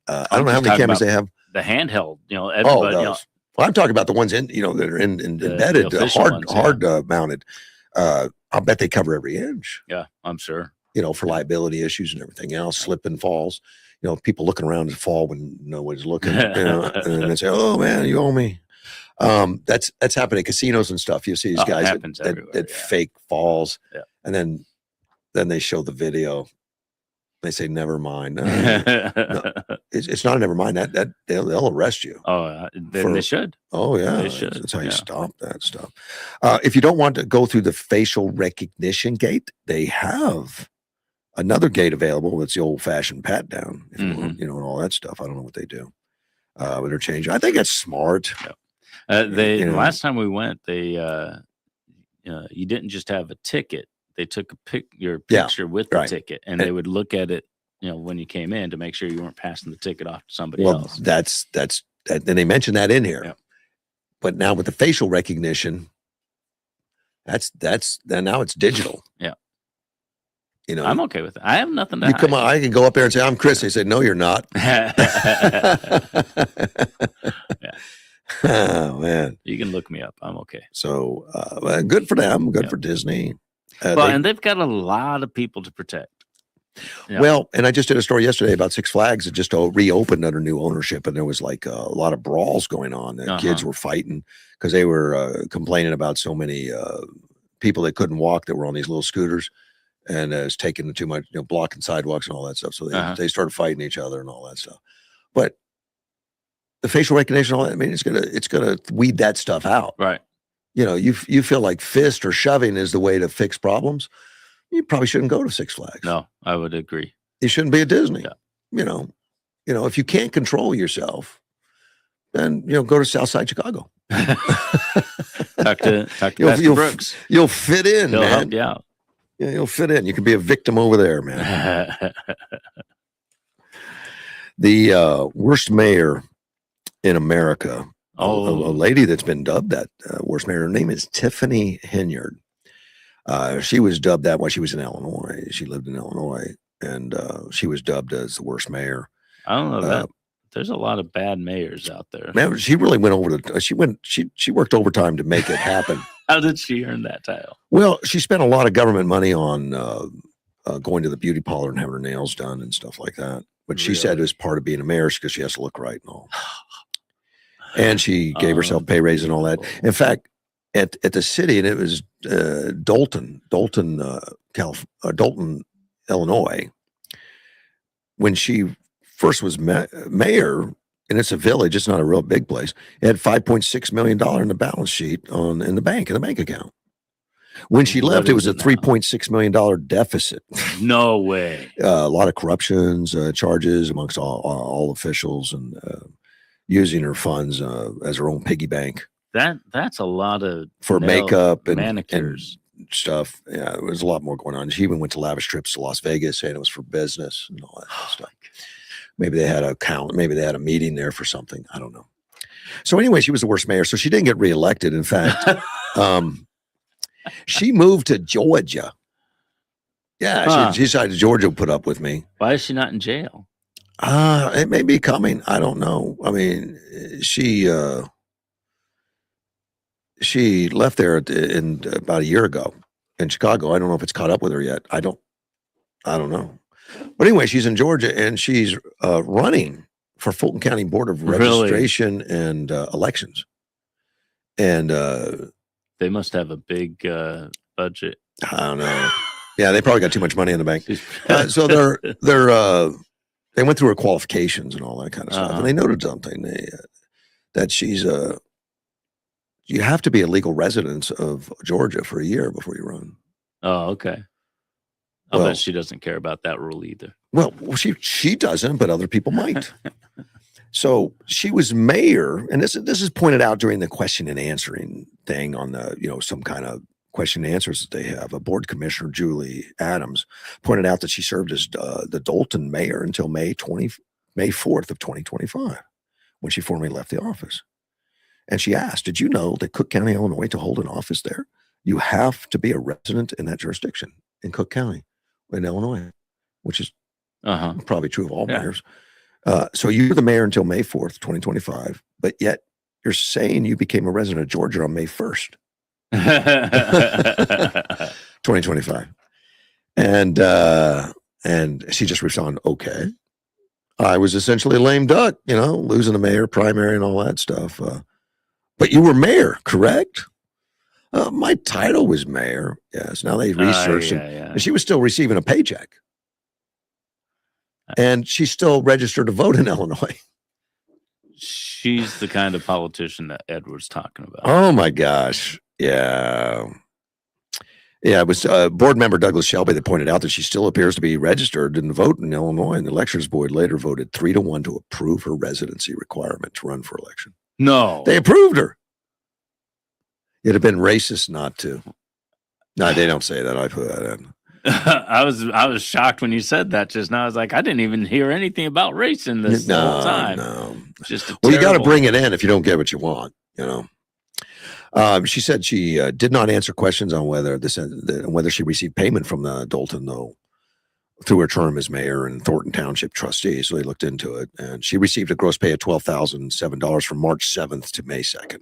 I don't know how many cameras they have. The handheld, everybody. Well, I'm talking about the ones in, that are embedded, hard mounted. I'll bet they cover every inch. Yeah, I'm sure. For liability issues and everything else, slip and falls. People looking around to fall when nobody's looking. And then they say, "Oh man, you owe me." That's happening at casinos and stuff. You see these guys that fake falls, and then they show the video. They say, "Never mind." No, it's not a never mind. That they'll arrest you. Oh, then they should. Oh yeah, they should. That's how you stop that stuff. If you don't want to go through the facial recognition gate, they have another gate available. It's the old-fashioned pat down, if you want, and all that stuff. I don't know what they do, but they're changing. I think it's smart. Yeah. Last time we went, they you didn't just have a ticket. They took your picture with the ticket, and they would look at it, when you came in to make sure you weren't passing the ticket off to somebody else. That's then they mentioned that in here. Yeah. But now with the facial recognition, then now it's digital. Yeah. I'm okay with it. I have nothing to hide. Come on, I can go up there and say, "I'm Chris." They said, "No, you're not." Oh man, you can look me up. I'm okay. So good for them. Good for Disney. And they've got a lot of people to protect. Yeah. Well, and I just did a story yesterday about Six Flags that just reopened under new ownership, and there was like a lot of brawls going on. The kids were fighting because they were complaining about so many people that couldn't walk that were on these little scooters, and it's taking too much, blocking sidewalks and all that stuff. So they started fighting each other and all that stuff. But the facial recognition, all that, I mean, it's gonna weed that stuff out, right? You feel like fist or shoving is the way to fix problems. You probably shouldn't go to Six Flags. No, I would agree. You shouldn't be at Disney. Yeah. If you can't control yourself, then go to Southside Chicago. talk to Pastor Brooks. You'll fit in. He'll man. help you out. Yeah, you'll fit in. You can be a victim over there, man. The worst mayor in America. A lady that's been dubbed that worst mayor. Her name is Tiffany Henyard. She was dubbed that while she was in Illinois. She lived in Illinois, and she was dubbed as the worst mayor. I don't know that. There's a lot of bad mayors out there. Man, she really went over to. She worked overtime to make it happen. How did she earn that title? Well, she spent a lot of government money on going to the beauty parlor and having her nails done and stuff like that. But she said it was part of being a mayor because she has to look right and all. And she gave herself pay raise and all that. In fact, at the city, and it was Dolton, Illinois, when she first was mayor, and it's a village, it's not a real big place. It had $5.6 million in the balance sheet in the bank account. When she left, it was a $3.6 million deficit. No way. A lot of corruptions, charges amongst all officials, and using her funds as her own piggy bank. That's a lot of for makeup and manicures and stuff. Yeah, there was a lot more going on. She even went to lavish trips to Las Vegas, saying it was for business and all that stuff. Maybe they had maybe they had a meeting there for something. I don't know. So anyway, she was the worst mayor. So she didn't get reelected. In fact, she moved to Georgia. Yeah, she decided Georgia would put up with me. Why is she not in jail? It may be coming. I don't know. I mean, she left there in about a year ago in Chicago. I don't know if it's caught up with her yet. I don't know. But anyway, she's in Georgia, and she's running for Fulton County Board of Registration and Elections. And they must have a big budget. I don't know. Yeah, they probably got too much money in the bank. So they went through her qualifications and all that kind of stuff, and they noted something that she's you have to be a legal resident of Georgia for a year before you run. Oh, okay. I bet she doesn't care about that rule either. Well, she doesn't, but other people might. So she was mayor, and this is pointed out during the question and answering thing on the some kind of question and answers that they have. A board commissioner, Julie Adams, pointed out that she served as the Dalton mayor until May 4th of 2025, when she formally left the office. And she asked, did you know that Cook County, Illinois, to hold an office there, you have to be a resident in that jurisdiction in Cook County in Illinois, which is probably true of all mayors. So you were the mayor until May 4th, 2025, but yet you're saying you became a resident of Georgia on May 1st, 2025. And she just responded, okay. I was essentially a lame duck, losing the mayor primary and all that stuff. But you were mayor, correct? My title was mayor. Yes. Now they researched it. And she was still receiving a paycheck. And she's still registered to vote in Illinois. She's the kind of politician that Edward's talking about. Oh, my gosh. Yeah. Yeah, it was board member Douglas Shelby that pointed out that she still appears to be registered and vote in Illinois. And the elections board later voted 3-1 to approve her residency requirement to run for election. No. They approved her. It'd have been racist not to. No, they don't say that. I put that in. I was shocked when you said that just now. I was like, I didn't even hear anything about race in this whole time. No. Just well, you got to bring it in if you don't get what you want, She said she did not answer questions on whether she received payment from the Dalton, though, through her term as mayor and Thornton Township trustee. So they looked into it, and she received a gross pay of $12,007 from March 7th to May 2nd.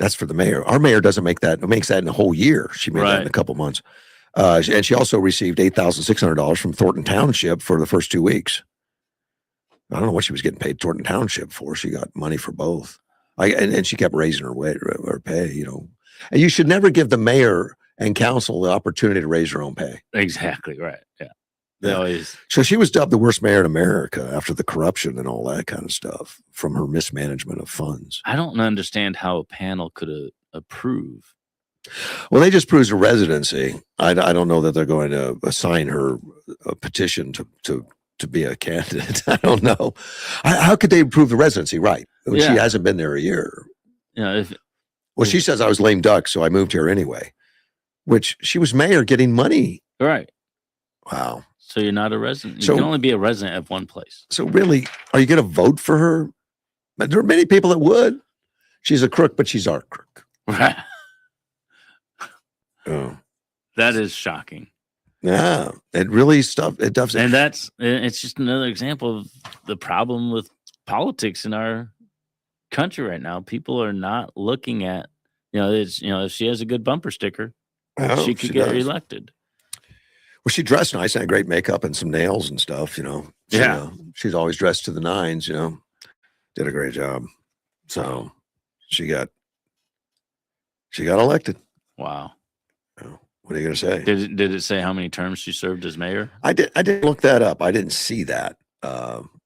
That's for the mayor. Our mayor doesn't make that. It makes that in a whole year. She made that in a couple months. And she also received $8,600 from Thornton Township for the first 2 weeks. I don't know what she was getting paid Thornton Township for. She got money for both. And she kept raising her pay, And you should never give the mayor and council the opportunity to raise their own pay. Exactly right. Yeah. They always. So she was dubbed the worst mayor in America after the corruption and all that kind of stuff from her mismanagement of funds. I don't understand how a panel could approve. Well, they just proved her residency. I don't know that they're going to assign her a petition to be a candidate. I don't know. How could they prove the residency? Right. When she hasn't been there a year. She says I was lame duck, so I moved here anyway, which she was mayor getting money. Right. Wow. So you're not a resident. You can only be a resident of one place. So really, are you going to vote for her? There are many people that would. She's a crook, but she's our crook. Right. Oh. That is shocking. Yeah, it really it does. And it's just another example of the problem with politics in our country right now. People are not looking at, if she has a good bumper sticker, she could get reelected. Well, she dressed nice and had great makeup and some nails and stuff, she's always dressed to the nines, did a great job. So she got elected. Wow. What are you going to say? Did it say how many terms she served as mayor? I didn't look that up. I didn't see that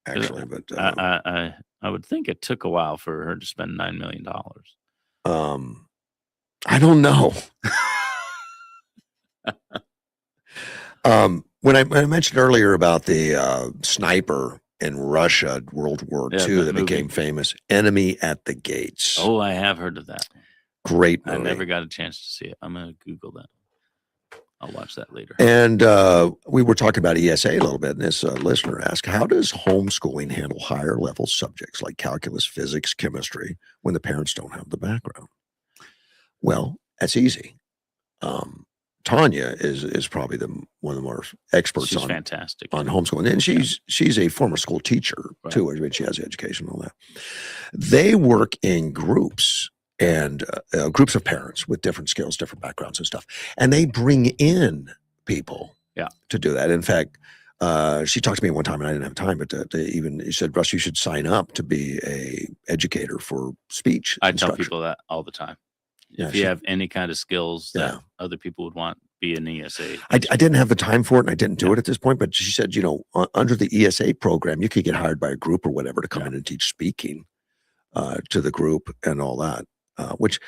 actually, but I would think it took a while for her to spend $9 million. I don't know. When I mentioned earlier about the sniper in Russia, World War II, that became famous, Enemy at the Gates. Oh, I have heard of that. Great movie. I never got a chance to see it. I'm going to Google that. I'll watch that later. And we were talking about ESA a little bit, and this listener asked, how does homeschooling handle higher level subjects like calculus, physics, chemistry when the parents don't have the background? Well, that's easy. Tanya is probably one of the more experts she's fantastic on homeschooling. And she's a former school teacher too. I mean, she has education and all that. They work in groups and groups of parents with different skills, different backgrounds and stuff. And they bring in people to do that. In fact, she talked to me one time and I didn't have time, but she said, Russ, you should sign up to be a educator for speech. I tell people that all the time. If you have any kind of skills that other people would want, be an ESA. I didn't have the time for it and I didn't do it at this point, but she said, under the ESA program, you could get hired by a group or whatever to come in and teach speaking to the group and all that, which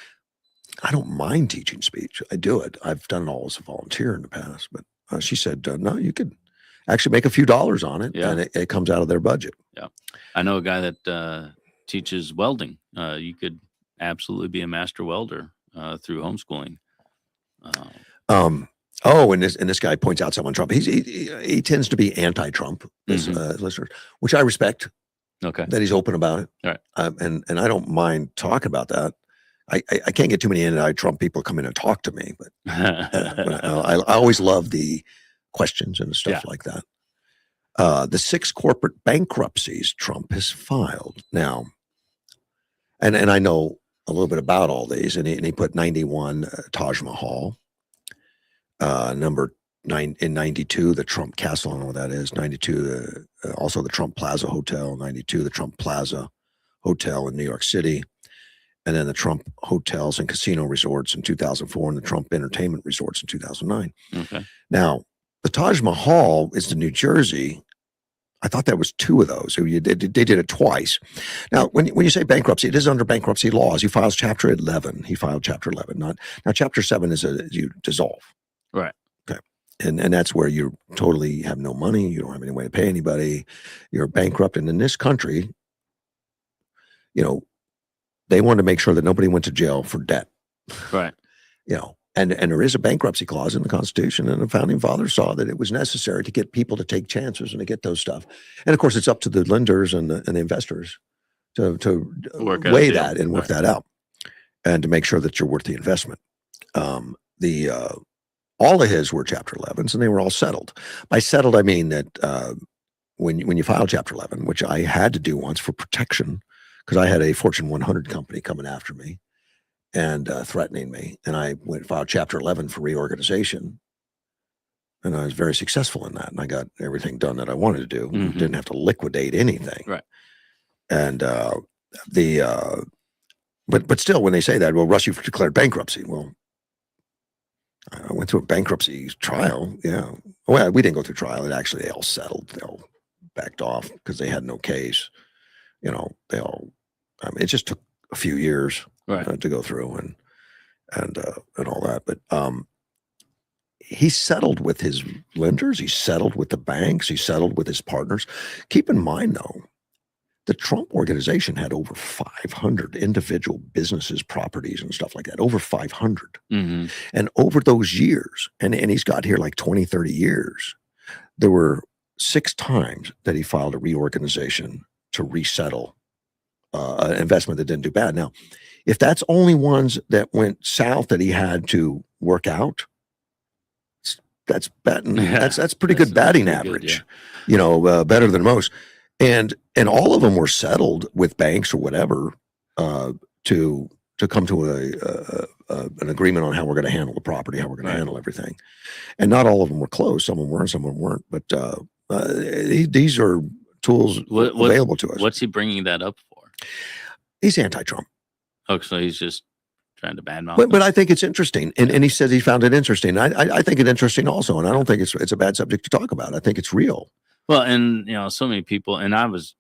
I don't mind teaching speech. I do it. I've done it all as a volunteer in the past, but she said, no, you could actually make a few dollars on it and it comes out of their budget. Yeah. I know a guy that teaches welding. You could absolutely be a master welder through homeschooling. And this guy points out someone Trump. He tends to be anti-Trump, listeners, which I respect. Okay, that he's open about it. All right. And I don't mind talking about that. I can't get too many anti-Trump people come in and talk to me, but I always love the questions and stuff like that. The 6 corporate bankruptcies Trump has filed now, and I know a little bit about all these, and he put 91 Taj Mahal, number 9 in 92 the Trump Castle, I don't know what that is. 92 also the Trump Plaza Hotel, 92 the Trump Plaza Hotel in New York City, and then the Trump Hotels and Casino Resorts in 2004, and the Trump Entertainment Resorts in 2009. Okay. Now, the Taj Mahal is in New Jersey. I thought that was 2 of those. They did it twice. Now, when you say bankruptcy, it is under bankruptcy laws. He files Chapter 11. He filed Chapter 11. Now, Chapter 7 is you dissolve. Right. Okay. And that's where you totally have no money. You don't have any way to pay anybody. You're bankrupt. And in this country, they wanted to make sure that nobody went to jail for debt. Right. And there is a bankruptcy clause in the Constitution, and the founding fathers saw that it was necessary to get people to take chances and to get those stuff. And of course, it's up to the lenders and the investors to weigh that and work that out, and to make sure that you're worth the investment. All of his were Chapter 11s, and they were all settled. By settled, I mean that when you file Chapter 11, which I had to do once for protection, because I had a Fortune 100 company coming after me and threatening me, and I went and filed Chapter 11 for reorganization, and I was very successful in that, and I got everything done that I wanted to do. Didn't have to liquidate anything. Right. And but still, when they say that, well, Russ, you've declared bankruptcy. Well, I went through a bankruptcy trial. Yeah. Well, we didn't go through trial. They all settled. They all backed off because they had no case. It just took a few years to go through and all that. But he settled with his lenders. He settled with the banks. He settled with his partners. Keep in mind, though, the Trump organization had over 500 individual businesses, properties, and stuff like that. Over 500. And over those years, and he's got here like 20, 30 years, there were 6 times that he filed a reorganization to resettle an investment that didn't do bad. Now, if that's only ones that went south that he had to work out, that's batting. That's pretty good batting average. Good, better than most. And all of them were settled with banks or whatever to come to an agreement on how we're going to handle the property, how we're going to handle everything. And not all of them were closed. Some of them were, some of them weren't. But these are tools available to us. What's he bringing that up for? He's anti-Trump. Oh, so he's just trying to badmouth. But I think it's interesting, and he says he found it interesting. I think it interesting also, and I don't think it's a bad subject to talk about. I think it's real. Well, and so many people, and I was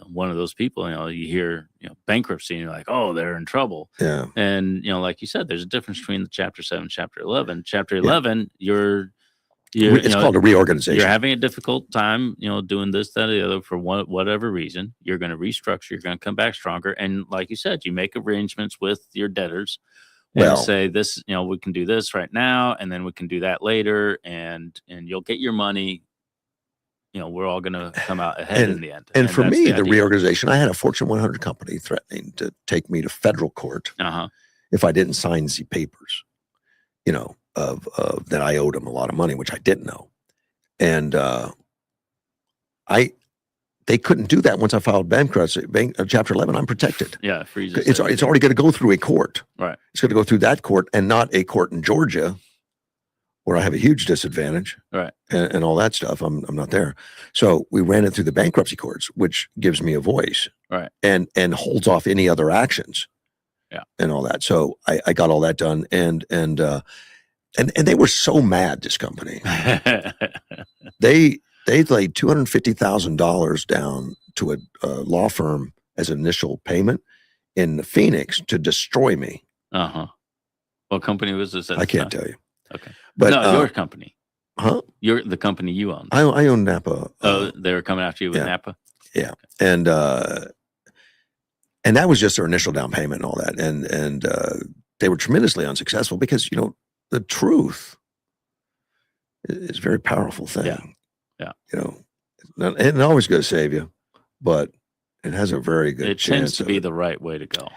one of those people. You hear bankruptcy, and you're like, oh, they're in trouble. Yeah. And like you said, there's a difference between the Chapter 7, Chapter 11. Chapter 11, it's called a reorganization. You're having a difficult time, doing this, that, or the other for whatever reason. You're going to restructure. You're going to come back stronger. And like you said, you make arrangements with your debtors and say this, we can do this right now, and then we can do that later, and you'll get your money. We're all going to come out ahead in the end. And for me, the reorganization, I had a Fortune 100 company threatening to take me to federal court if I didn't sign the papers, of that I owed them a lot of money, which I didn't know. And they couldn't do that once I filed bankruptcy, Chapter 11. I'm protected. Yeah, freezes. It's already going to go through a court. Right. It's going to go through that court and not a court in Georgia, where I have a huge disadvantage, right, and all that stuff. I'm not there. So we ran it through the bankruptcy courts, which gives me a voice, right, and holds off any other actions, and all that. So I got all that done, and they were so mad. This company, they laid $250,000 down to a law firm as an initial payment in Phoenix to destroy me. What company was this? I can't tell you. Okay. But no, your company. Huh? You're the company you own. I own Napa. They were coming after you with Napa? Yeah. And and that was just their initial down payment and all that. And they were tremendously unsuccessful because, the truth is a very powerful thing. Yeah. It's always going to save you, but it has a very good chance. It tends to be the right way to go.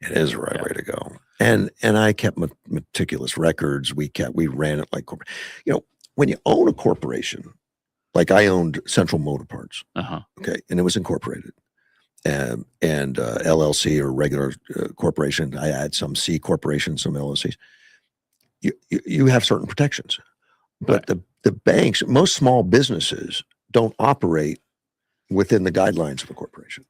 It is the right way to go. And I kept meticulous records. We ran it like corporate. When you own a corporation, like I owned Central Motor Parts, okay, and it was incorporated, and LLC or regular corporation. I had some C corporations, some LLCs. You have certain protections, but the banks, most small businesses don't operate within the guidelines of a corporation.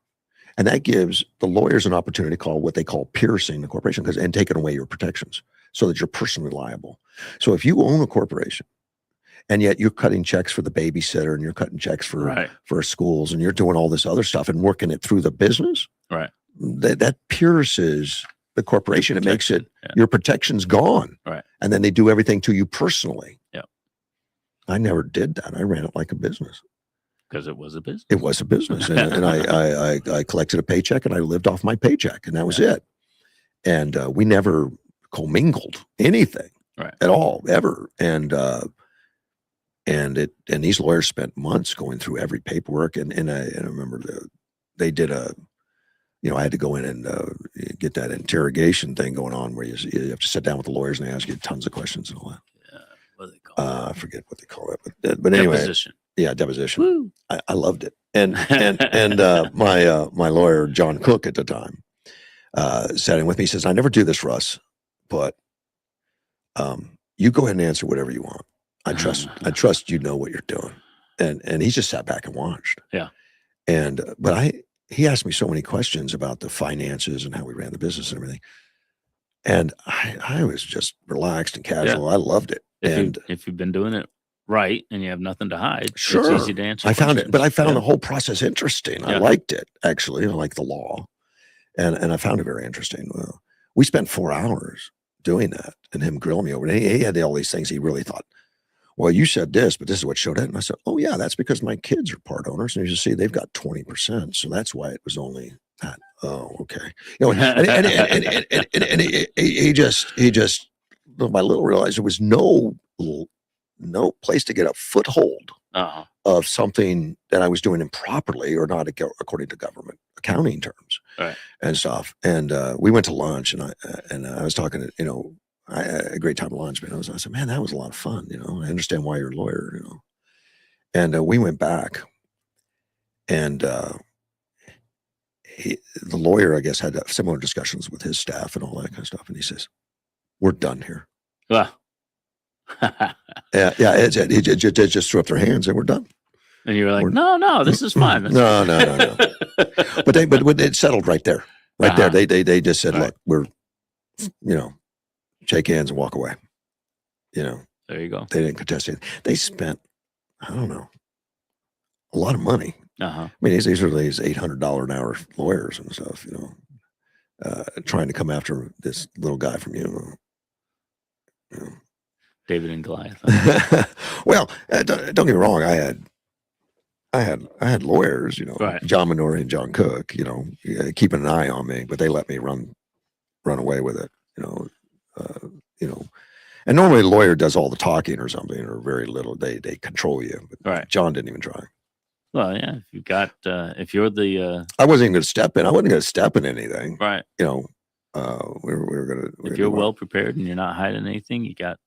And that gives the lawyers an opportunity to call what they call piercing the corporation and taking away your protections so that you're personally liable. So if you own a corporation and yet you're cutting checks for the babysitter and you're cutting checks for schools and you're doing all this other stuff and working it through the business, that pierces the corporation. It makes it, your protection's gone. And then they do everything to you personally. I never did that. I ran it like a business. Because it was a business. It was a business. And I collected a paycheck and I lived off my paycheck and that was it. And we never commingled anything at all, ever. And these lawyers spent months going through every paperwork. And I remember they did I had to go in and get that interrogation thing going on where you have to sit down with the lawyers and they ask you tons of questions and all that. What do they call it? I forget what they call it, but anyway. Deposition. Yeah, deposition. Woo. I loved it. And my lawyer, John Cook at the time, sat in with me. He says, I never do this, Russ, but you go ahead and answer whatever you want. I trust you know what you're doing. And he just sat back and watched. Yeah. But he asked me so many questions about the finances and how we ran the business and everything. And I was just relaxed and casual. I loved it. If you've been doing it right and you have nothing to hide, sure, it's easy to answer. I found the whole process interesting. I liked it, actually. I like the law. And I found it very interesting. Well, we spent 4 hours doing that and him grilling me over it. He had all these things he really thought, well, you said this, but this is what showed it. And I said, oh yeah, that's because my kids are part owners. And you see, they've got 20%. So that's why it was only that. Oh, okay. And he just by little realized there was no place to get a foothold of something that I was doing improperly or not according to government accounting terms and stuff. And we went to lunch and I was talking to, I had a great time at lunch, man. I said, man, that was a lot of fun. I understand why you're a lawyer, and we went back and the lawyer, I guess, had similar discussions with his staff and all that kind of stuff. And he says, we're done here. Yeah. It just threw up their hands and we're done. And you were like, no, this is fine. No. But it settled right there. There. They just said, look, we're, shake hands and walk away. There you go. They didn't contest it. They spent, I don't know, a lot of money. I mean, these are these $800 an hour lawyers and stuff, trying to come after this little guy from David and Goliath. Well, don't get me wrong. I had lawyers, John Minori and John Cook, keeping an eye on me, but they let me run away with it, and normally the lawyer does all the talking or something, or very little. They control you. But John didn't even try. Well, yeah. If you got, if you're the, I wasn't even going to step in. I wasn't going to step in anything. Right. We were going to. If you're well prepared and you're not hiding anything, you got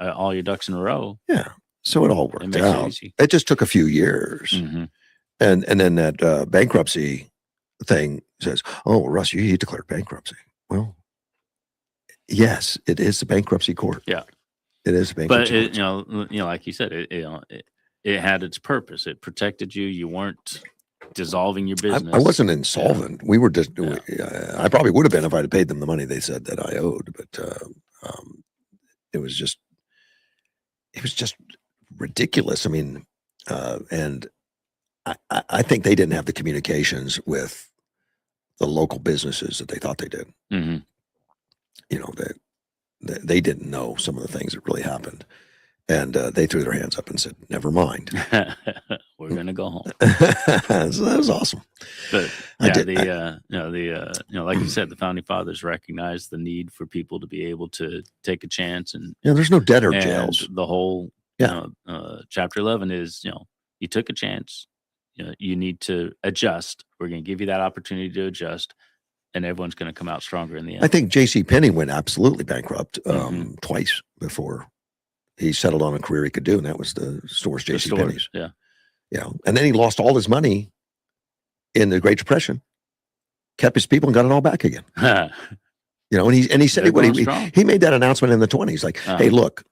all your ducks in a row. Yeah. So it all worked out. It just took a few years, and then that bankruptcy thing says, "Oh, Russ, you declared bankruptcy." Well, yes, it is the bankruptcy court. Yeah, it is bankruptcy. But like you said, it had its purpose. It protected you. You weren't dissolving your business. I wasn't insolvent. We were just. I probably would have been if I'd paid them the money they said that I owed. But it was just ridiculous. I mean, and I think they didn't have the communications with the local businesses that they thought they did. That they didn't know some of the things that really happened. And they threw their hands up and said, "Never mind." We're gonna go home. So that was awesome. But I yeah, did- like you said, the founding fathers recognized the need for people to be able to take a chance, and There's no debtor and jails. the whole Yeah. Chapter 11 is you took a chance. You need to adjust. We're going to give you that opportunity to adjust, and everyone's going to come out stronger in the end. I think J.C. Penney went absolutely bankrupt Mhm. twice before he settled on a career he could do, and that was the stores, The J.C. stores, Penney's. yeah. And then he lost all his money in the Great Depression, kept his people, and got it all back again. And he said They're what going strong. he made that announcement in the 20s, like, Uh-huh. "Hey, look,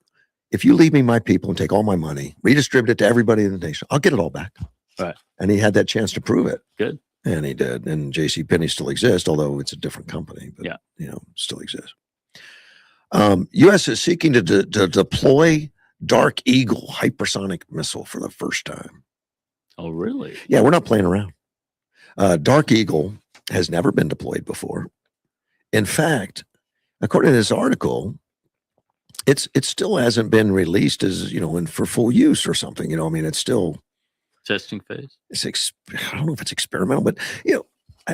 if you leave me my people and take all my money, redistribute it to everybody in the nation, I'll get it all back." Right. And he had that chance to prove it. Good. And he did. And J.C. Penney still exists, although it's a different company, but Yeah. still exists. U.S. is seeking to deploy Dark Eagle hypersonic missile for the first time. Oh, really? Yeah, we're not playing around. Dark Eagle has never been deployed before. In fact, according to this article, it still hasn't been released as for full use or something. It's still Testing phase. I don't know if it's experimental, but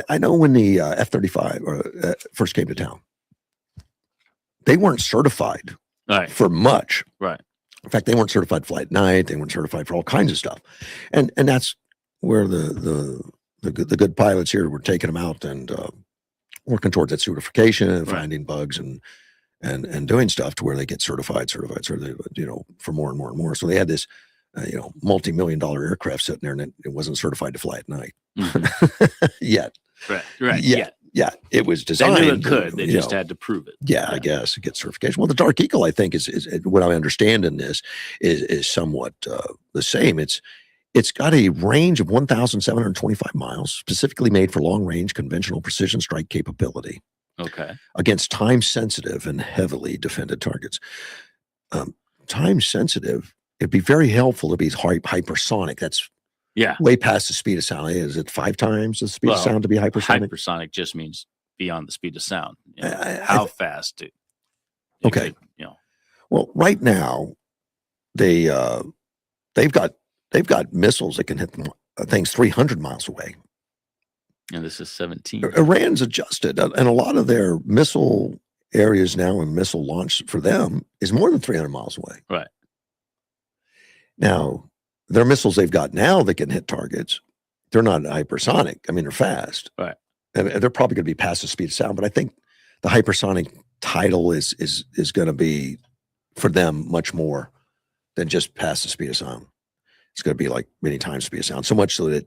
I know when the F-35 first came to town, they weren't certified Right. for much. Right. In fact, they weren't certified flight night. They weren't certified for all kinds of stuff, and that's where the good pilots here were taking them out and working towards that certification and Right. finding bugs and doing stuff to where they get certified, for more and more and more. So they had this multi-million-dollar aircraft sitting there, and it wasn't certified to fly at night Mhm. yet. Right. Yeah, it was They designed. knew it could. They just had to prove it. Yeah, I guess it gets certification. Well, the Dark Eagle, I think, is what I understand in this is somewhat the same. It's got a range of 1,725 miles, specifically made for long-range conventional precision strike capability Okay. against time-sensitive and heavily defended targets. Time-sensitive, it'd be very helpful to be hypersonic. That's Yeah. way past the speed of sound. Is it 5 times the speed of Well, sound to be hypersonic? Hypersonic just means beyond the speed of sound. I How fast? Okay. Could, Well, right now, they've got missiles that can hit things 300 miles away. and this is 17. Iran's adjusted, and a lot of their missile areas now and missile launch for them is more than 300 miles away. Right. Now, their missiles they've got now that can hit targets, they're not hypersonic. I mean, they're fast. Right. And they're probably going to be past the speed of sound, but I think the hypersonic title is going to be for them much more than just past the speed of sound. It's going to be like many times the speed of sound, so much so that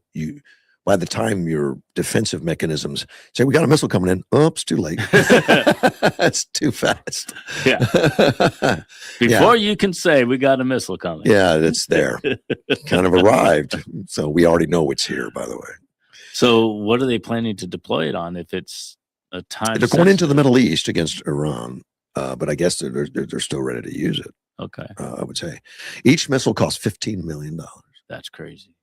by the time your defensive mechanisms say, "We got a missile coming in," oops, too late. It's too fast. Yeah. Before you can say we got a missile coming. Yeah, it's there. Kind of arrived. So we already know it's here, by the way. So what are they planning to deploy it on if it's a time? They're going into the Middle East against Iran, but I guess they're still ready to use it. Okay. I would say each missile costs $15 million. That's crazy.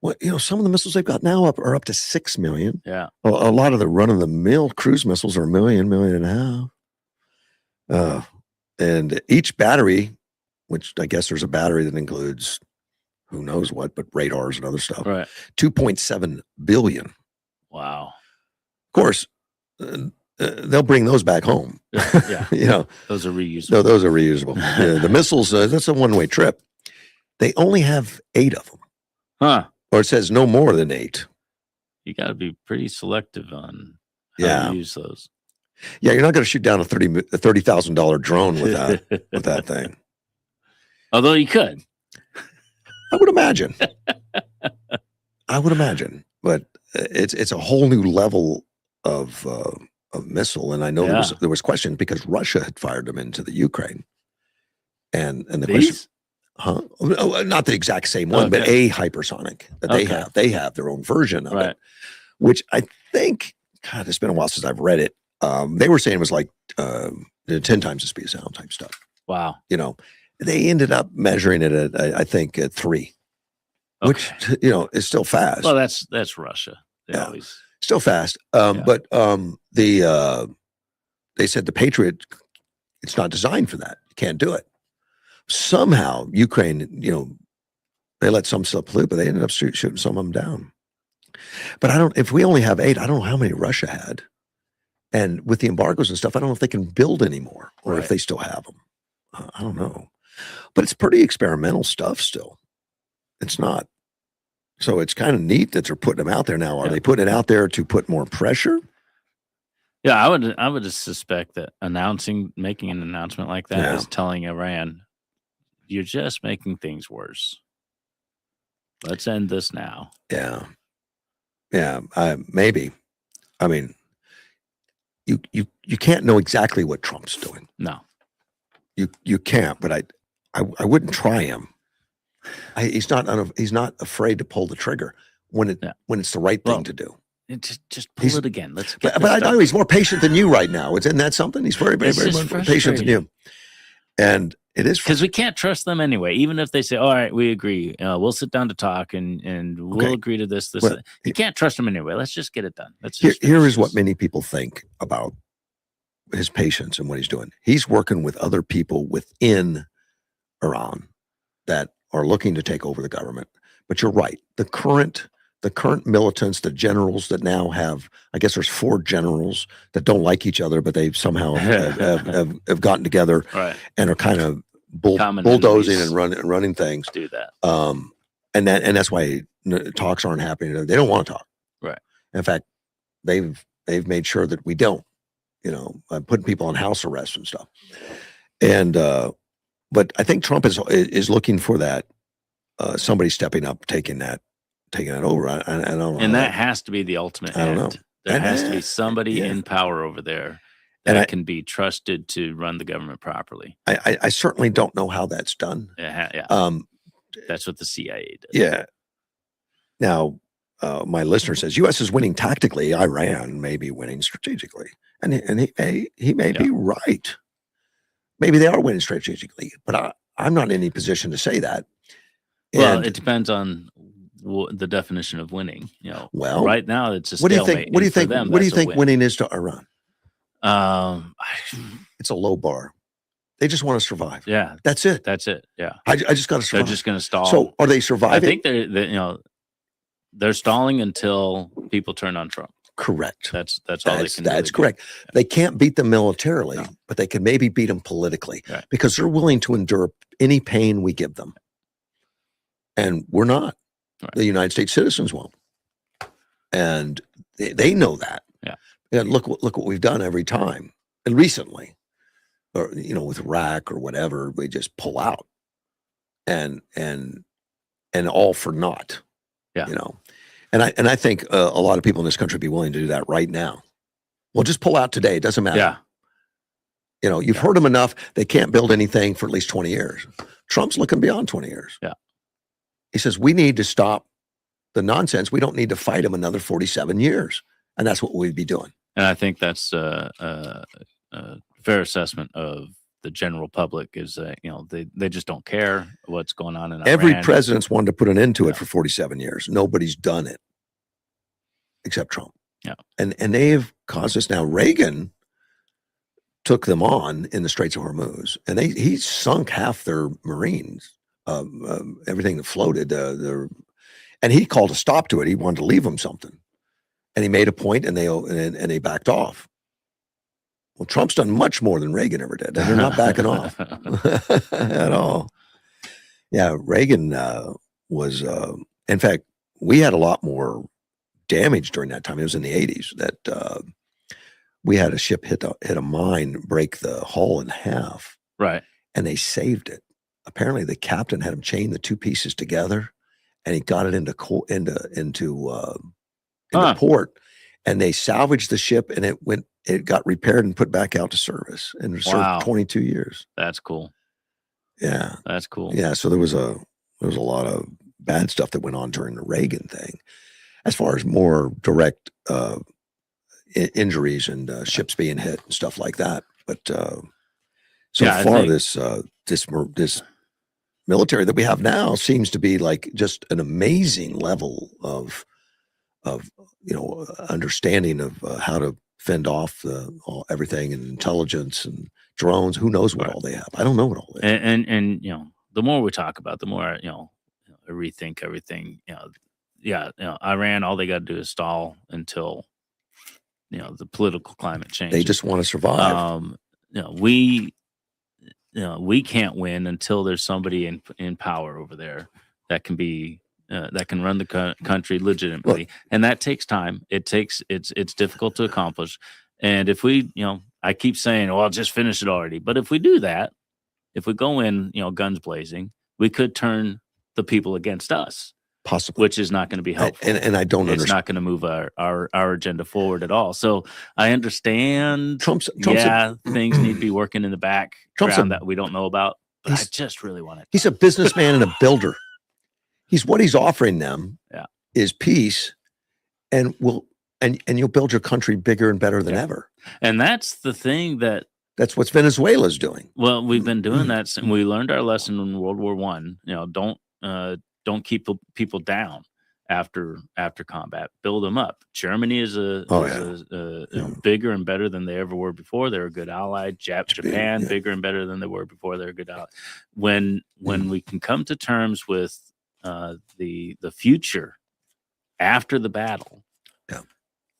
Well, some of the missiles they've got now are up to $6 million. Yeah. A lot of the run-of-the-mill cruise missiles are $1 million, $1.5 million. And each battery, which I guess there's a battery that includes who knows what, but radars and other stuff, Right. $2.7 billion. Wow. Of course, they'll bring those back home. Yeah. Those are reusable. No, those are reusable. The missiles, that's a one-way trip. They only have 8 of them. Huh. Or it says no more than 8. You got to be pretty selective on how Yeah. you use those. Yeah, you're not going to shoot down a $30,000 drone with that thing. Although you could. I would imagine. But it's a whole new level of missile, and I know there was questions because Russia had fired them into the Ukraine, and the question, not the exact same one, but a hypersonic that they have. They have their own version of it, which I think, God, it's been a while since I've read it. They were saying it was like 10 times the speed of sound type stuff. Wow. They ended up measuring it at, I think, at 3, which is still fast. Well, that's Russia. They always still fast. But they said the Patriot, it's not designed for that. You can't do it. somehow Ukraine, they let some stuff pollute, but they ended up shooting some of them down. But if we only have 8, I don't know how many Russia had. And with the embargoes and stuff, I don't know if they can build anymore or if they still have them. I don't know. But it's pretty experimental stuff still. It's not. So it's kind of neat that they're putting them out there now. Are they putting it out there to put more pressure? Yeah, I would just suspect that making an announcement like that is telling Iran, you're just making things worse. Let's end this now. Yeah. Yeah, maybe. I mean, you can't know exactly what Trump's doing. No. You can't, but I wouldn't try him. He's not afraid to pull the trigger when it's the right thing to do. Just pull it again. Let's get but I know he's more patient than you right now. Isn't that something? He's very, very, very much more patient than you. And it is because we can't trust them anyway. Even if they say, "All right, we agree. We'll sit down to talk and we'll agree to this." Well, you can't trust them anyway. Let's just get it done. Here is what many people think about his patience and what he's doing. He's working with other people within Iran that are looking to take over the government. But you're right. The current militants, the generals that now have, I guess there's 4 generals that don't like each other, but they somehow have gotten together and are kind of bulldozing and running things. Do that. And that's why talks aren't happening. They don't want to talk. Right. In fact, they've made sure that we don't, putting people on house arrest and stuff. And, but I think Trump is looking for that, somebody stepping up, taking that over. I don't know. And that has to be the ultimate end. I don't know. There has to be somebody in power over there that can be trusted to run the government properly. I certainly don't know how that's done. Yeah. That's what the CIA does. Yeah. Now, my listener says U.S. is winning tactically. Iran may be winning strategically, and he may be right. Maybe they are winning strategically, but I'm not in any position to say that. Well, it depends on the definition of winning. Well, right now it's a what stalemate. What do you think? What do you think winning is to Iran? It's a low bar. They just want to survive. Yeah, that's it. Yeah, I just got to survive. They're just going to stall. So are they surviving? I think they're stalling until people turn on Trump. Correct. That's all they can do. That's correct. Yeah. They can't beat them militarily, but they can maybe beat them politically because they're willing to endure any pain we give them. And we're not. The United States citizens won't. And they know that. Yeah. And look what we've done every time. And recently, or with Iraq or whatever, we just pull out. And all for naught. Yeah. And I think a lot of people in this country would be willing to do that right now. Well, just pull out today. It doesn't matter. Yeah. You've heard them enough. They can't build anything for at least 20 years. Trump's looking beyond 20 years. Yeah. He says, we need to stop the nonsense. We don't need to fight him another 47 years. And that's what we'd be doing. And I think that's a fair assessment of the general public is that, they just don't care what's going on in Iran. Every president's wanted to put an end to it for 47 years. Nobody's done it except Trump. Yeah. And they've caused this. Now, Reagan took them on in the Straits of Hormuz, and he sunk half their Marines, everything that floated. And he called a stop to it. He wanted to leave them something. And he made a point, and they backed off. Well, Trump's done much more than Reagan ever did. And they're not backing off at all. Yeah, Reagan was, in fact, we had a lot more damage during that time. It was in the 80s that we had a ship hit a mine, break the hull in half. Right. And they saved it. Apparently, the captain had him chain the 2 pieces together, and he got it into port. And they salvaged the ship, and it got repaired and put back out to service, and it served 22 years. That's cool. Yeah, that's cool. Yeah, so there was a lot of bad stuff that went on during the Reagan thing, as far as more direct injuries and ships being hit and stuff like that. But this military that we have now seems to be like just an amazing level of understanding of how to fend off everything and intelligence and drones. Who knows what all they have? I don't know what all they have. And the more we talk about, the more I rethink everything. Iran, all they got to do is stall until the political climate changes. They just want to survive. We can't win until there's somebody in power over there that can be that can run the country legitimately, and that takes time. It's difficult to accomplish. And if we, I keep saying, "Well, just finish it already." But if we do that, if we go in, guns blazing, we could turn the people against us, possibly, which is not going to be helpful. And I don't understand. It's not going to move our agenda forward at all. So I understand. Trump's things need to be working in the background that we don't know about. But I just really want it. He's a businessman and a builder. What he's offering them is peace, and you'll build your country bigger and better than ever. And that's the thing that's what Venezuela's doing. Well, we've been doing that since we learned our lesson in World War I. Don't keep people down after combat. Build them up. Germany is bigger and better than they ever were before. They're a good ally. Japan bigger and better than they were before. They're a good ally. When we can come to terms with the future after the battle,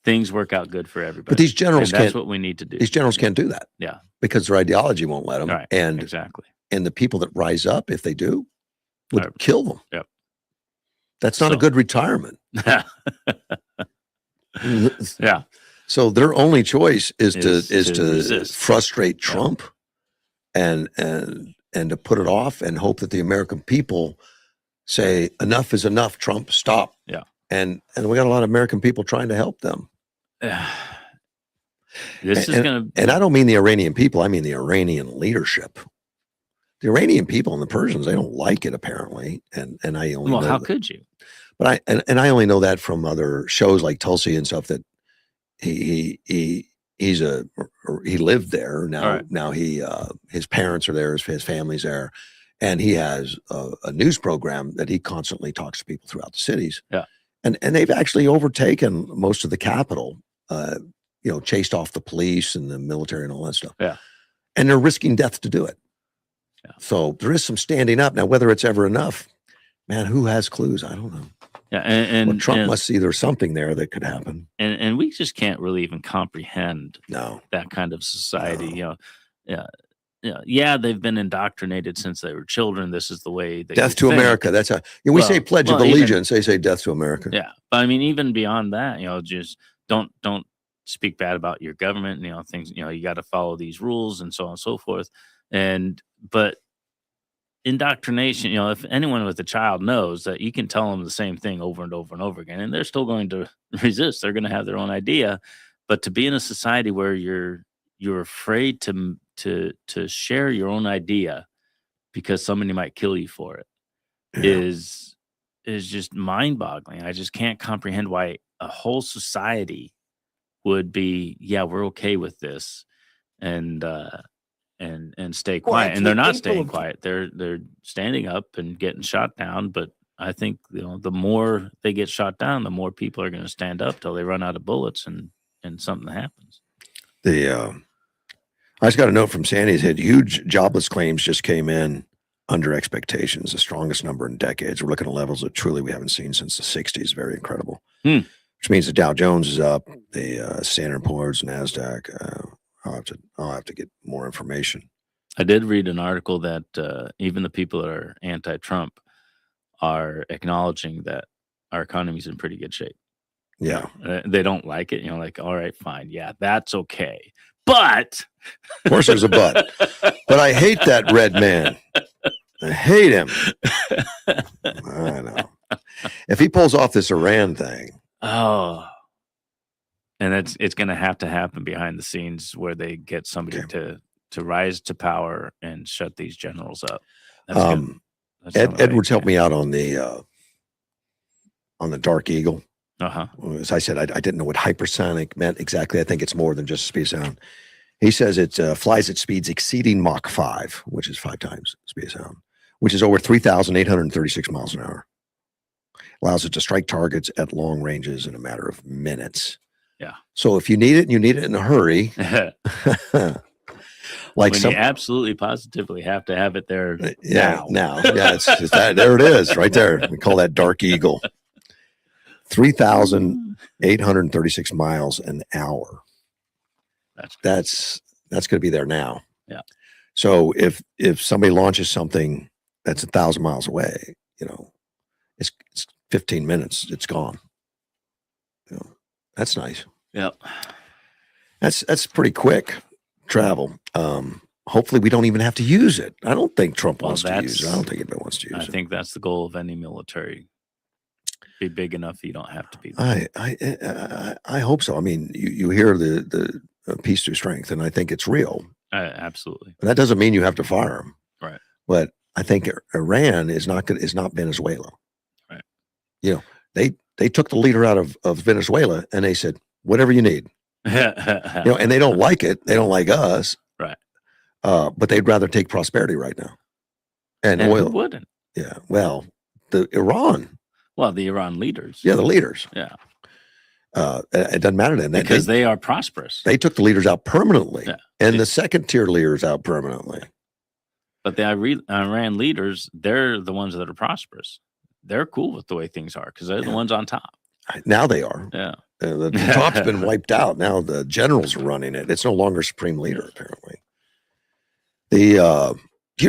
things work out good for everybody. But these generals that's what we need to do. These generals can't do that. Yeah, because their ideology won't let them. Right. And exactly. And the people that rise up, if they do, would kill them. Yep. That's not a good retirement. Yeah. So their only choice is to resist. Frustrate Trump and to put it off and hope that the American people say enough is enough, Trump, stop. Yeah. And we got a lot of American people trying to help them. This is going to, and I don't mean the Iranian people, I mean the Iranian leadership. The Iranian people and the Persians, they don't like it apparently. And I only know how could you? But I only know that from other shows like Tulsi and stuff, that he lived there. Now his parents are there, his family's there, and he has a news program that he constantly talks to people throughout the cities. Yeah. And they've actually overtaken most of the capital, chased off the police and the military and all that stuff. Yeah. And they're risking death to do it. Yeah. So there is some standing up. Now, whether it's ever enough, man, who has clues? I don't know. Yeah. And Trump must see there's something there that could happen. And we just can't really even comprehend that kind of society. No. They've been indoctrinated since they were children. This is the way they death to think. America. That's we say Pledge of Allegiance. They say death to America. Yeah. But I mean, even beyond that, just don't speak bad about your government. Things, you got to follow these rules and so on and so forth. But indoctrination, if anyone with a child knows that you can tell them the same thing over and over and over again, and they're still going to resist. They're going to have their own idea. But to be in a society where you're afraid to share your own idea because somebody might kill you for it is just mind-boggling. I just can't comprehend why a whole society would be, we're okay with this, and stay quiet. And they're not staying quiet. They're standing up and getting shot down. But I think the more they get shot down, the more people are going to stand up till they run out of bullets and something happens. I just got a note from Sandy. It said huge jobless claims just came in under expectations, the strongest number in decades. We're looking at levels that truly we haven't seen since the 60s. Very incredible. Which means the Dow Jones is up, the Standard & Poor's, NASDAQ. I'll have to get more information. I did read an article that even the people that are anti-Trump are acknowledging that our economy's in pretty good shape. Yeah. They don't like it. All right, fine. Yeah, that's okay. But of course there's a but. But I hate that red man. I hate him. I know. If he pulls off this Iran thing. Oh. And it's going to happen behind the scenes where they get somebody to rise to power and shut these generals up. That's Edwards helped me out on the Dark Eagle. As I said, I didn't know what hypersonic meant exactly. I think it's more than just speed sound. He says it flies at speeds exceeding Mach 5, which is 5 times speed of sound, which is over 3,836 miles an hour. Allows it to strike targets at long ranges in a matter of minutes. Yeah. So if you need it and you need it in a hurry, like when you absolutely positively have to have it there now. Yeah, it's that. There it is, right there. We call that Dark Eagle. 3,836 miles an hour. That's going to be there now. Yeah. So if somebody launches something that's 1,000 miles away, it's 15 minutes, it's gone. That's nice. Yep. That's pretty quick travel. Hopefully we don't even have to use it. I don't think Trump wants to use it. I don't think anybody wants to use it. I think that's the goal of any military. Be big enough you don't have to be. I hope so. I mean, you hear the peace through strength, and I think it's real. Absolutely. But that doesn't mean you have to fire them. Right. But I think Iran is not Venezuela. Right. They took the leader out of Venezuela, and they said, whatever you need. And they don't like it. They don't like us. Right. But they'd rather take prosperity right now. And oil. Who wouldn't? Yeah. Well, Iran. Well, the Iran leaders. Yeah, the leaders. Yeah. It doesn't matter to them. Because they are prosperous. They took the leaders out permanently. Yeah. And the second tier leaders out permanently. But the Iran leaders, they're the ones that are prosperous. They're cool with the way things are because they're the ones on top. Now they are. Yeah. The top's been wiped out. Now the generals are running it. It's no longer supreme leader, apparently. Do you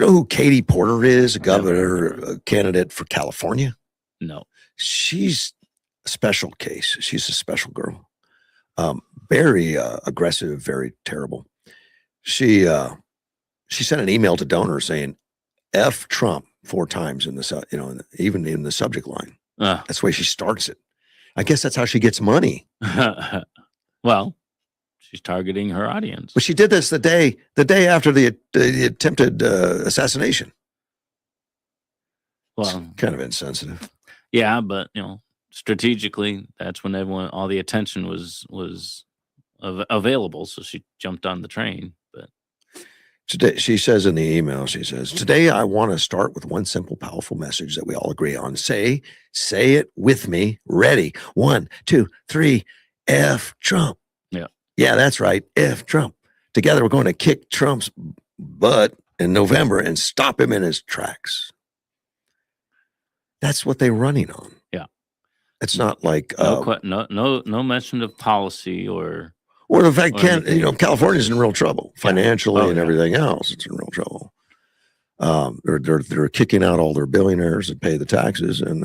know who Katie Porter is, a governor candidate for California? No. She's a special case. She's a special girl. Very aggressive, very terrible. She sent an email to donors saying F Trump 4 times in the even in the subject line. That's the way she starts it. I guess that's how she gets money. Well, she's targeting her audience. But she did this the day after the attempted assassination. Well, it's kind of insensitive. Yeah, but strategically, that's when all the attention was available. So she jumped on the train. But today, she says in the email, today I want to start with one simple, powerful message that we all agree on. Say it with me. Ready? 1, 2, 3. F Trump. Yeah, that's right. F Trump. Together, we're going to kick Trump's butt in November and stop him in his tracks. That's what they're running on. Yeah. It's not like no mention of policy or the fact California's in real trouble financially and everything else. It's in real trouble. They're kicking out all their billionaires that pay the taxes, and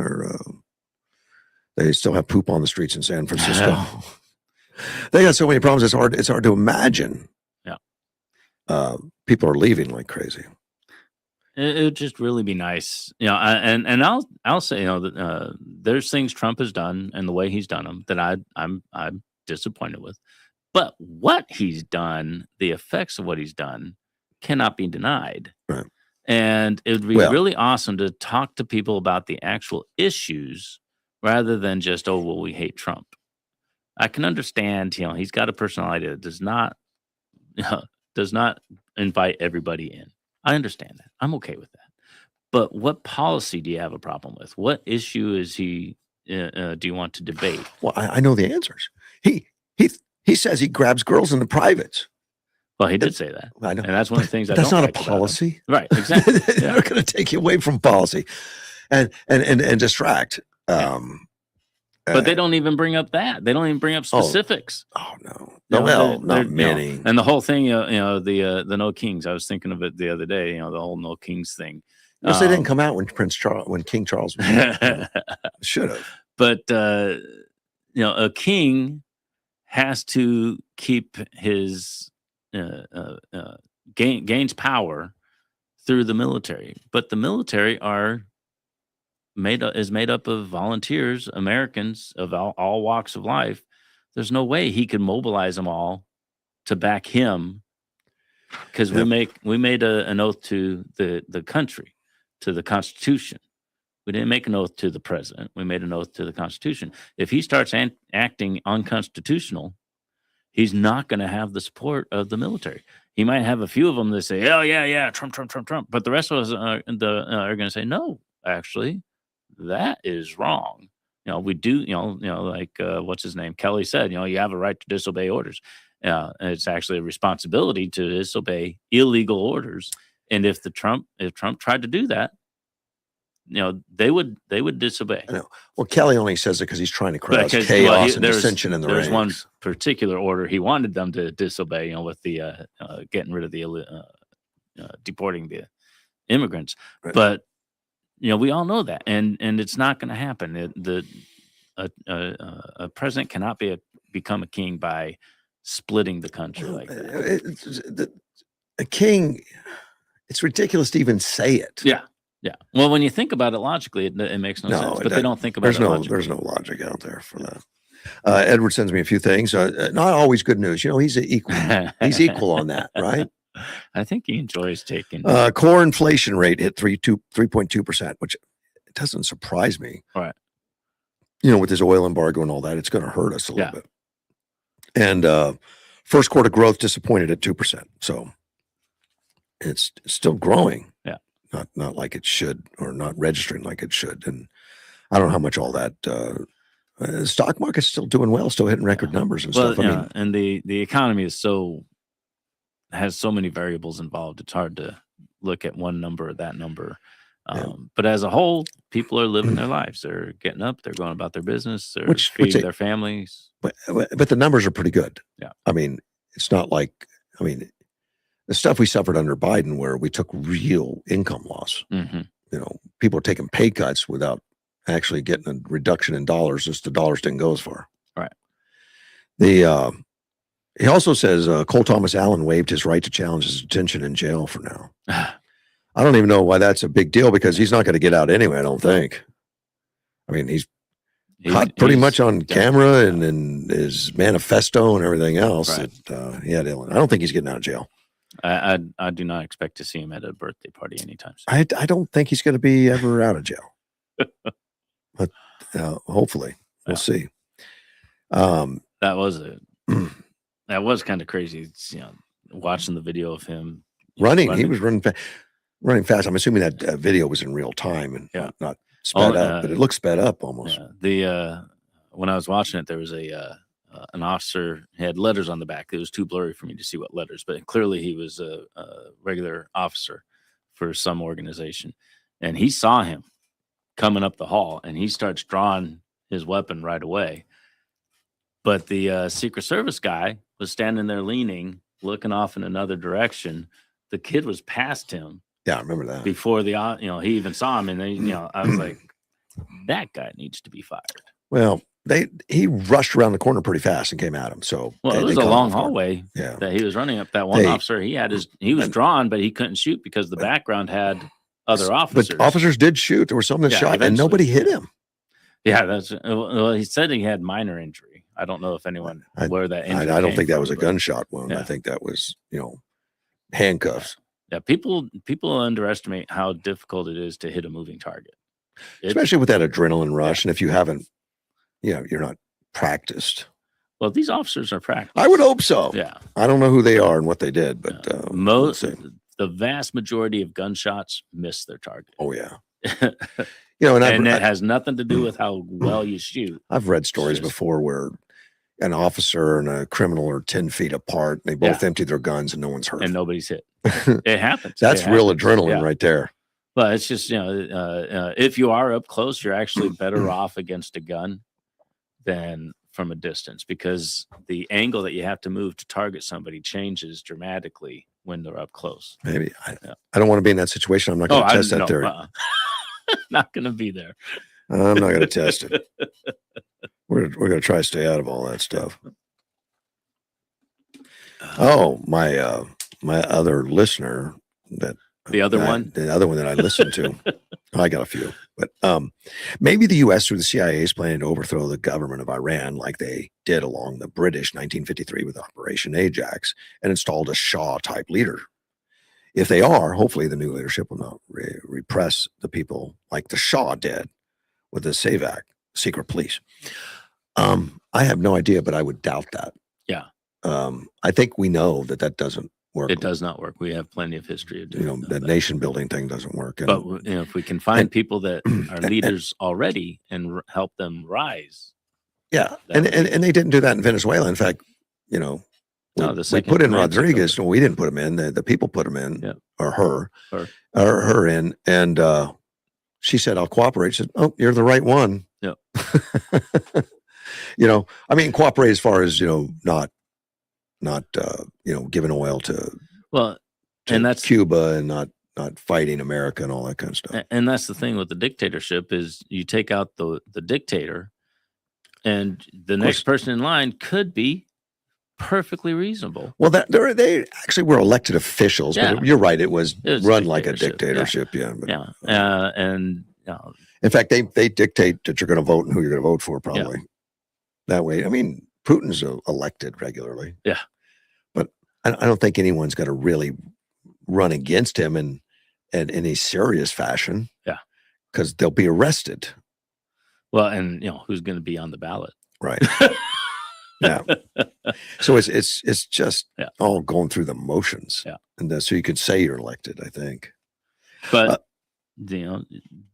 they still have poop on the streets in San Francisco. They got so many problems. It's hard to imagine. Yeah. People are leaving like crazy. It would just really be nice, and I'll say, that there's things Trump has done and the way he's done them that I'm disappointed with, but what he's done, the effects of what he's done, cannot be denied. Right. And it would be really awesome to talk to people about the actual issues rather than just, we hate Trump. I can understand, he's got a personality that does not invite everybody in. I understand that. I'm okay with that. But what policy do you have a problem with? What issue is do you want to debate? Well, I know the answers. He says he grabs girls in the privates. Well, he did say that. I know. And that's one of the things that's not a policy. Right, exactly. They're not going to take you away from policy and distract. But they don't even bring up that. They don't even bring up specifics. Not many. And the whole thing, the No Kings. I was thinking of it the other day. The whole No Kings thing. Yes, they didn't come out when King Charles was should have. But a king has to keep his gains power through the military. But the military is made up of volunteers, Americans of all walks of life. There's no way he could mobilize them all to back him, because we made an oath to the country, to the Constitution. We didn't make an oath to the president. We made an oath to the Constitution. If he starts acting unconstitutional, he's not going to have the support of the military. He might have a few of them that say, "Oh yeah, Trump," but the rest of us are going to say, "No, actually, that is wrong." we do, like what's his name? Kelly said, you have a right to disobey orders. And it's actually a responsibility to disobey illegal orders. And if Trump tried to do that, they would disobey. I know. Well, Kelly only says it because he's trying to cause Because, chaos and dissension in the There's one ranks. particular order he wanted them to disobey, with the getting rid of the deporting the immigrants. Right. But we all know that, and it's not going to happen. A president cannot become a king by splitting the country like that. A king, it's ridiculous to even say it. Yeah. Well, when you think about it logically, it makes no sense. But they don't think about it logically. There's no logic out there for that. Edward sends me a few things. Not always good news. He's equal. He's equal on that, right? I think he enjoys taking. Core inflation rate hit 3.2%, which doesn't surprise me. Right. With this oil embargo and all that, it's going to hurt us a little bit. And first quarter growth disappointed at 2%. So it's still growing. Yeah. Not like it should, or not registering like it should. And I don't know how much all that. The stock market's still doing well, still hitting record numbers and stuff. And the economy has so many variables involved. It's hard to look at one number or that number. But as a whole, people are living their lives. They're getting up. They're going about their business. They're feeding their families. But the numbers are pretty good. Yeah. It's not like, the stuff we suffered under Biden, where we took real income loss. Mm-hmm. People are taking pay cuts without actually getting a reduction in dollars. Just the dollars didn't go as far. Right. He also says Cole Thomas Allen waived his right to challenge his detention in jail for now. I don't even know why that's a big deal, because he's not going to get out anyway, I don't think. He's caught pretty much on camera and his manifesto and everything else. Right. That he had Illinois. I don't think he's getting out of jail. I do not expect to see him at a birthday party anytime soon. I don't think he's going to be ever out of jail. But hopefully, we'll see. That was kind of crazy. It's, watching the video of him running. He was running fast. I'm assuming that video was in real time and not sped up, but it looks sped up almost. When I was watching it, there was an officer. He had letters on the back. It was too blurry for me to see what letters, but clearly he was a regular officer for some organization, and he saw him coming up the hall, and he starts drawing his weapon right away. But the Secret Service guy was standing there leaning, looking off in another direction. The kid was past him. Yeah, I remember that. Before he even saw him, and then I was like, that guy needs to be fired. Well, he rushed around the corner pretty fast and came at him. So it was a long hallway. Yeah. That he was running up. That one officer, he was drawn, but he couldn't shoot because the background had other officers. But officers did shoot. There were some that shot, and nobody hit him. Yeah, he said he had minor injury. I don't know if anyone where that injury. I don't think that was a gunshot wound. I think that was handcuffs. Yeah, people underestimate how difficult it is to hit a moving target, especially with that adrenaline rush. And if you haven't, you're not practiced. Well, these officers are practiced. I would hope so. Yeah, I don't know who they are and what they did, but the vast majority of gunshots miss their target. Oh yeah. And it has nothing to do with how well you shoot. I've read stories before where an officer and a criminal are 10 feet apart. And they both empty their guns and no one's hurt. And nobody's hit. It happens. That's real adrenaline right there. But it's just, if you are up close, you're actually better off against a gun than from a distance, because the angle that you have to move to target somebody changes dramatically when they're up close. Maybe. I don't want to be in that situation. I'm not going to test that theory. Not going to be there. I'm not going to test it. We're going to try to stay out of all that stuff. Oh, my other listener the other one that I listened to. I got a few, but maybe the U.S. through the CIA is planning to overthrow the government of Iran, like they did along the British 1953 with Operation Ajax, and installed a Shah-type leader. If they are, hopefully the new leadership will not repress the people like the Shah did with the SAVAK secret police. I have no idea, but I would doubt that. Yeah. I think we know that doesn't work. It does not work. We have plenty of history of doing That nation building thing doesn't work. And, But if we can find people that are leaders already and help them rise. yeah, and they didn't do that in Venezuela. In fact, No, we put in Rodriguez. No, we didn't put him in. The people put him in, Yeah. or her in, and she said, "I'll cooperate." She said, "Oh, you're the right one." Yeah. I mean, cooperate as far as not giving oil to and that's Cuba and not fighting America and all that kind of stuff. And that's the thing with the dictatorship is you take out the dictator, and the next person in line could be perfectly reasonable. Well, they actually were elected officials, Yeah. but you're right. It was run like a dictatorship, dictatorship. And in fact, they dictate that you're going to vote and who you're going to vote for, probably. That way. I mean, Putin's elected regularly. Yeah. But I don't think anyone's going to really run against him in any serious fashion. Yeah. Because they'll be arrested. Well, and who's going to be on the ballot? Right. Yeah. So it's just all going through the motions. Yeah. And so you could say you're elected, I think. But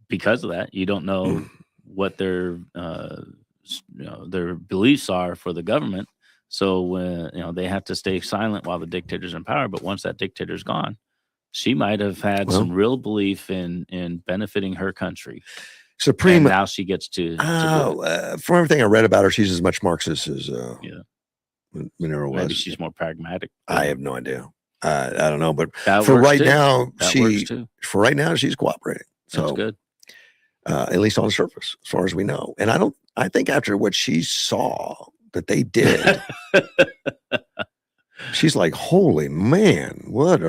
because of that, you don't know what their beliefs are for the government. So when they have to stay silent while the dictator's in power. But once that dictator's gone, she might have had some real belief in benefiting her country. Supreme. And now she gets to. From everything I read about her, she's as much Marxist as Monero was. Maybe she's more pragmatic. I have no idea. I don't know, but for right now, for right now she's cooperating. So that's good. At least on the surface, as far as we know. And I think after what she saw that they did, she's like, holy man, what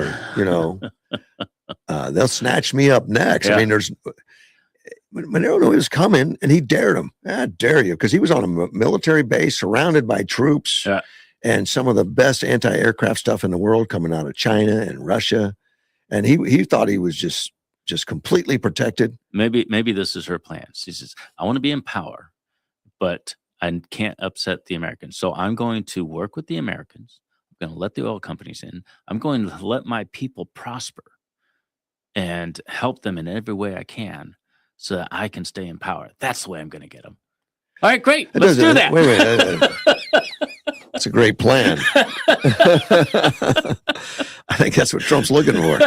they'll snatch me up next. Yeah. I mean, Monero knew he was coming and he dared him. I dare you. Because he was on a military base surrounded by troops and some of the best anti-aircraft stuff in the world coming out of China and Russia. And he thought he was just completely protected. Maybe this is her plan. She says, I want to be in power, but I can't upset the Americans. So I'm going to work with the Americans. I'm going to let the oil companies in. I'm going to let my people prosper and help them in every way I can so that I can stay in power. That's the way I'm going to get them. All right, great. Let's do that. Wait. That's a great plan. I think that's what Trump's looking for.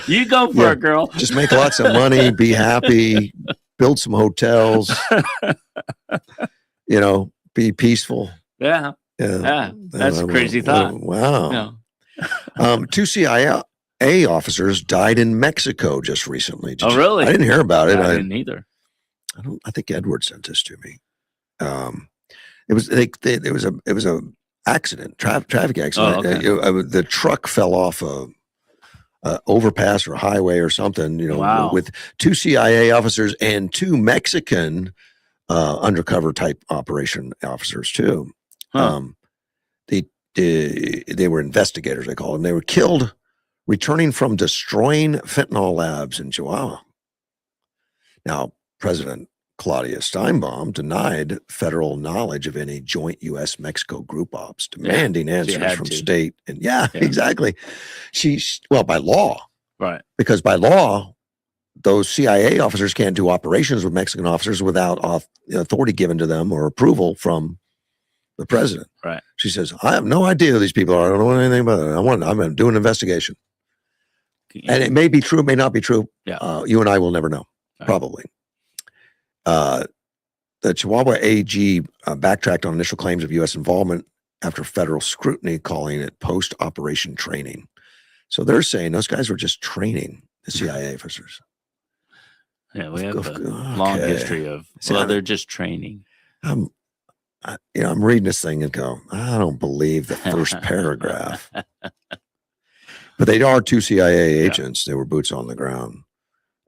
You go for it, girl. Just make lots of money, be happy, build some hotels, be peaceful. Yeah. That's a crazy thought. Wow. Two CIA officers died in Mexico just recently. Really? I didn't hear about it. I didn't either. I think Edward sent this to me. It was a accident, traffic accident. Oh, okay. The truck fell off a overpass or highway or something. With two CIA officers and two Mexican undercover type operation officers too. Huh. They were investigators, they call them. They were killed returning from destroying fentanyl labs in Chihuahua. Now, President Claudia Steinbaum denied federal knowledge of any joint U.S.-Mexico group ops, demanding answers from state. And exactly. By law. Right. Because by law, those CIA officers can't do operations with Mexican officers without authority given to them or approval from the president. Right. She says, I have no idea who these people are. I don't know anything about it. I'm doing an investigation. Yeah. And it may be true, it may not be true. Yeah. You and I will never know, probably. The Chihuahua AG backtracked on initial claims of U.S. involvement after federal scrutiny, calling it post-operation training. So they're saying those guys were just training the CIA officers. Yeah, we have a long history of, they're just training. I'm reading this thing and go, I don't believe the first paragraph. But they are two CIA agents. They were boots on the ground.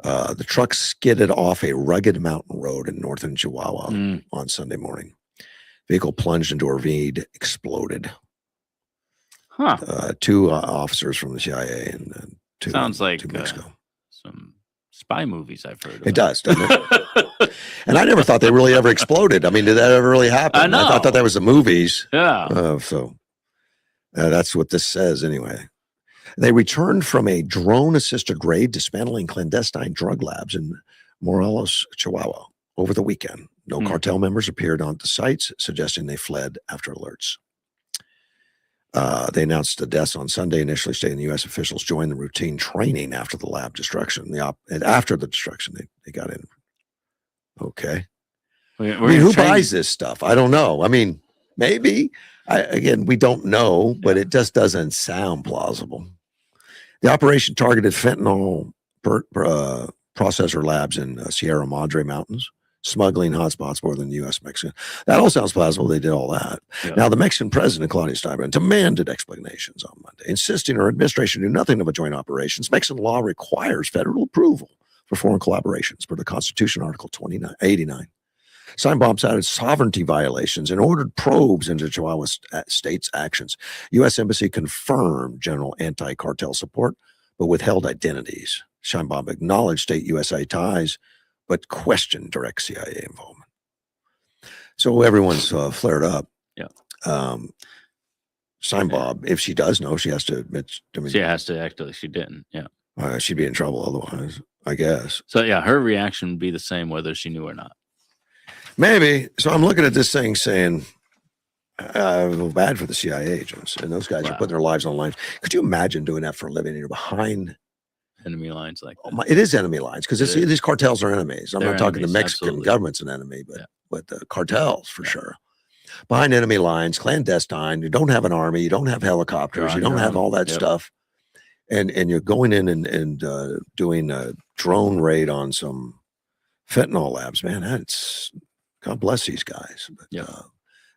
The truck skidded off a rugged mountain road in northern Chihuahua on Sunday morning. Vehicle plunged into a ravine, exploded. Two officers from the CIA and two. Sounds like to Mexico. Some spy movies I've heard of. It does, doesn't it? And I never thought they really ever exploded. I mean, did that ever really happen? I know. I thought that was the movies. Yeah. That's what this says anyway. They returned from a drone-assisted raid dismantling clandestine drug labs in Morelos, Chihuahua over the weekend. No cartel members appeared on the sites, suggesting they fled after alerts. They announced the deaths on Sunday, initially stating the U.S. officials joined the routine training after the lab destruction. After the destruction, they got in. Okay. Who buys this stuff? I don't know. I mean, maybe. Again, we don't know, but it just doesn't sound plausible. The operation targeted fentanyl processor labs in Sierra Madre Mountains, smuggling hotspots more than the U.S. Mexico. That all sounds plausible. They did all that. Yeah. Now, the Mexican president, Claudia Sheinbaum, demanded explanations on Monday, insisting her administration knew nothing of a joint operations. Mexican law requires federal approval for foreign collaborations per the Constitution, Article 89. Sheinbaum cited sovereignty violations and ordered probes into Chihuahua state's actions. U.S. Embassy confirmed general anti-cartel support, but withheld identities. Sheinbaum acknowledged state USA ties, but questioned direct CIA involvement. So everyone's flared up. Yeah. Sheinbaum, if she does know, she has to admit. She has to act like she didn't. Yeah. She'd be in trouble otherwise, I guess. So yeah, her reaction would be the same whether she knew or not. Maybe. So I'm looking at this thing saying, I feel bad for the CIA agents, and those guys are putting their lives on the line. Could you imagine doing that for a living? And you're behind enemy lines like that. It is enemy lines because these cartels are enemies. I'm not talking enemies, the Mexican government's an enemy, but the cartels for sure. Behind enemy lines, clandestine. You don't have an army. You don't have helicopters. You don't have all that stuff. And you're going in and doing a drone raid on some fentanyl labs. Man, that's God bless these guys. But,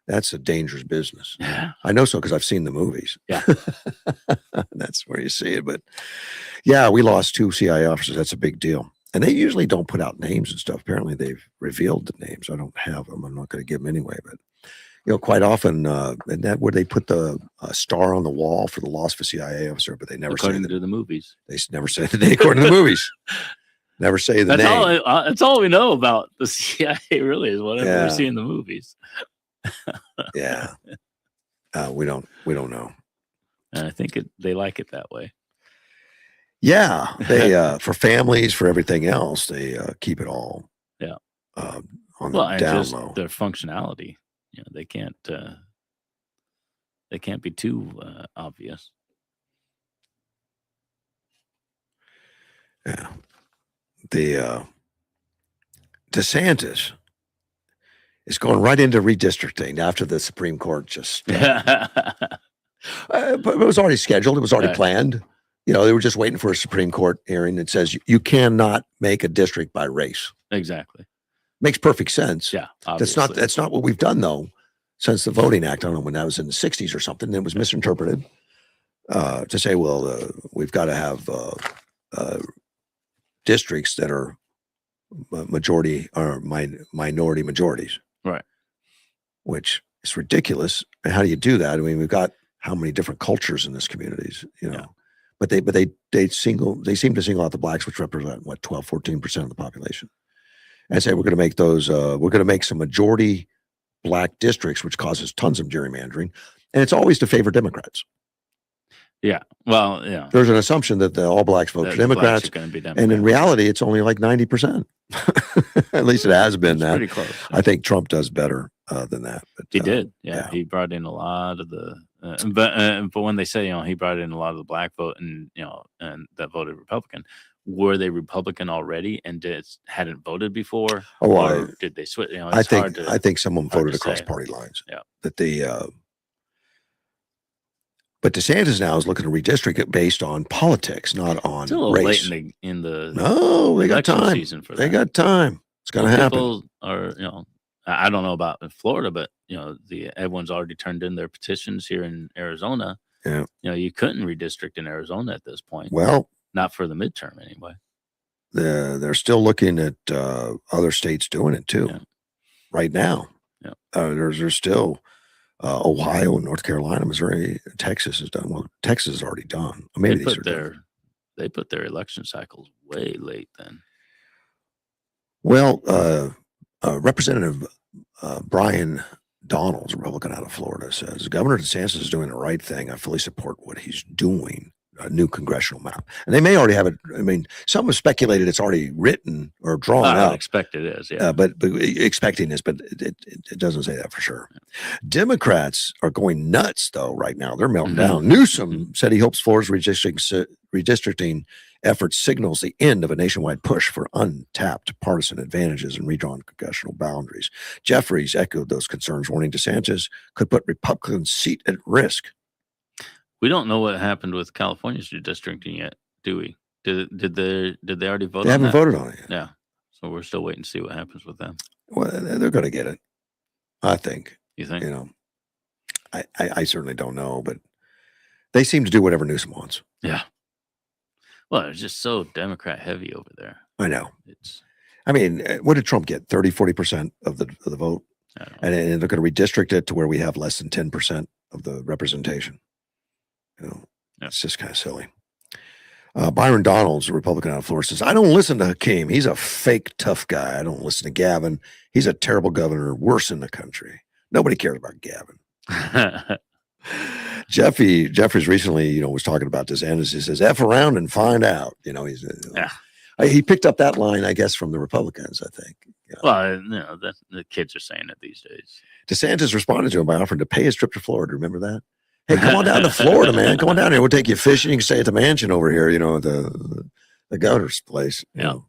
that's a dangerous business. Yeah. I know so because I've seen the movies. Yeah. That's where you see it. But yeah, we lost 2 CIA officers. That's a big deal. And they usually don't put out names and stuff. Apparently they've revealed the names. I don't have them. I'm not going to give them anyway. But, quite often, and that where they put the star on the wall for the loss of a CIA officer, but they never according to the movies. They never say the name according to the movies. Never say the name. That's all we know about the CIA, really, is whatever we see in the movies. Yeah. We don't know. And I think they like it that way. Yeah. They for families, for everything else, they keep it all on the down low. Their functionality. They can't be too obvious. Yeah. The DeSantis is going right into redistricting after the Supreme Court just but it was already scheduled. It was already planned. They were just waiting for a Supreme Court hearing that says you cannot make a district by race. Exactly. Makes perfect sense. Yeah. Obviously. That's not what we've done though since the Voting Act. I don't know when that was in the 60s or something. It was misinterpreted to say, well, we've got to have districts that are majority or minority majorities. Right. Which is ridiculous. And how do you do that? I mean, we've got how many different cultures in this communities, but they seem to single out the blacks, which represent 12-14% of the population, and say we're going to make those we're going to make some majority black districts, which causes tons of gerrymandering, and it's always to favor Democrats. Yeah. Well, yeah. There's an assumption that the all blacks vote for Democrats, and in reality, it's only like 90%. At least it has been that. Pretty close. I think Trump does better than that. But, he did. Yeah. He brought in a lot of the, but when they say he brought in a lot of the black vote and and that voted Republican, were they Republican already and hadn't voted before? Or did they switch? I think some of them voted across party lines. Yeah. That but DeSantis now is looking to redistrict it based on politics, not on it's a little race. Late in the no, they got time. Season for they got time. It's going to happen. People are, I don't know about in Florida, but everyone's already turned in their petitions here in Arizona. Yeah. You couldn't redistrict in Arizona at this point. Well, not for the midterm anyway. They're still looking at other states doing it too. Right now. Yeah. There's still. Ohio, North Carolina, Missouri, Texas is done. Well, Texas is already done. Maybe they put their election cycles way late then. Well, Representative Brian Donalds, a Republican out of Florida, says Governor DeSantis is doing the right thing. I fully support what he's doing. A new congressional map, and they may already have it. I mean, some have speculated it's already written or drawn I would up. expect it is, yeah. But expecting this, but it doesn't say that for sure. Democrats are going nuts though right now. They're melting down. Newsom said he hopes Florida's redistricting efforts signals the end of a nationwide push for untapped partisan advantages and redrawn congressional boundaries. Jeffries echoed those concerns, warning DeSantis could put Republicans' seat at risk. We don't know what happened with California's redistricting yet, do we? Did they already vote? They haven't voted on it yet. Yeah, so we're still waiting to see what happens with them. Well, they're going to get it, I think. You think? You know, I certainly don't know, but they seem to do whatever Newsom wants. Yeah. Well, it's just so Democrat heavy over there. I know. I mean, what did Trump get? 40% of the vote, and they're going to redistrict it to where we have less than 10% of the representation. You know, It's just kind of silly. Byron Donalds, a Republican out of Florida, says, I don't listen to Hakeem. He's a fake tough guy. I don't listen to Gavin. He's a terrible governor, worse in the country. Nobody cares about Gavin. Jeffries recently, was talking about DeSantis. He says, F around and find out. He picked up that line, I guess, from the Republicans, I think. Well, the kids are saying it these days. DeSantis responded to him by offering to pay his trip to Florida. Remember that? Hey, come on down to Florida, man. Come on down here. We'll take you fishing. You can stay at the mansion over here, the governor's place. You know.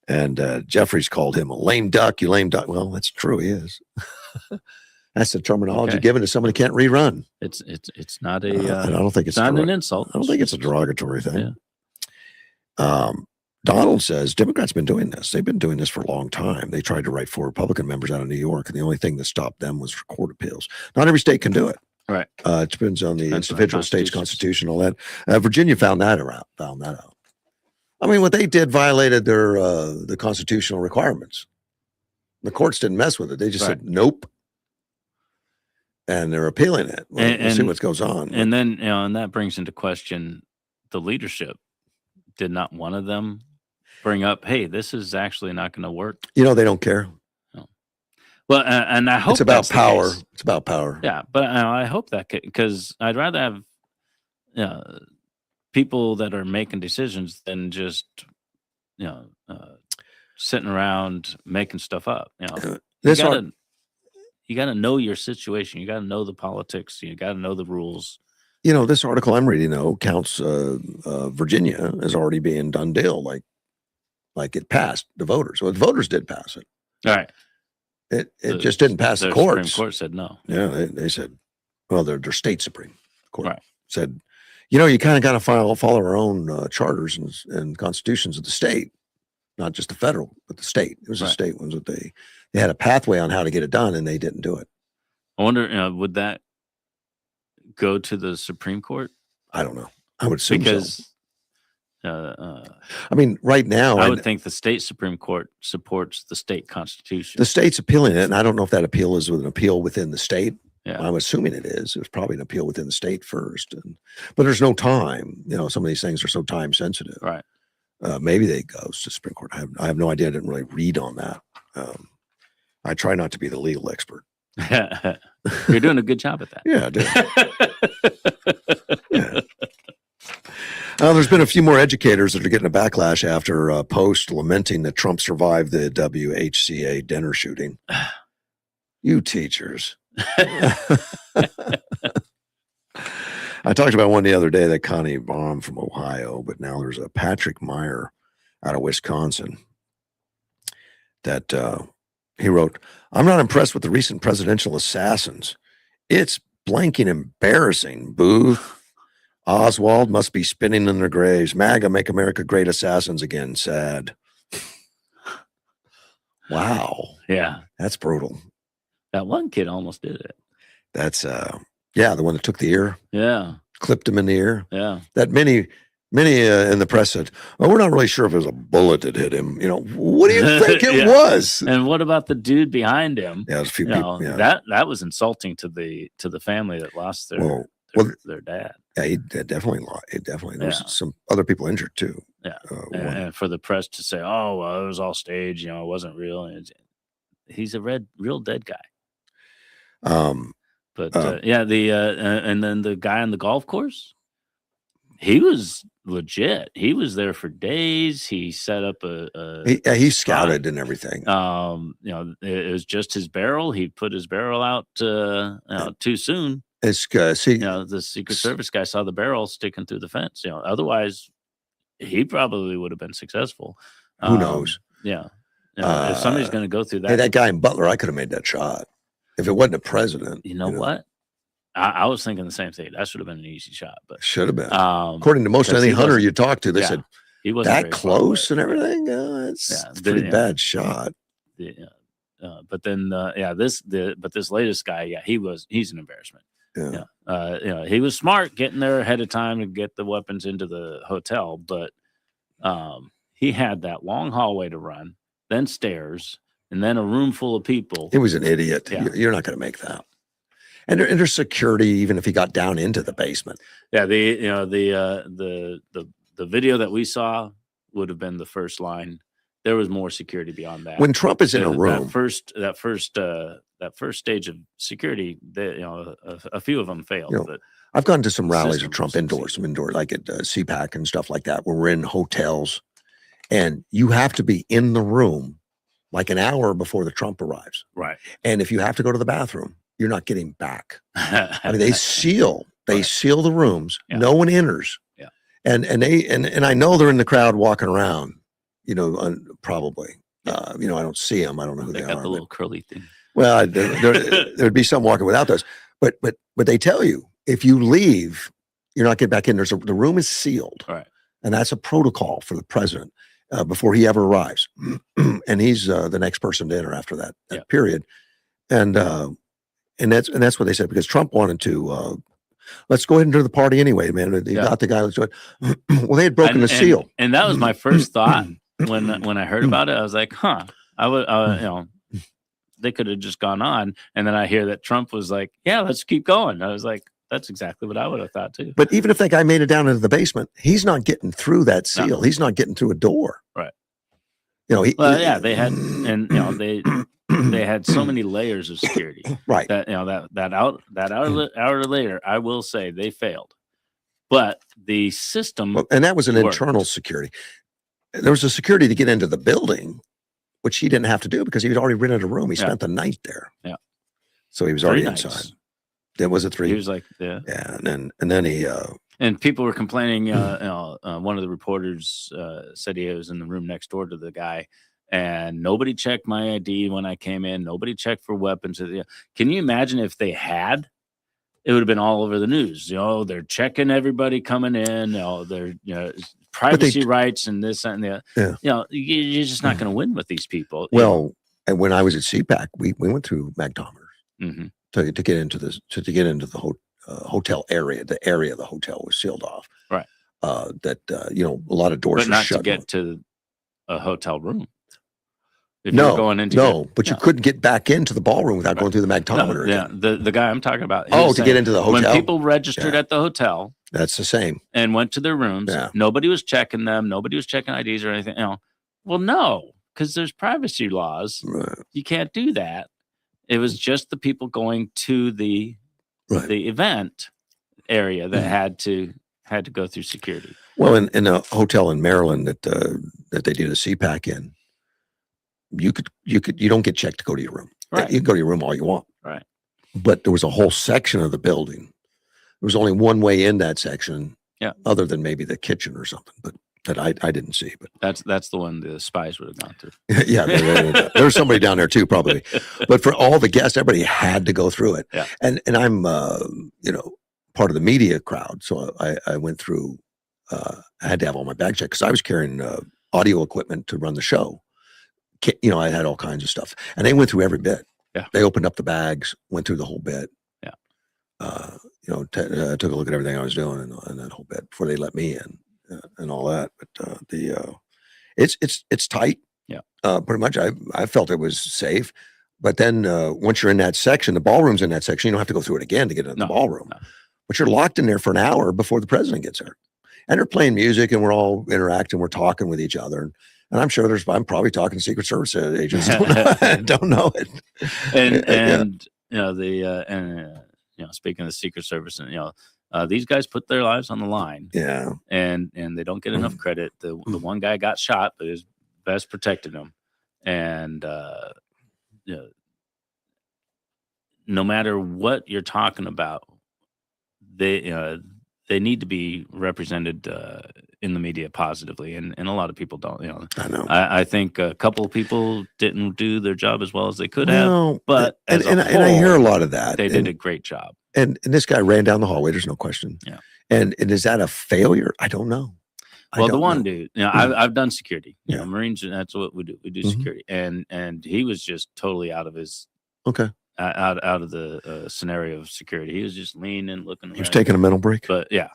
And Jeffries called him a lame duck. You lame duck. Well, that's true. He is. That's the terminology given to someone who can't rerun. It's not a. I don't think it's not an insult. I don't think it's a derogatory thing. Yeah. Donald says Democrats been doing this. They've been doing this for a long time. They tried to write 4 Republican members out of New York, and the only thing that stopped them was court appeals. Not every state can do it. Right. It depends on the individual state's constitution, all that. Virginia found that out. I mean, what they did violated their the constitutional requirements. The courts didn't mess with it. They just said nope, and they're appealing it. We'll see what goes on. And then and that brings into question the leadership. Did not one of them bring up, hey, this is actually not going to work? They don't care. Well, and I hope it's about power. It's about power. Yeah, but I hope that, because I'd rather have people that are making decisions than just sitting around making stuff up. You got to know your situation. You got to know the politics. You got to know the rules. This article I'm reading counts Virginia as already being done deal, like it passed the voters. Well, the voters did pass it. All right. It just didn't pass the courts. Supreme Court said no. Yeah, they said, well, their state Supreme Court said, you kind of got to follow our own charters and constitutions of the state, not just the federal, but the state. It was the state ones that they had a pathway on how to get it done, and they didn't do it. I wonder, would that go to the Supreme Court? I don't know. I would assume because. I mean, right now, I would think the state Supreme Court supports the state constitution. The state's appealing it, and I don't know if that appeal is an appeal within the state. Yeah. I'm assuming it is. It was probably an appeal within the state first, but there's no time. Some of these things are so time sensitive. Right. Maybe they go to Supreme Court. I have no idea. I didn't really read on that. I try not to be the legal expert. You're doing a good job at that. Yeah, I do. Yeah. There's been a few more educators that are getting a backlash after a post lamenting that Trump survived the WHCA dinner shooting. You teachers. I talked about one the other day, that Connie Baum from Ohio, but now there's a Patrick Meyer out of Wisconsin that he wrote, I'm not impressed with the recent presidential assassins. It's blanking embarrassing. Booth, Oswald must be spinning in their graves. MAGA, make America great, assassins again. Sad. Wow. Yeah. That's brutal. That one kid almost did it. That's, the one that took the ear. Yeah. Clipped him in the ear. Yeah. That many in the press said, oh, we're not really sure if it was a bullet that hit him. What do you think it was? And what about the dude behind him? Yeah, there's a few people. Yeah. That was insulting to the family that lost their dad. Yeah, he definitely lost. There's some other people injured too. Yeah. And for the press to say, oh, well, it was all staged, it wasn't real. And he's a real dead guy. But yeah, and then the guy on the golf course, he was legit. He was there for days. He set up he scouted and everything. You know, it was just his barrel. He put his barrel out too soon. It's You know, the Secret Service guy saw the barrel sticking through the fence. You know, otherwise he probably would have been successful. Who knows? Yeah. You know, if somebody's going to go through that, hey, that guy in Butler, I could have made that shot if it wasn't a president. you know what? I was thinking the same thing. That should have been an easy shot, but should have been. According to most any hunter you talk to, they said he wasn't that very close far and away. everything. It's a pretty bad shot. But then, but this latest guy, he's an embarrassment. Yeah. You know, he was smart getting there ahead of time to get the weapons into the hotel, but he had that long hallway to run, then stairs, and then a room full of people. He was an idiot. Yeah. You're not going to make that. And there's security even if he got down into the basement. Yeah, the video that we saw would have been the first line. There was more security beyond that. When Trump is in a room, that first stage of security, a few of them failed. You know, but I've gone to some rallies of Trump indoors, like at CPAC and stuff like that, where we're in hotels, and you have to be in the room like an hour before the Trump arrives. Right. And if you have to go to the bathroom, you're not getting back. I mean, they seal the rooms. Yeah. No one enters. Yeah. And I know they're in the crowd walking around, you know, probably, you know, I don't see them. I don't know who they got are. The little curly thing. Well, there'd be some walking without those, but they tell you if you leave, you're not getting back in. The room is sealed. Right. And that's a protocol for the president before he ever arrives. And he's the next person to enter after that period. And that's what they said, because Trump wanted to, let's go ahead and do the party anyway, man. He got the guy. Let's do it. Well, they had broken the seal. And that was my first thought when I heard about it. I was like, I would, you know, they could have just gone on. And then I hear that Trump was like, yeah, let's keep going. I was like, that's exactly what I would have thought too. But even if that guy made it down into the basement, he's not getting through that seal. No. He's not getting through a door. Right. You know, they had, and you know, they had so many layers of security. Right. That, you know, that hour later, I will say they failed. But the system, and that was an worked. Internal security. There was a security to get into the building, which he didn't have to do because he had already rented a room. He spent the night there. Yeah. So he was already inside. There was a 3. He was like, yeah. And then he and people were complaining. One of the reporters said he was in the room next door to the guy, and nobody checked my ID when I came in. Nobody checked for weapons. Can you imagine if they had? It would have been all over the news. You know, they're checking everybody coming in. You know, they're privacy rights and this and that. Yeah. You know, you're just not going to win with these people. Well, and when I was at CPAC, we went through magnometers mm-hmm. to get into the hotel area. The area of the hotel was sealed off. Right. You know, a lot of doors but were not shut. To get to a hotel room. If no, you're going into but you couldn't get back into the ballroom without going through the magnometer. Yeah, the guy I'm talking about. To get into the hotel. When people registered at the hotel, that's the same, and went to their rooms. Yeah. Nobody was checking them. Nobody was checking IDs or anything. You know, well, no, because there's privacy laws. Right. You can't do that. It was just the people going to the event area that had to go through security. Well, in a hotel in Maryland that they did a CPAC in, you don't get checked to go to your room. Right. You can go to your room all you want. Right. But there was a whole section of the building. There was only one way in that section. Yeah. Other than maybe the kitchen or something, but that I didn't see. But that's the one the spies would have gone to. Yeah, there was somebody down there too, probably. But for all the guests, everybody had to go through it. Yeah. And I'm part of the media crowd, so I went through. I had to have all my bag checked because I was carrying audio equipment to run the show. You know, I had all kinds of stuff, and they went through every bit. Yeah. They opened up the bags, went through the whole bit. Yeah. Took a look at everything I was doing and that whole bit before they let me in and all that. But it's tight. Yeah. Pretty much. I felt it was safe, but then once you're in that section, the ballroom's in that section. You don't have to go through it again to get into the ballroom. No. But you're locked in there for an hour before the president gets there, and they're playing music, and we're all interacting. We're talking with each other. And I'm sure I'm probably talking to Secret Service agents. Don't know it. And speaking of the Secret Service, and these guys put their lives on the line, Yeah. and they don't get enough credit. The one guy got shot, but his vest protected him, and no matter what you're talking about, they need to be represented in the media positively, and a lot of people don't. I know. I think a couple of people didn't do their job as well as they could Well, have, but and as a I hear a whole, lot of that. they did a great job. And this guy ran down the hallway. There's no question. Yeah. And is that a failure? I don't know. Well, the one dude, I've done security. Yeah. Marines, that's what we do. We do Mhm. security, and he was just totally out of his Okay. out of the scenario of security. He was just leaning, looking. He was taking a mental break. But yeah,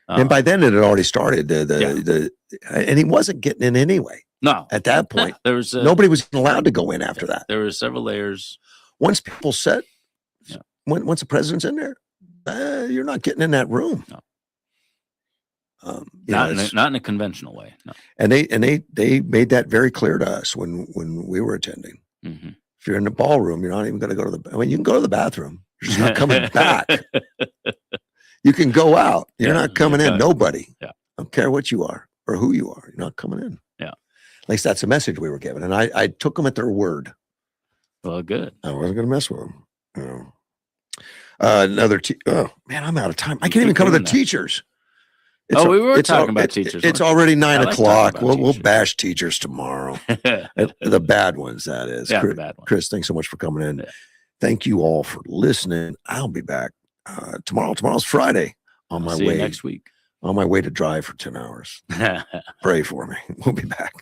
and by then it had already started. And he wasn't getting in anyway. no, At that point, there was nobody was allowed to go in after that. There were several layers. Once people set, Yeah. once the president's in there, you're not getting in that room. No. You know, Not in a conventional way. No. and they made that very clear to us when we were attending. Mhm. If you're in the ballroom, you're not even going to go to the. I mean, you can go to the bathroom. You're just not coming back. You can go out. You're not coming in. Nobody. Yeah. I don't care what you are or who you are. You're not coming in. Yeah. At least that's the message we were given, and I took them at their word. Well, good. I wasn't going to mess with them. You know. Oh man, I'm out of time. I can't even cover the teachers. We were talking about teachers. It's already 9 like o'clock. talking about We'll teachers. bash teachers tomorrow. The bad ones, that is. Yeah, Chris, the bad ones. Chris, thanks so much for coming in. Yeah. Thank you all for listening. I'll be back tomorrow. Tomorrow's Friday. On my See you way next week. On my way to drive for 10 hours. Pray for me. We'll be back.